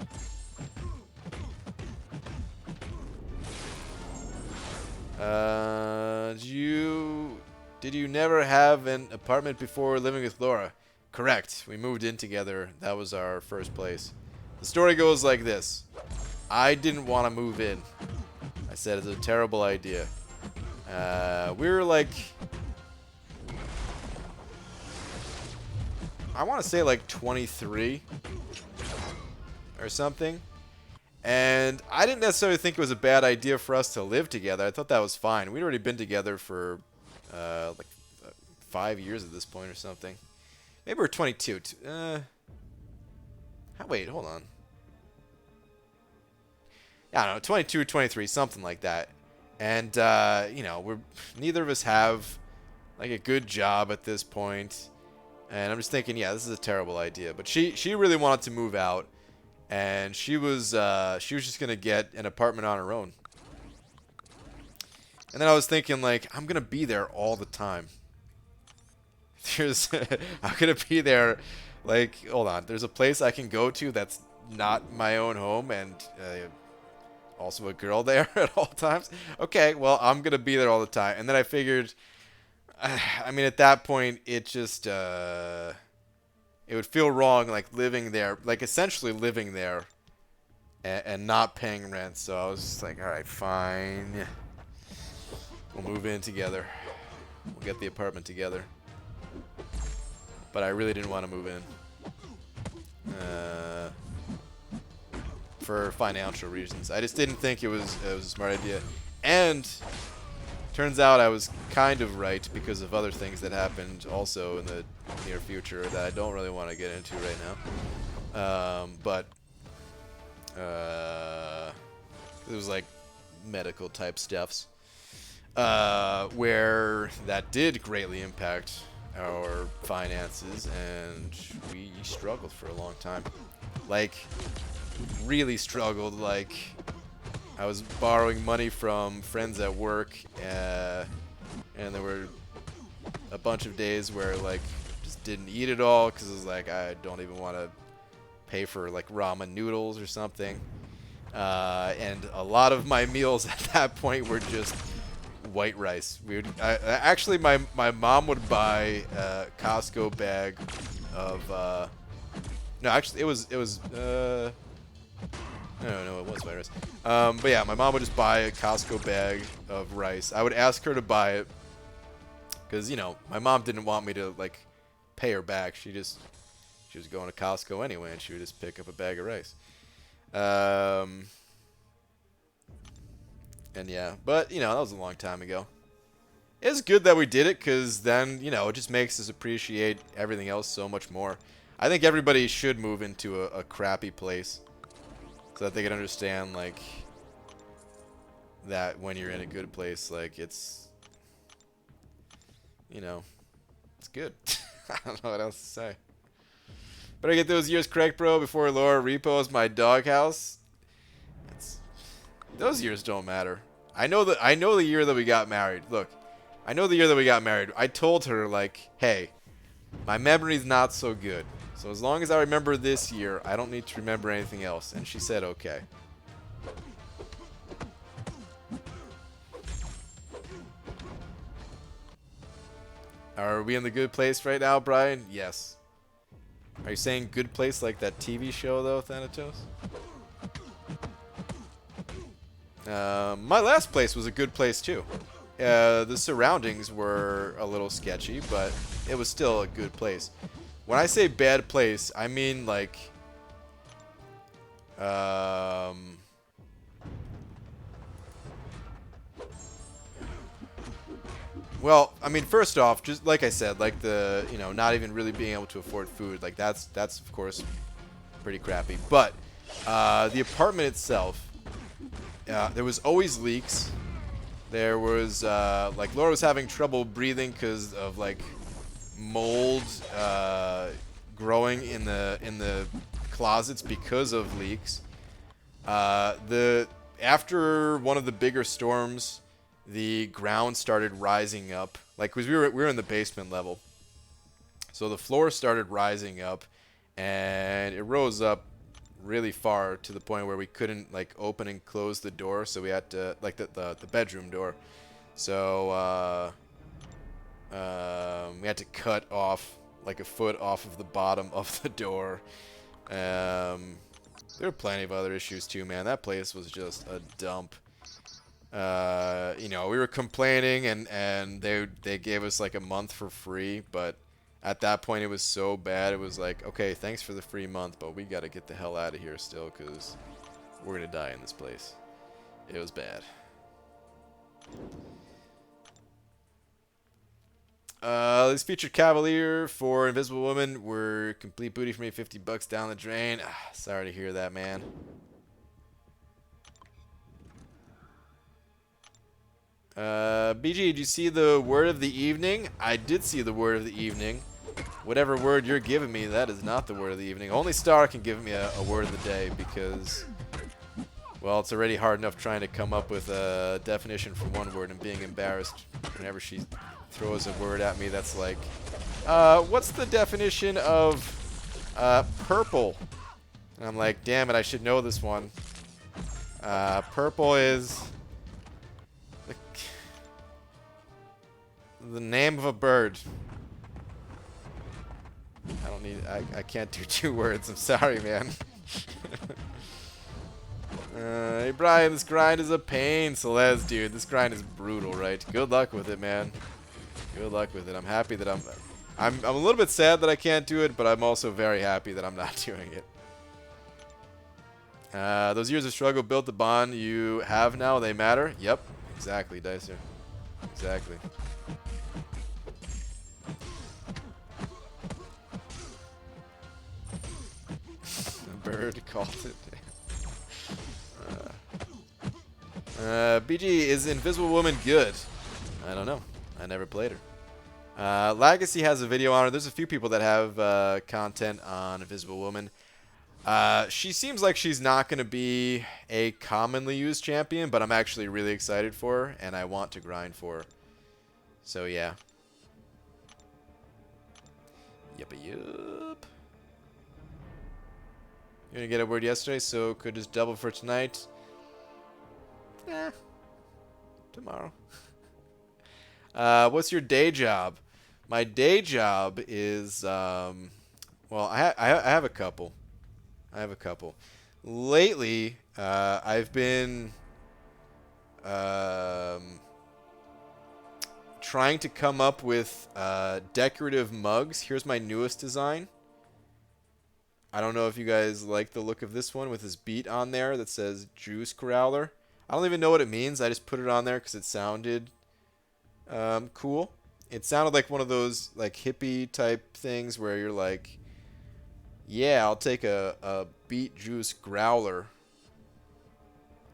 Did you never have an apartment before living with Laura? Correct. We moved in together. That was our first place. The story goes like this. I didn't want to move in. I said it's a terrible idea. We were like, I want to say like 23 or something. And I didn't necessarily think it was a bad idea for us to live together. I thought that was fine. We'd already been together for like 5 years at this point or something. Maybe we're 22. Wait, hold on. I don't know, 22 or 23, something like that. And, you know, neither of us have like a good job at this point. And I'm just thinking, yeah, this is a terrible idea. But she really wanted to move out. And she was just gonna get an apartment on her own. And then I was thinking, like, I'm gonna be there all the time. I'm gonna be there, like, hold on. There's a place I can go to that's not my own home, and also a girl there at all times. Okay, well, I'm gonna be there all the time. And then I figured, I mean, at that point, it just it would feel wrong, like, living there, like, essentially living there and not paying rent. So I was just like, all right, fine. We'll move in together. We'll get the apartment together. But I really didn't want to move in. For financial reasons. I just didn't think it was a smart idea. And turns out I was kind of right because of other things that happened also in the near future that I don't really want to get into right now. But it was like medical type stuffs where that did greatly impact our finances, and we struggled for a long time. Like, really struggled. Like, I was borrowing money from friends at work, and there were a bunch of days where, like, just didn't eat it all because it was like, I don't even want to pay for, like, ramen noodles or something. And a lot of my meals at that point were just white rice. Actually, my mom would buy a Costco bag of no, actually it was no, it was white rice. But yeah, my mom would just buy a Costco bag of rice. I would ask her to buy it because, you know, my mom didn't want me to, like, pay her back. She was going to Costco anyway, and she would just pick up a bag of rice. And yeah, but, you know, that was a long time ago. It's good that we did it because then, you know, it just makes us appreciate everything else so much more. I think everybody should move into a crappy place so that they can understand, like, that when you're in a good place, like, it's, you know, it's good. I don't know what else to say. Better get those years correct, bro, before Laura repos my doghouse. Those years don't matter. I know the year that we got married. Look, I know the year that we got married. I told her, like, hey, my memory's not so good. So as long as I remember this year, I don't need to remember anything else. And she said, okay. Are we in the good place right now, Brian? Yes. Are you saying good place like that TV show, though, Thanatos? My last place was a good place, too. The surroundings were a little sketchy, but it was still a good place. When I say bad place, I mean like, well, I mean, first off, just like I said, like the, not even really being able to afford food, like that's of course pretty crappy. But the apartment itself, there was always leaks. There was like Laura was having trouble breathing because of like mold growing in the closets because of leaks. After one of the bigger storms, the ground started rising up. Like, 'cause we were in the basement level, so the floor started rising up, and it rose up really far to the point where we couldn't like open and close the door, so we had to like the bedroom door. So we had to cut off like a foot off of the bottom of the door. There were plenty of other issues too, man. That place was just a dump. We were complaining, and they gave us like a month for free, but at that point it was so bad. It was like, okay, thanks for the free month, but we got to get the hell out of here still, because we're gonna die in this place. It was bad. This featured Cavalier for Invisible Woman. We're complete booty for me, $50 down the drain. Sorry to hear that, man. BG, did you see the word of the evening? I did see the word of the evening. Whatever word you're giving me, that is not the word of the evening. Only Star can give me a word of the day because, well, it's already hard enough trying to come up with a definition for one word and being embarrassed whenever she throws a word at me that's like, what's the definition of purple? And I'm like, damn it, I should know this one. Purple is the name of a bird. I can't do 2 words. I'm sorry, man. Hey, Brian, this grind is a pain. Celeste, dude, this grind is brutal, right? Good luck with it, man. Good luck with it. I'm happy that I'm a little bit sad that I can't do it, but I'm also very happy that I'm not doing it. Those years of struggle built the bond you have now. They matter. Yep, exactly, Dicer. Exactly. The bird called it. BG, is Invisible Woman good? I don't know. I never played her. Legacy has a video on her. There's a few people that have content on Invisible Woman. She seems like she's not going to be a commonly used champion, but I'm actually really excited for her, and I want to grind for her. So, yeah. Yup. You're going to get a word yesterday, so could just double for tonight. Tomorrow. What's your day job? My day job is, well, I have a couple. Lately, I've been trying to come up with decorative mugs. Here's my newest design. I don't know if you guys like the look of this one with this beat on there that says Juice Growler. I don't even know what it means. I just put it on there because it sounded cool. It sounded like one of those like hippie type things where you're like, yeah, I'll take a beet juice growler.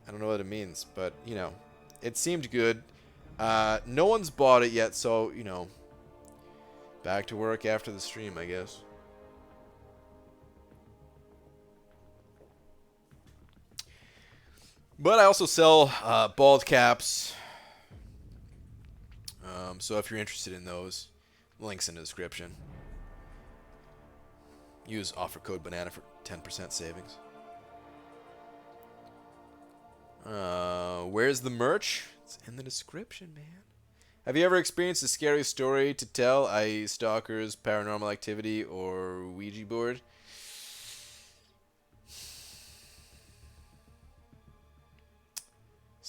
I don't know what it means, but, you know, it seemed good. No one's bought it yet, so, you know, back to work after the stream, I guess. But I also sell bald caps. So if you're interested in those, links in the description. Use offer code BANANA for 10% savings. Where's the merch? It's in the description, man. Have you ever experienced a scary story to tell, i.e. stalkers, paranormal activity, or Ouija board?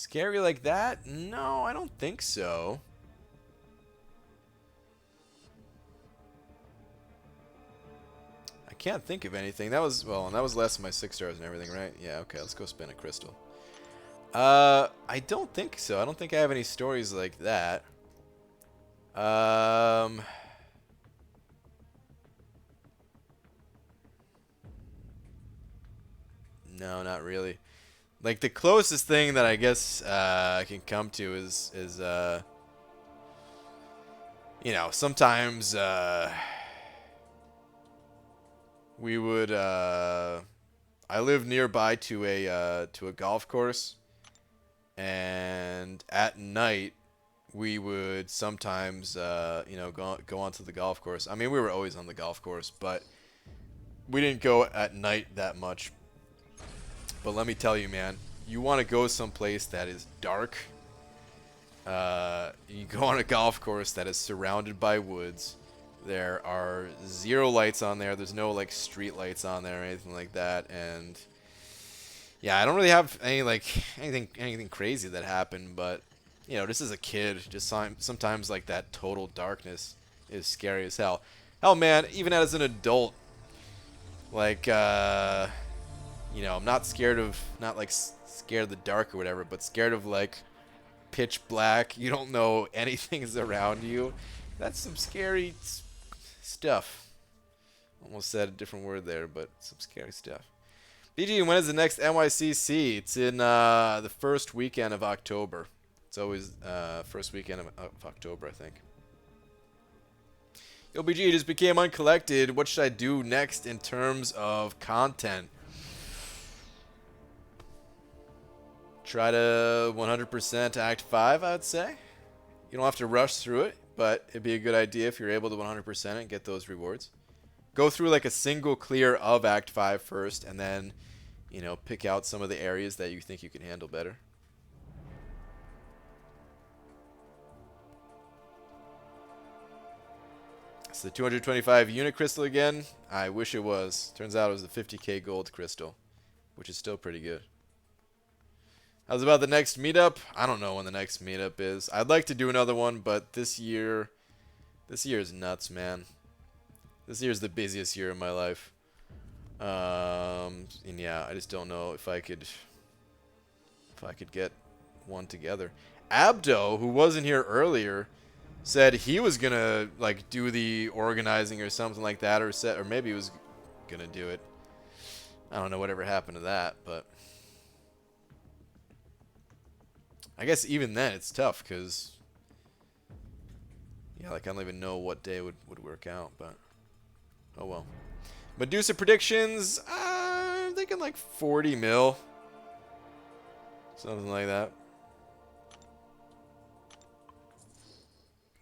Scary like that? No, I don't think so. I can't think of anything. That was, well, and that was less than my 6 stars and everything, right? Yeah, okay, let's go spin a crystal. I don't think so. I don't think I have any stories like that. No, not really. Like the closest thing that I guess I can come to is you know, sometimes we would I live nearby to a golf course, and at night we would sometimes you know, go onto the golf course. I mean, we were always on the golf course, but we didn't go at night that much. But let me tell you, man, you want to go someplace that is dark. You go on a golf course that is surrounded by woods. There are 0 lights on there. There's no like street lights on there or anything like that. And yeah, I don't really have any like anything crazy that happened, but you know, just as a kid, just sometimes like that total darkness is scary as hell. Hell, man, even as an adult, like you know, I'm not scared of, not like scared of the dark or whatever, but scared of like pitch black. You don't know anything is around you. That's some scary stuff. Almost said a different word there, but some scary stuff. BG, when is the next NYCC? It's in the first weekend of October. It's always first weekend of October, I think. Yo, BG, just became uncollected. What should I do next in terms of content? Try to 100% Act 5, I would say. You don't have to rush through it, but it'd be a good idea if you're able to 100% it and get those rewards. Go through like a single clear of Act 5 first, and then, you know, pick out some of the areas that you think you can handle better. It's the 225 unit crystal again. I wish it was. Turns out it was the 50k gold crystal, which is still pretty good. How's about the next meetup? I don't know when the next meetup is. I'd like to do another one, but this year is nuts, man. This year is the busiest year of my life. And yeah, I just don't know if I could get one together. Abdo, who wasn't here earlier, said he was gonna like do the organizing or something like that, or maybe he was gonna do it. I don't know whatever happened to that, but I guess even then it's tough because yeah, like I don't even know what day would work out, but oh well. Medusa predictions, I'm thinking like 40 mil, something like that.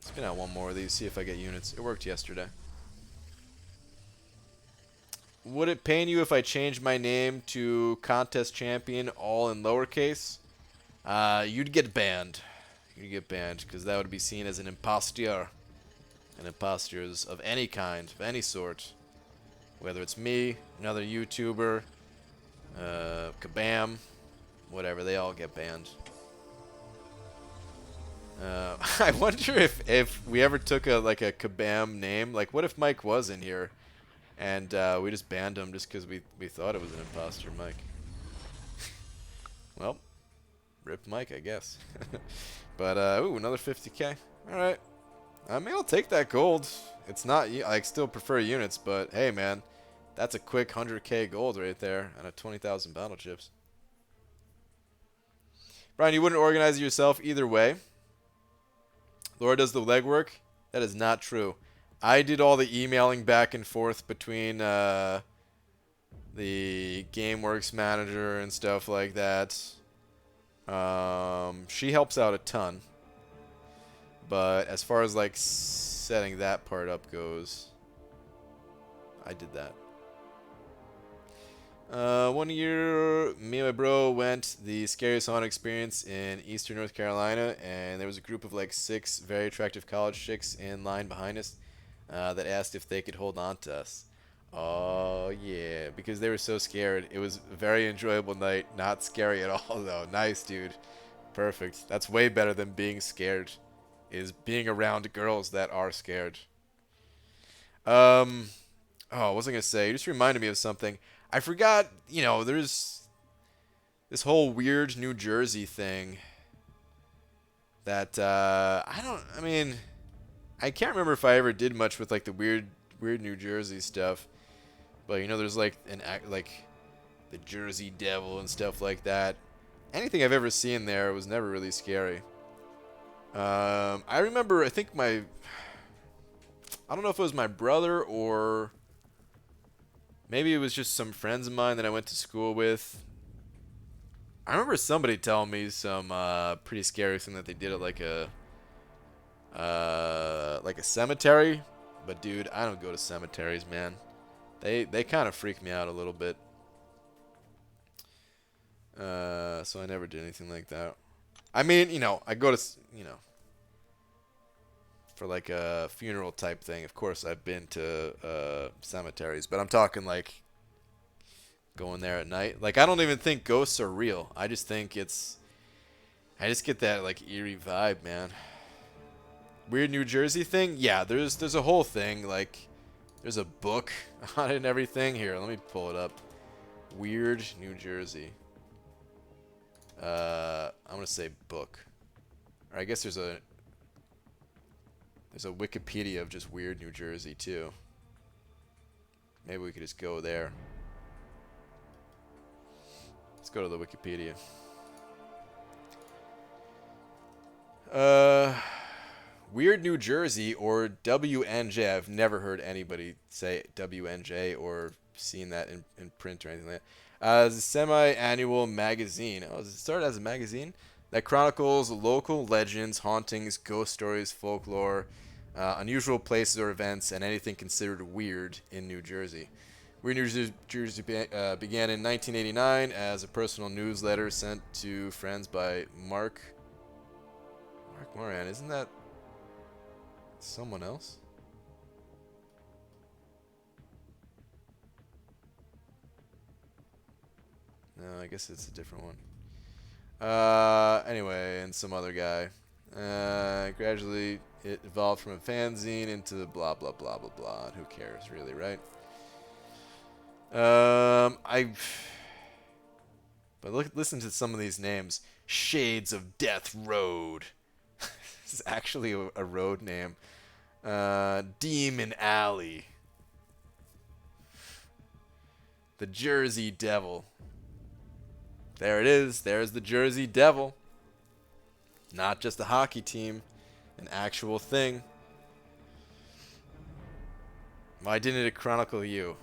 Spin out one more of these, see if I get units. It worked yesterday. Would it pain you if I changed my name to ContestChampion all in lowercase? You'd get banned. You'd get banned because that would be seen as an imposture. And imposters of any kind, of any sort. Whether it's me, another YouTuber, Kabam, whatever, they all get banned. I wonder if we ever took a Kabam name. Like, what if Mike was in here and we just banned him just because we thought it was an imposter Mike? Well, rip Mike, I guess. But, ooh, another 50k. Alright. I mean, I'll take that gold. It's not, I still prefer units, but hey, man. That's a quick 100k gold right there and a 20,000 battle chips. Brian, you wouldn't organize it yourself either way. Laura does the legwork. That is not true. I did all the emailing back and forth between the GameWorks manager and stuff like that. She helps out a ton. But as far as like setting that part up goes, I did that. 1 year, me and my bro went the Scariest Haunted Experience in Eastern North Carolina, and there was a group of like 6 very attractive college chicks in line behind us that asked if they could hold on to us. Oh yeah, because they were so scared. It was a very enjoyable night. Not scary at all though. Nice, dude. Perfect. That's way better than being scared. Is being around girls that are scared. Um, oh, what was I gonna say? You just reminded me of something. I forgot. There's this whole weird New Jersey thing that I don't. I mean, I can't remember if I ever did much with like the weird New Jersey stuff. But there's like like the Jersey Devil and stuff like that. Anything I've ever seen there was never really scary. I remember. I think I don't know if it was my brother or maybe it was just some friends of mine that I went to school with. I remember somebody telling me some pretty scary thing that they did at like a cemetery. But dude, I don't go to cemeteries, man. They kind of freak me out a little bit. So I never did anything like that. I mean, I go to, for like a funeral type thing. Of course, I've been to cemeteries, but I'm talking like going there at night. Like, I don't even think ghosts are real. I just think I just get that like eerie vibe, man. Weird New Jersey thing? Yeah, there's a whole thing. Like, there's a book on it and everything. Here, let me pull it up. Weird New Jersey. I'm gonna say book. Or I guess there's a Wikipedia of just weird New Jersey too. Maybe we could just go there. Let's go to the Wikipedia. Weird New Jersey, or WNJ. I've never heard anybody say WNJ or seen that in print or anything like that. It's a semi-annual magazine. Oh, does it start as a magazine? That chronicles local legends, hauntings, ghost stories, folklore, unusual places or events, and anything considered weird in New Jersey. Weird New Jersey began in 1989 as a personal newsletter sent to friends by Mark Moran. Isn't that someone else? No, I guess it's a different one. Anyway, and some other guy. Gradually, it evolved from a fanzine into blah, blah, blah, blah, blah. And who cares, really, right? But listen to some of these names. Shades of Death Road. This is actually a road name. Demon Alley. The Jersey Devil. There it is. There's the Jersey Devil. Not just a hockey team. An actual thing. Why didn't it chronicle you?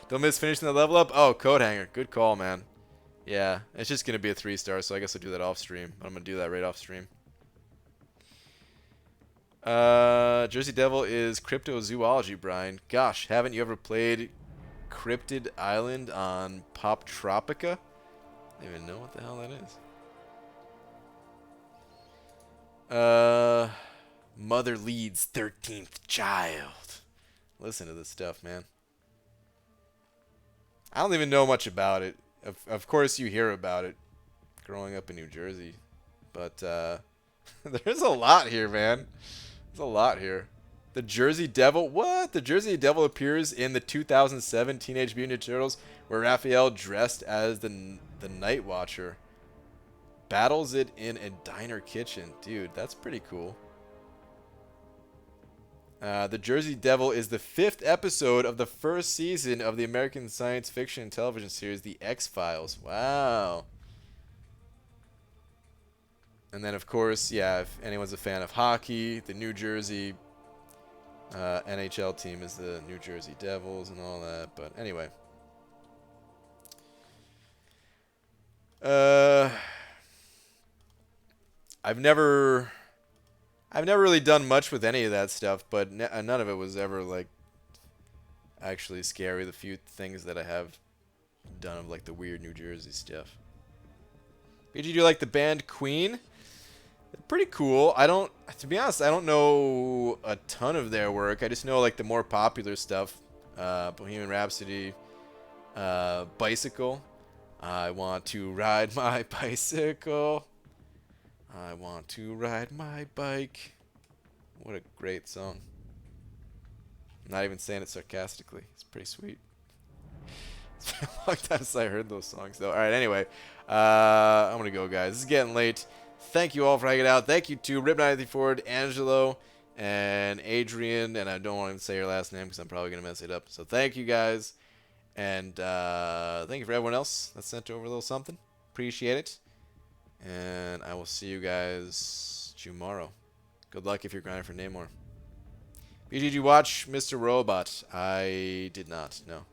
Don't miss finishing the level up? Oh, Code Hanger. Good call, man. Yeah, it's just going to be a 3-star, so I guess I'll do that off stream. I'm going to do that right off stream. Jersey Devil is cryptozoology, Brian. Gosh, haven't you ever played Cryptid Island on Pop Tropica? I don't even know what the hell that is. Mother leads 13th child. Listen to this stuff, man. I don't even know much about it. Of course you hear about it growing up in New Jersey. But there's a lot here, man. There's a lot here. The Jersey Devil? What? The Jersey Devil appears in the 2007 Teenage Mutant Ninja Turtles, where Raphael, dressed as the Night Watcher, battles it in a diner kitchen. Dude, that's pretty cool. The Jersey Devil is the 5th episode of the first season of the American science fiction television series, The X-Files. Wow. And then, of course, yeah, if anyone's a fan of hockey, the New Jersey NHL team is the New Jersey Devils and all that. But anyway. I've never really done much with any of that stuff, but none of it was ever, like, actually scary. The few things that I have done of, like, the weird New Jersey stuff. Did you like the band Queen? They're pretty cool. To be honest, I don't know a ton of their work. I just know, like, the more popular stuff. Bohemian Rhapsody, Bicycle. I want to ride my bicycle. I want to ride my bike. What a great song. I'm not even saying it sarcastically. It's pretty sweet. It's been a long time since I heard those songs, though. All right, anyway. I'm going to go, guys. This is getting late. Thank you all for hanging out. Thank you to Rip94, Angelo, and Adrian. And I don't want to say your last name because I'm probably going to mess it up. So thank you, guys. And thank you for everyone else that sent over a little something. Appreciate it. And I will see you guys tomorrow. Good luck if you're grinding for Namor. Did you watch Mr. Robot? I did not, no.